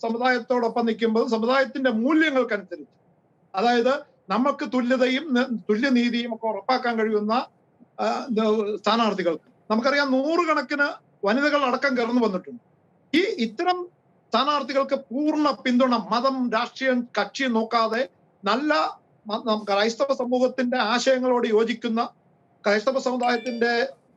സമുദായത്തോടൊപ്പം നിൽക്കുമ്പോൾ സമുദായത്തിന്റെ മൂല്യങ്ങൾക്കനുസരിച്ച്, അതായത് നമുക്ക് തുല്യതയും തുല്യനീതിയും ഒക്കെ ഉറപ്പാക്കാൻ കഴിയുന്ന സ്ഥാനാർത്ഥികൾക്ക്, നമുക്കറിയാം 100 കണക്കിന് വനിതകൾ അടക്കം കയർന്നു വന്നിട്ടുണ്ട്. ഇത്തരം സ്ഥാനാർത്ഥികൾക്ക് പൂർണ്ണ പിന്തുണ, മതം രാഷ്ട്രീയം കക്ഷി നോക്കാതെ നല്ല ക്രൈസ്തവ സമൂഹത്തിന്റെ ആശയങ്ങളോട് യോജിക്കുന്ന, ക്രൈസ്തവ സമുദായത്തിന്റെ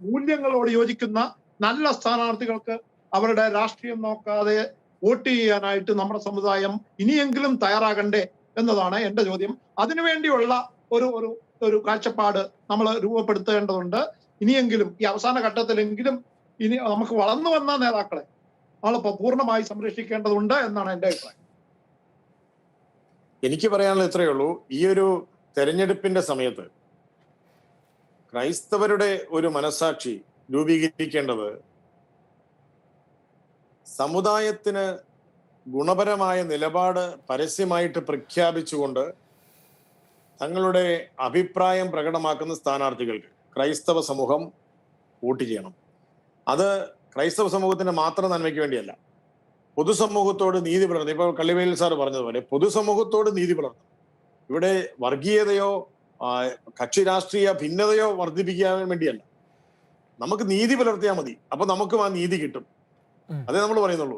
മൂല്യങ്ങളോട് യോജിക്കുന്ന നല്ല സ്ഥാനാർത്ഥികൾക്ക് അവരുടെ രാഷ്ട്രീയം നോക്കാതെ വോട്ട് ചെയ്യാനായിട്ട് നമ്മുടെ സമുദായം ഇനിയെങ്കിലും തയ്യാറാകണ്ടേ എന്നതാണ് എന്റെ ചോദ്യം. അതിനുവേണ്ടിയുള്ള ഒരു കാഴ്ചപ്പാട് നമ്മൾ രൂപപ്പെടുത്തേണ്ടതുണ്ട്. ഇനിയെങ്കിലും ഈ അവസാന ഘട്ടത്തിലെങ്കിലും ഇനി നമുക്ക് വളർന്നു വന്ന നേതാക്കളെ നമ്മളിപ്പോ പൂർണ്ണമായി സംരക്ഷിക്കേണ്ടതുണ്ട് എന്നാണ് എന്റെ അഭിപ്രായം. എനിക്ക് പറയാനുള്ളത് ഇത്രയേ ഉള്ളൂ. ഈ ഒരു തെരഞ്ഞെടുപ്പിന്റെ സമയത്ത് ക്രൈസ്തവരുടെ ഒരു മനസാക്ഷി രൂപീകരിക്കേണ്ടത് സമുദായത്തിന് ഗുണപരമായ നിലപാട് പരസ്യമായിട്ട് പ്രഖ്യാപിച്ചുകൊണ്ട് തങ്ങളുടെ അഭിപ്രായം പ്രകടമാക്കുന്ന സ്ഥാനാർത്ഥികൾക്ക് ക്രൈസ്തവ സമൂഹം വോട്ട് ചെയ്യണം. അത് ക്രൈസ്തവ സമൂഹത്തിന്റെ മാത്രം നന്മയ്ക്ക് വേണ്ടിയല്ല, പൊതുസമൂഹത്തോട് നീതി പുലർത്തും. ഇപ്പോൾ കള്ളിവേൽ സാർ പറഞ്ഞതുപോലെ പൊതുസമൂഹത്തോട് നീതി പുലർത്തും. ഇവിടെ വർഗീയതയോ കക്ഷി രാഷ്ട്രീയ ഭിന്നതയോ വർദ്ധിപ്പിക്കാൻ വേണ്ടിയല്ല, നമുക്ക് നീതി പുലർത്തിയാൽ മതി. അപ്പൊ നമുക്കും ആ നീതി കിട്ടും. അതേ നമ്മൾ പറയുന്നുള്ളൂ.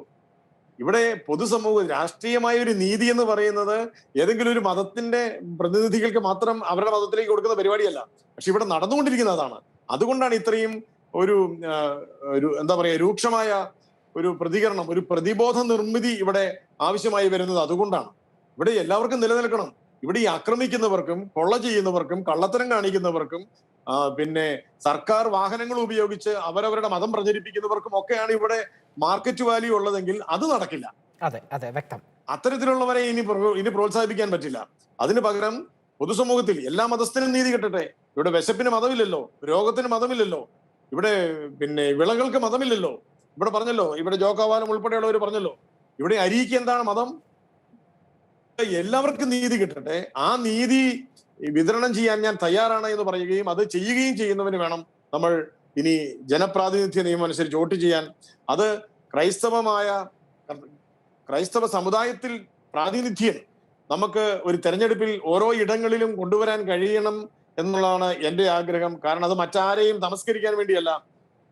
ഇവിടെ പൊതുസമൂഹം രാഷ്ട്രീയമായ ഒരു നീതി എന്ന് പറയുന്നത് ഏതെങ്കിലും ഒരു മതത്തിന്റെ പ്രതിനിധികൾക്ക് മാത്രം അവരുടെ മതത്തിലേക്ക് കൊടുക്കുന്ന പരിപാടിയല്ല. പക്ഷെ ഇവിടെ നടന്നുകൊണ്ടിരിക്കുന്ന അതാണ്. അതുകൊണ്ടാണ് ഇത്രയും ഒരു എന്താ പറയുക രൂക്ഷമായ ഒരു പ്രതികരണം, ഒരു പ്രതിബോധ നിർമ്മിതി ഇവിടെ ആവശ്യമായി വരുന്നത്. അതുകൊണ്ടാണ് ഇവിടെ എല്ലാവർക്കും നിലനിൽക്കണം. ഇവിടെ ഈ ആക്രമിക്കുന്നവർക്കും കൊള്ള ചെയ്യുന്നവർക്കും കള്ളത്തരം കാണിക്കുന്നവർക്കും പിന്നെ സർക്കാർ വാഹനങ്ങൾ ഉപയോഗിച്ച് അവരവരുടെ മതം പ്രചരിപ്പിക്കുന്നവർക്കും ഒക്കെയാണ് ഇവിടെ മാർക്കറ്റ് വാല്യൂ ഉള്ളതെങ്കിൽ അത് നടക്കില്ല. അതെ അതെ, വ്യക്തം. അത്തരത്തിലുള്ളവരെ ഇനി പ്രോത്സാഹിപ്പിക്കാൻ പറ്റില്ല. അതിന് പകരം പൊതുസമൂഹത്തിൽ എല്ലാ മതസ്ഥനും നീതി കിട്ടട്ടെ. ഇവിടെ വിശപ്പിന് മതമില്ലല്ലോ, രോഗത്തിന് മതമില്ലല്ലോ, ഇവിടെ പിന്നെ വിളകൾക്ക് മതമില്ലല്ലോ. ഇവിടെ പറഞ്ഞല്ലോ, ഇവിടെ ജോക്കാവാലം ഉൾപ്പെടെയുള്ളവർ പറഞ്ഞല്ലോ, ഇവിടെ അരിക്ക് എന്താണ് മതം? എല്ലാവർക്കും നീതി കിട്ടട്ടെ. ആ നീതി വിതരണം ചെയ്യാൻ ഞാൻ തയ്യാറാണ് എന്ന് പറയുകയും അത് ചെയ്യുകയും ചെയ്യുന്നവന് വേണം നമ്മൾ ഇനി ജനപ്രാതിനിധ്യ നിയമം അനുസരിച്ച് വോട്ട് ചെയ്യാൻ. അത് ക്രൈസ്തവ സമുദായത്തിൽ പ്രാതിനിധ്യം നമുക്ക് ഒരു തെരഞ്ഞെടുപ്പിൽ ഓരോ ഇടങ്ങളിലും കൊണ്ടുവരാൻ കഴിയണം എന്നുള്ളതാണ് എന്റെ ആഗ്രഹം. കാരണം അത് മറ്റാരെയും തമസ്കരിക്കാൻ വേണ്ടിയല്ല,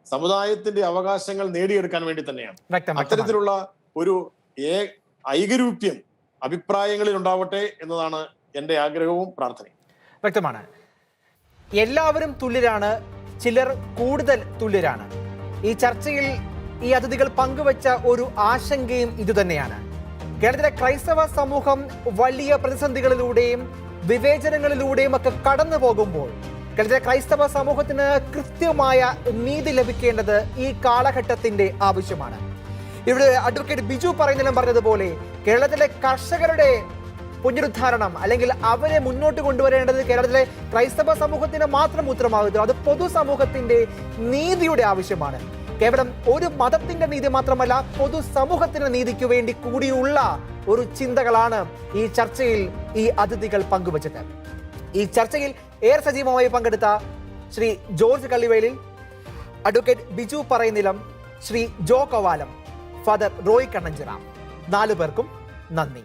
സമുദായത്തിന്റെ അവകാശങ്ങൾ നേടിയെടുക്കാൻ വേണ്ടി തന്നെയാണ്. അത്തരത്തിലുള്ള ഒരു ഐകരൂപ്യം അഭിപ്രായങ്ങളിൽ ഉണ്ടാവട്ടെ എന്നതാണ് എന്റെ ആഗ്രഹവും പ്രാർത്ഥനയും. വ്യക്തമാണ്. എല്ലാവരും തുല്യരാണ്, ചിലർ കൂടുതൽ തുല്യരാണ്. ഈ ചർച്ചയിൽ ഈ അതിഥികൾ പങ്കുവച്ച ഒരു ആശങ്കയും ഇതുതന്നെയാണ്. കേരളത്തിലെ ക്രൈസ്തവ സമൂഹം വലിയ പ്രതിസന്ധികളിലൂടെയും വിവേചനങ്ങളിലൂടെയും ഒക്കെ കടന്നു പോകുമ്പോൾ കേരളത്തിലെ ക്രൈസ്തവ സമൂഹത്തിന് കൃത്യമായ നീതി ലഭിക്കേണ്ടത് ഈ കാലഘട്ടത്തിന്റെ ആവശ്യമാണ്. ഇവിടെ അഡ്വക്കേറ്റ് ബിജു പറഞ്ഞതുപോലെ കേരളത്തിലെ കർഷകരുടെ പുനരുദ്ധാരണം അല്ലെങ്കിൽ അവരെ മുന്നോട്ട് കൊണ്ടുവരേണ്ടത് കേരളത്തിലെ ക്രൈസ്തവ സമൂഹത്തിന് മാത്രം ഉത്തരവാദിത്വം. അത് പൊതുസമൂഹത്തിന്റെ നീതിയുടെ ആവശ്യമാണ്. കേവലം ഒരു മതത്തിന്റെ നീതി മാത്രമല്ല, പൊതുസമൂഹത്തിന്റെ നീതിക്ക് വേണ്ടി കൂടിയുള്ള ഒരു ചിന്തകളാണ് ഈ ചർച്ചയിൽ ഈ അതിഥികൾ പങ്കുവച്ചത്. ഈ ചർച്ചയിൽ ഏറെ സജീവമായി പങ്കെടുത്ത ശ്രീ ജോർജ് കള്ളിവേലിൽ, അഡ്വക്കേറ്റ് ബിജു പറയുന്നിലം, ശ്രീ ജോ കവാലം, ഫാദർ റോയ് കണ്ണഞ്ചിറ, 4 പേർക്കും നന്ദി.